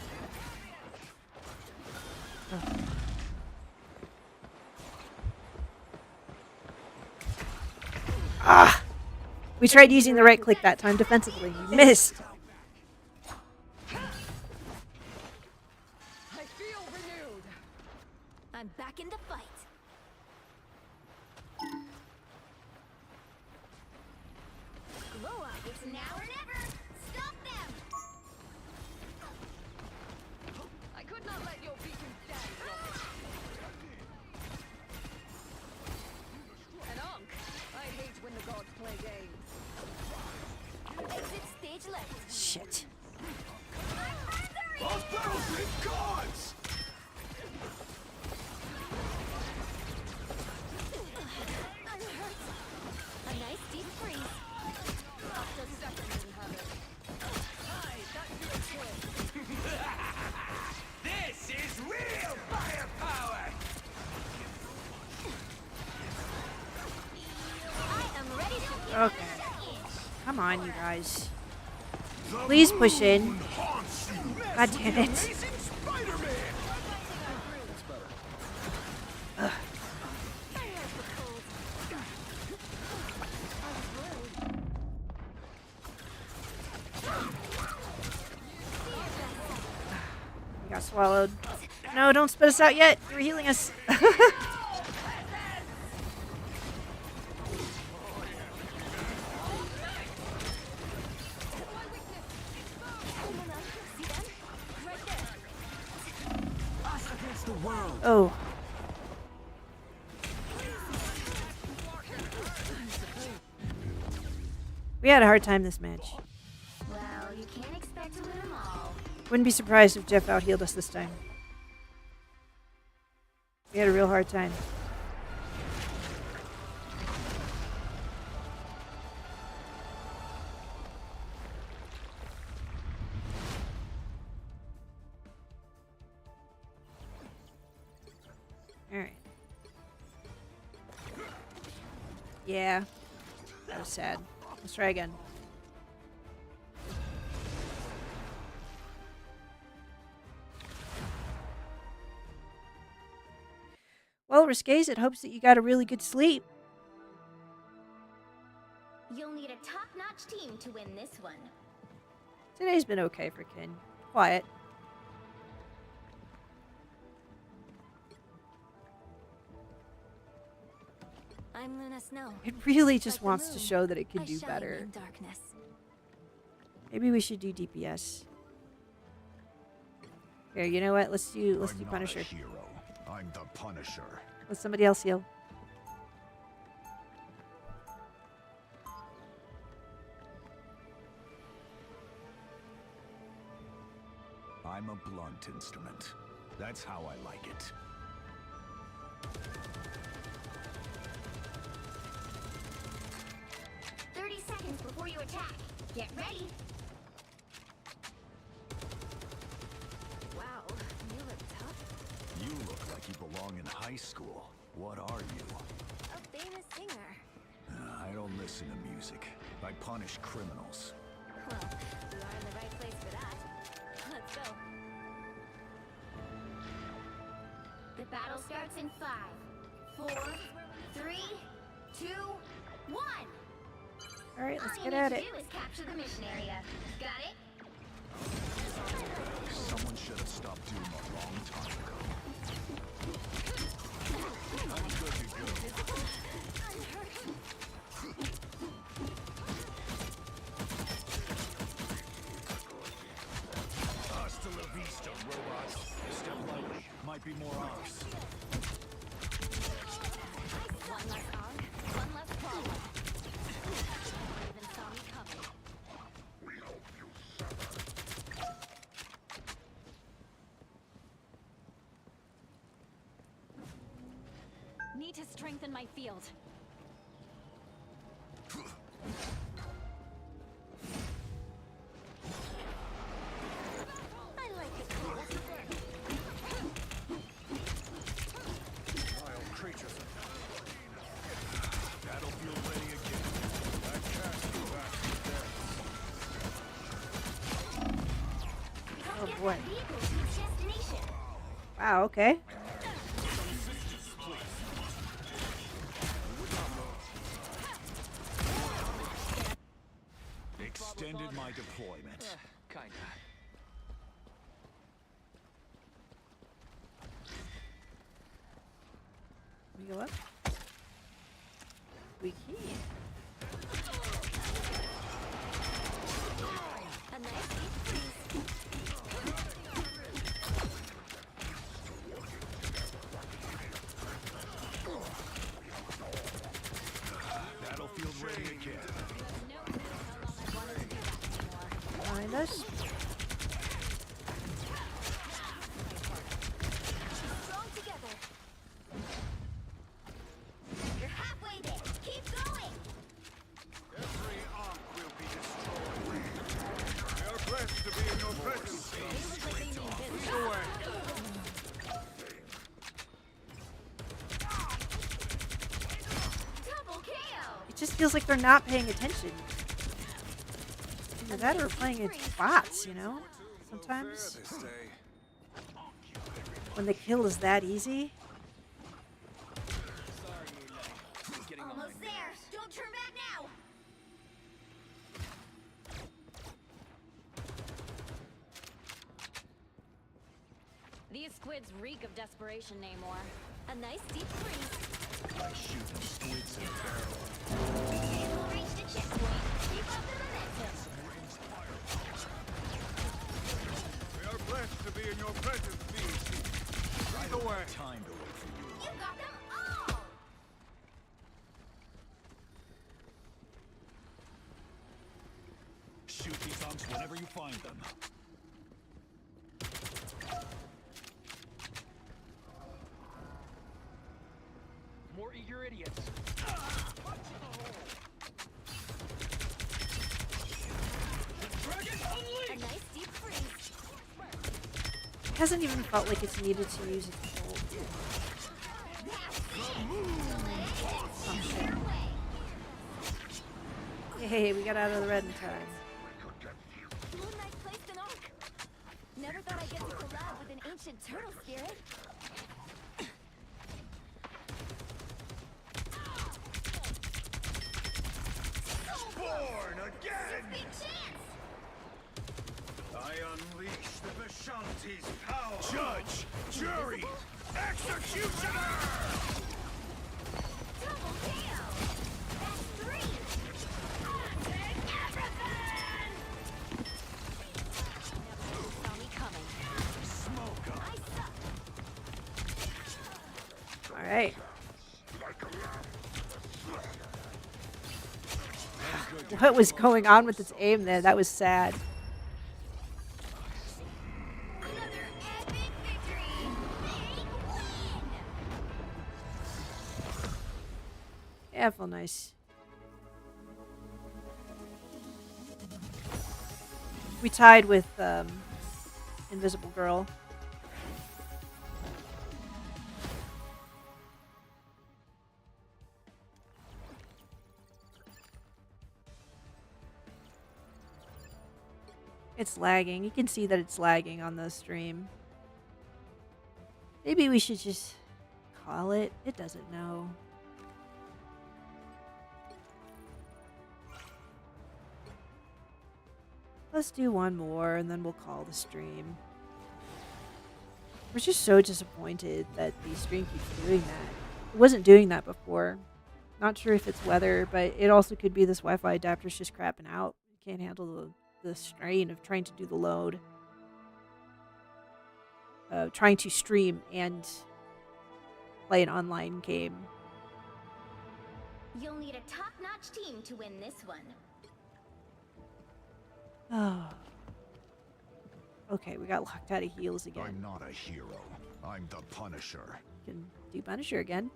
Ugh. Ah! We tried using the right click that time defensively. We missed. I'm back in the fight. Glow up. It's now or never. Stop them. I could not let your beacon stand, Rocket. An onk. I hate when the gods play games. Exit stage left. Shit. Hostiles and gods! I'm hurt. A nice deep freeze. After second in habit. Hi, that feels good. This is real firepower! I am ready to give Okay. Come on, you guys. Please push in. God damn it. Ugh. You got swallowed. No, don't spit us out yet. You're healing us. Oh. We had a hard time this match. Well, you can't expect to win them all. Wouldn't be surprised if Jeff out-healed us this time. We had a real hard time. Alright. Yeah. That was sad. Let's try again. Well, Risques, it hopes that you got a really good sleep. You'll need a top-notch team to win this one. Today's been okay for Kin. Quiet. I'm Luna Snow. It really just Like the wants to moon, show that it can I do shine better. in darkness. Maybe we should do DPS. Here, you know what? Let's do Punisher. Not a hero. I'm the Punisher. Let somebody else heal. I'm a blunt instrument. That's how I like it. Seconds before you attack. Get ready. Wow, you look tough. You look like you belong in high school. What are you? A famous singer. I don't listen to music. I punish criminals. Well, you are in the right place for that. Let's go. The battle starts in 5, 4, 3, 2, 1. Alright, let's All get you at need it. to do is capture the mission area. Got it? Someone should have stopped Doom a long time ago. I'm good to go. Hasta la vista, robots. Step lightly. Might be more ours. One less arm, one less problem. Even saw me coming. Need to strengthen my field. I like the cool. Vile creatures. Battlefield ready again. I cast you back to death. Oh boy. Vehicle to its destination. Wow, okay. Extended my deployment. Kinda. Can we go up? We can. A nice deep freeze. Battlefield ready again. Behind us. Strong together. You're halfway there. Keep going. Every arc will be destroyed. We are blessed to be in your presence. They look like they mean business. Lead away. Double KO. It just feels like they're not paying attention. Either that or playing against bots, you know? Sometimes. When the kill is that easy. Almost there. Don't turn back now. These squids reek of desperation, Namor. A nice deep freeze. By shooting squids in a barrel. We'll reach the checkpoint. Keep up the momentum. We are blessed to be in your presence, BC. Lead away. Time to wait for you. You got them all. Shoot these hunks whenever you find them. More eager idiots. A nice deep freeze. It hasn't even felt like it's needed to use its full. Hey, we got out of the red in time. Moon Knight placed an arc. Never thought I'd get to collab with an ancient turtle spirit. Born again! Big chance. I unleash the Vishanti's power! Judge! Jury! Executioner! Double KO. That's 3. Take everything. Never saw me coming. Smoke 'em. I suck. All right. What was going on with its aim there? That was sad. Another epic victory. Big win. Yeah, it felt nice. We tied with Invisible Girl. It's lagging. You can see that it's lagging on the stream. Maybe we should just call it. It doesn't know. Let's do one more and then we'll call the stream. We're just so disappointed that the stream keeps doing that. It wasn't doing that before. Not sure if it's weather, but it also could be this Wi-Fi adapter's just crapping out. It can't handle the strain of trying to do the load. Trying to stream and play an online game. You'll need a top-notch team to win this one. Oh. Okay, we got locked out of heals again. I'm not a hero. I'm the Punisher. Can do Punisher again.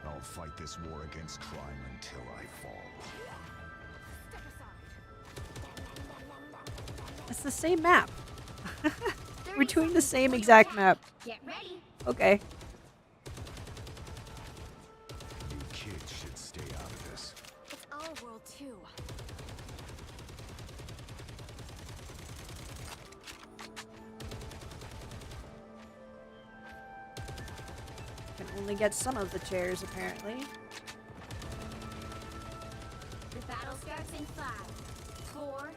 I'll fight this war against crime until I fall. It's the same map. We're doing the same exact map. Get ready. Okay. You kids should stay out of this. It's our world too. only get some of the chairs, apparently. The battle starts in 5, 4,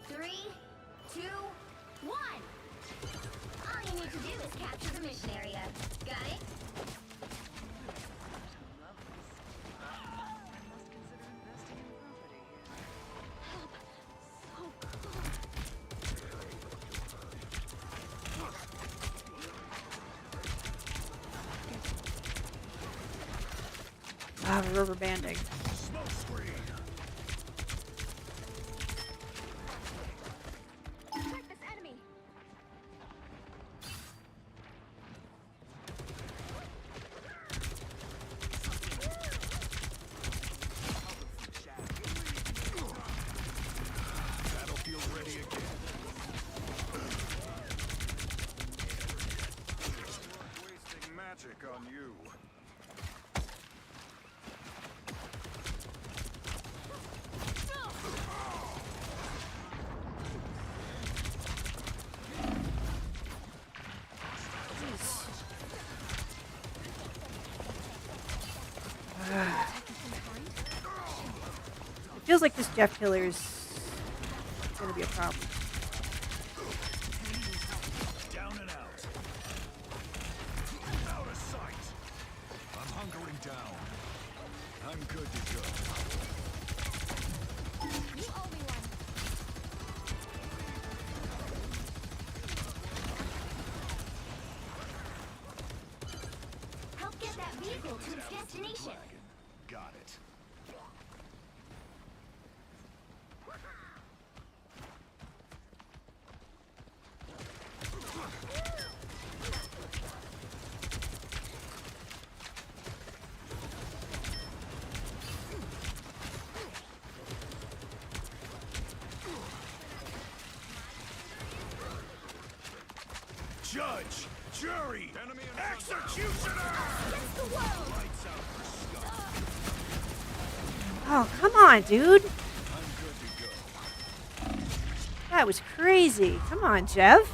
3, 2, 1. All you need to do is capture the mission area. Got it? Ah, rubber banding. Smoke screen. Check this enemy. Battlefield ready again. Wasting magic on you. It feels like this Jeff killer is going to be a problem. Down and out. Out of sight. I'm hunkering down. I'm good to go. You owe me one. Help get that vehicle to its destination. Got it. Judge, jury, executioner! Against the world! Lights out for stuff. Oh, come on, dude. I'm good to go. That was crazy. Come on, Jeff.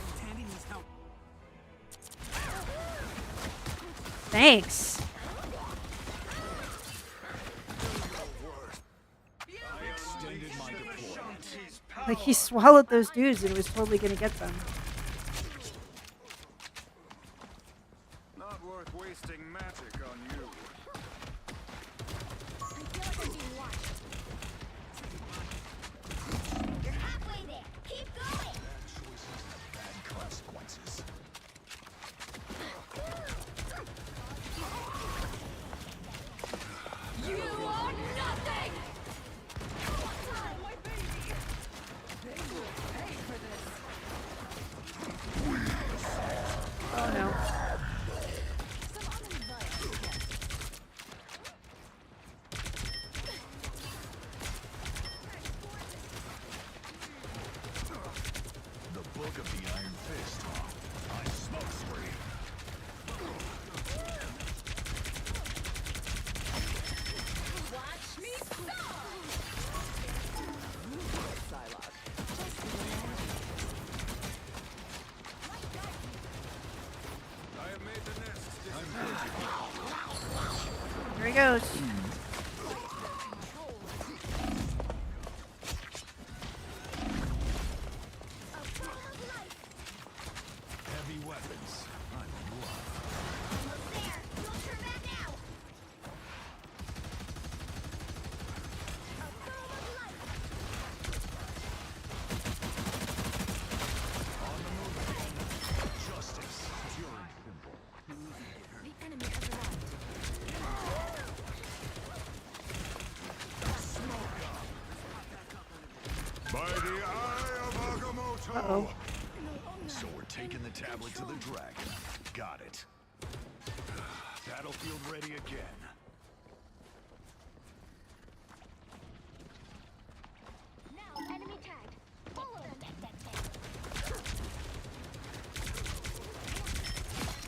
Thanks. I extended my deployment. Like, he swallowed those dudes and was totally going to get them. Not worth wasting magic on you. I feel like I'm being watched. You're halfway there. Keep going. Bad choices have bad consequences. You are nothing! My baby! They will pay for this. Oh, no. The book of the Iron Fist, huh? I'm smoke screen. Watch me I have made the nest. Here he goes. Heavy weapons. I'm in love. Almost there. Don't turn back now. A boom of light. On the move again. Justice. Pure and simple. The enemy has arrived. Smoke up. By the eye of Agamotto. Uh-oh. So we're taking the tablet to the dragon. Got it. Battlefield ready again. Now enemy tagged. Follow them.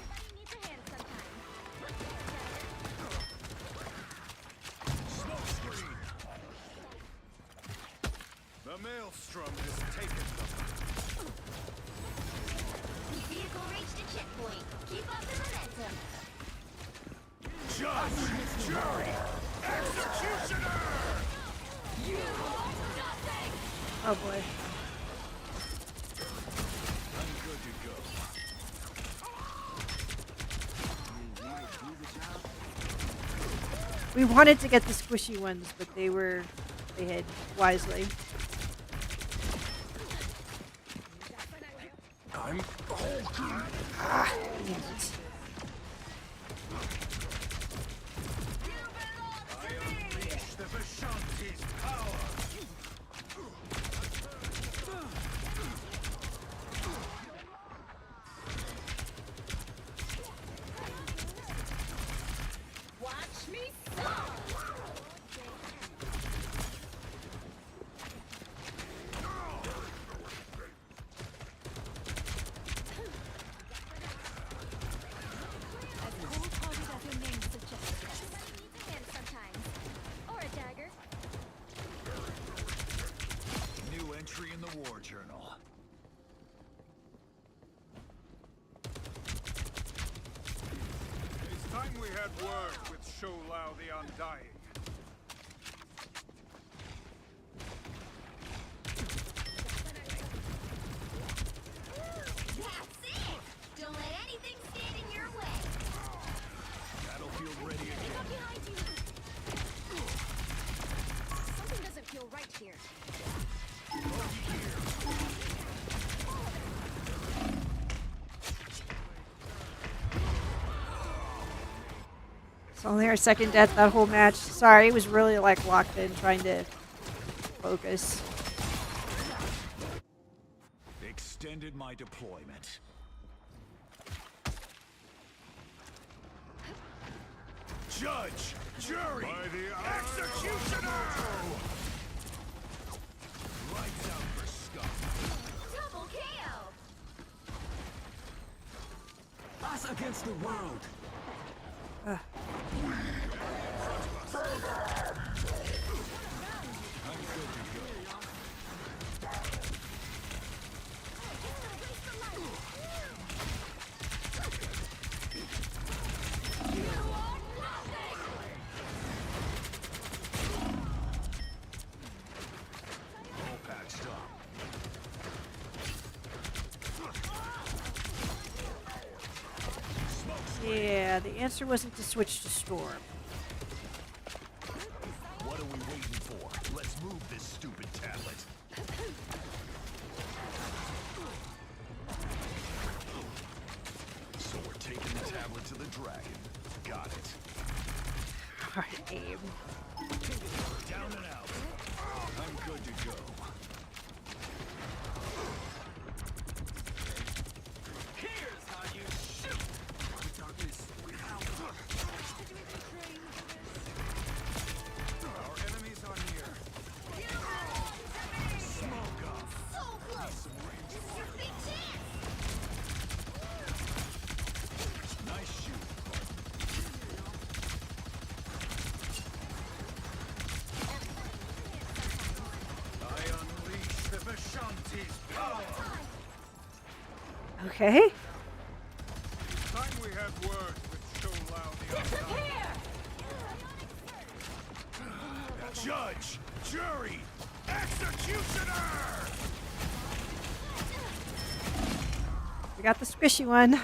Everybody needs a hand sometime. Smoke screen. The maelstrom has taken them. The vehicle reached a checkpoint. Keep up the momentum. Judge, jury, executioner! You are nothing! Oh boy. I'm good to go. We wanted to get the squishy ones, but they hid wisely. I'm hulking. Ah, damn it. I unleash the Vishanti's power. Watch me fall! As cold-hearted as your name suggests. Somebody needs a hand sometimes. Or a dagger. New entry in the war journal. It's time we had word with Shou Lao the Undying. That's it! Don't let anything stand in your way. Battlefield ready Look again. behind you! Something doesn't feel right here. It's only our second death that whole match. Sorry, it was really like locked in trying to focus. Extended my deployment. Judge, jury, executioner! Lights out for scum. Double KO! Us against the world. I'm good to go. All patched up. Yeah, the answer wasn't to switch to Storm. What are we waiting for? Let's move this stupid tablet. So we're taking the tablet to the dragon. Got it. Alright, aim. Down and out. I'm good to go. Here's how you shoot. Darkness. Our enemies are near. Smoke up. So close! This is your big chance! Nice shoot. I unleash the Vishanti's power. Okay. Time we had word with Shou Lao the Undying. Judge, jury, executioner! We got the squishy one.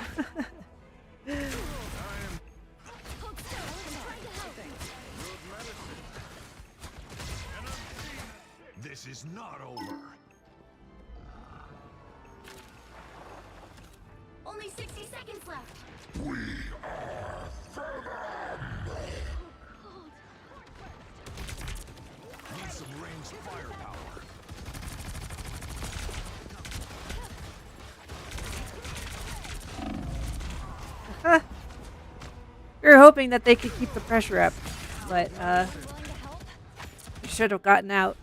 This is not over. Only 60 seconds left. Need some ranged firepower. We were hoping that they could keep the pressure up, but we should have gotten out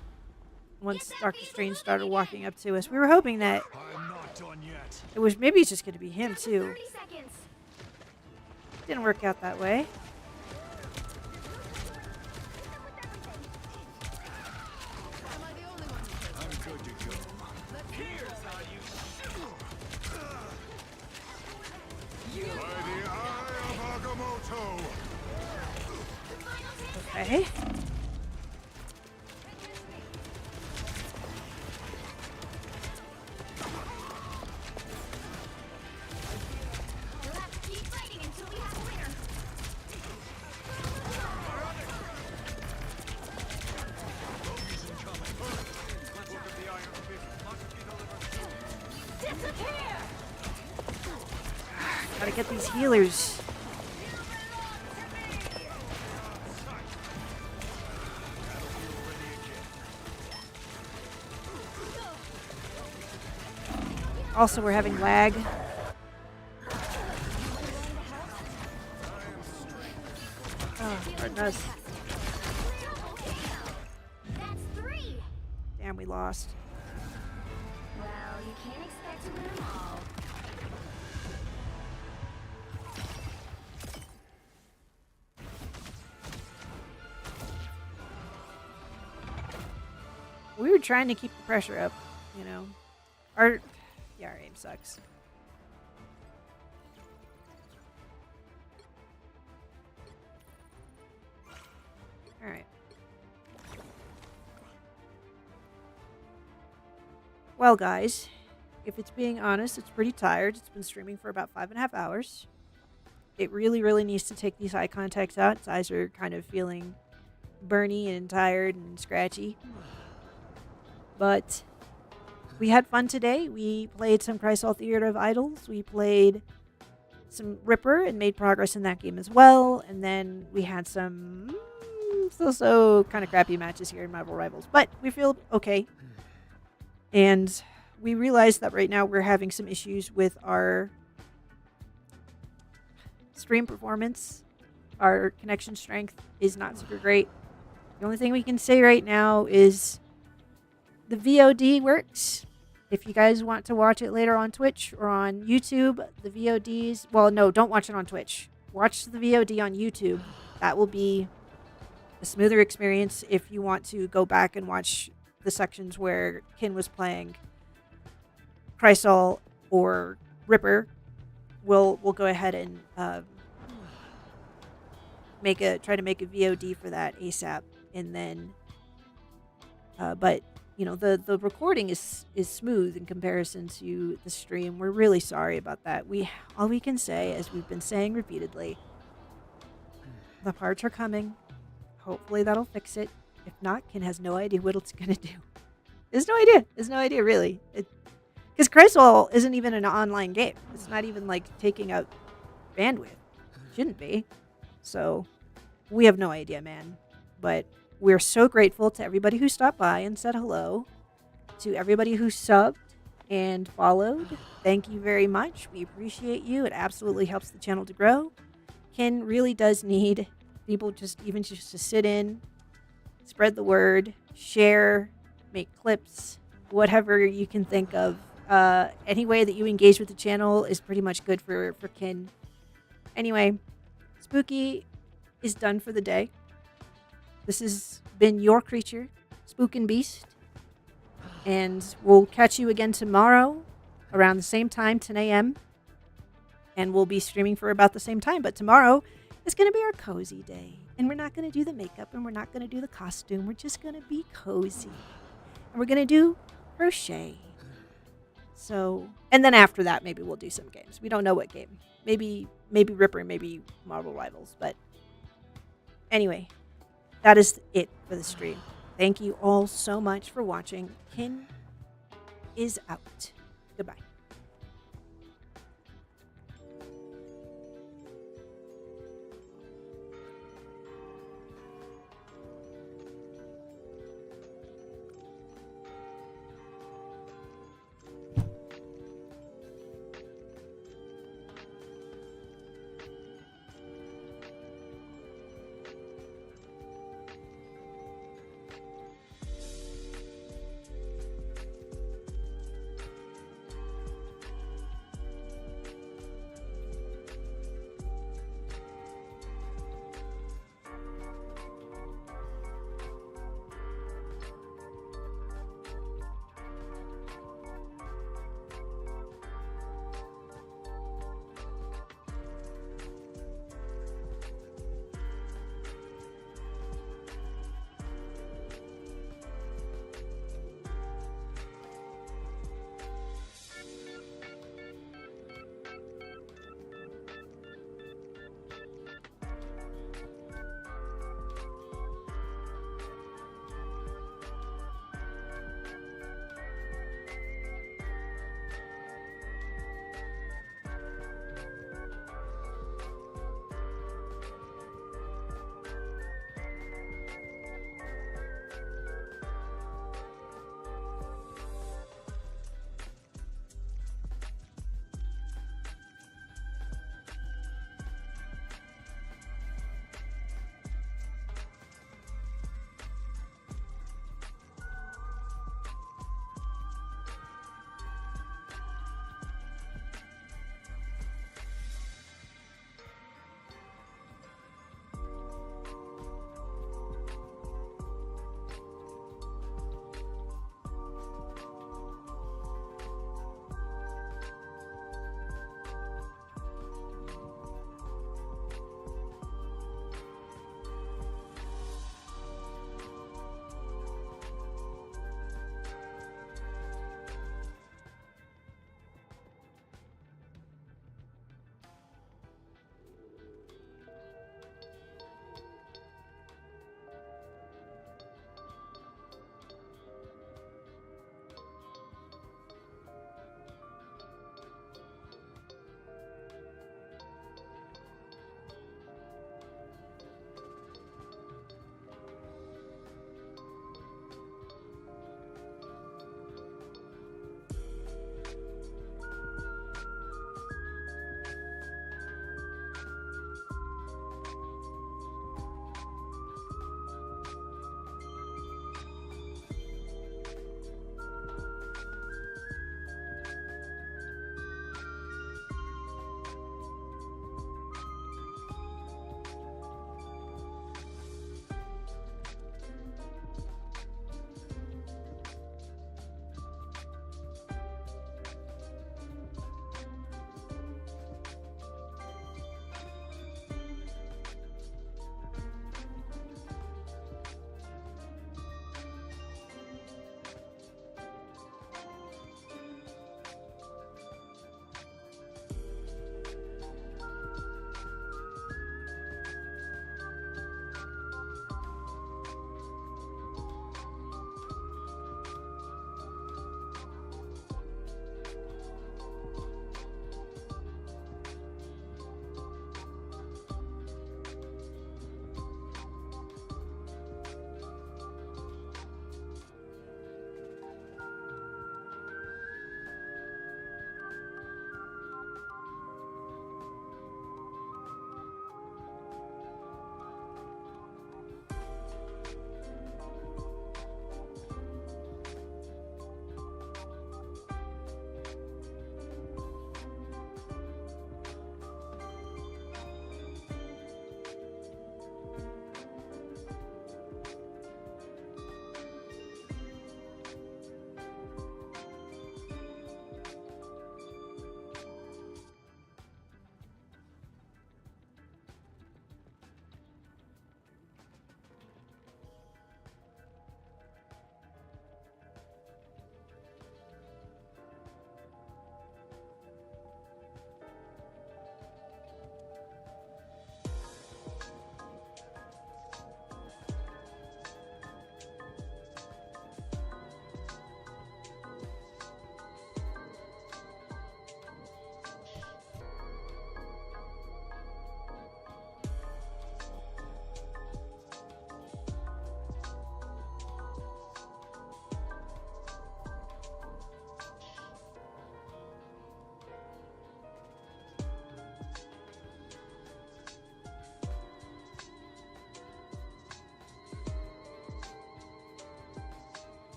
once Doctor Strange started walking up to us. We were hoping that I'm not done yet. it was maybe it's just going to be him too. 30 seconds. Didn't work out that way. I'm good to go. Here's how you shoot. By the eye of Agamotto. Okay. We'll have to keep fighting until we have a winner. Disappear! Gotta get these healers. Also, we're having lag. Oh, goodness. That's 3. Damn, we lost. Well, you can't expect to win them all. We were trying to keep the pressure up, you know. Our aim sucks. All right. Well, guys, if it's being honest, it's pretty tired. It's been streaming for about 5.5 hours. It really, really needs to take these eye contacts out. Its eyes are kind of feeling burny and tired and scratchy. But we had fun today. We played some Chrysal Theater of Idols. We played some Ripper and made progress in that game as well. And then we had some so kind of crappy matches here in Marvel Rivals. But we feel okay. And we realized that right now we're having some issues with our stream performance. Our connection strength is not super great. The only thing we can say right now is the VOD works. If you guys want to watch it later on Twitch or on YouTube, the VODs... Well, no, don't watch it on Twitch. Watch the VOD on YouTube. That will be a smoother experience if you want to go back and watch the sections where Kin was playing Chrysal or Ripper. We'll go ahead and try to make a VOD for that ASAP, and then but you know, the recording is smooth in comparison to the stream. We're really sorry about that. All we can say, as we've been saying repeatedly, the parts are coming. Hopefully that'll fix it. If not, Kin has no idea what it's gonna do. There's no idea. There's no idea really. Because Chrysal isn't even an online game. It's not even like taking up bandwidth. Shouldn't be. So we have no idea, man. But we're so grateful to everybody who stopped by and said hello. To everybody who subbed and followed. Thank you very much. We appreciate you. It absolutely helps the channel to grow. Kin really does need people just to sit in, spread the word, share, make clips, whatever you can think of. Any way that you engage with the channel is pretty much good for Kin. Anyway, Spooky is done for the day. This has been your creature, Spook and Beast. And we'll catch you again tomorrow around the same time, 10 a.m. And we'll be streaming for about the same time. But tomorrow is going to be our cozy day. And we're not going to do the makeup and we're not going to do the costume. We're just going to be cozy. And we're going to do crochet. So, and then after that, maybe we'll do some games. We don't know what game. Maybe Ripper, maybe Marvel Rivals. But anyway, that is it for the stream. Thank you all so much for watching. Kin is out. Goodbye.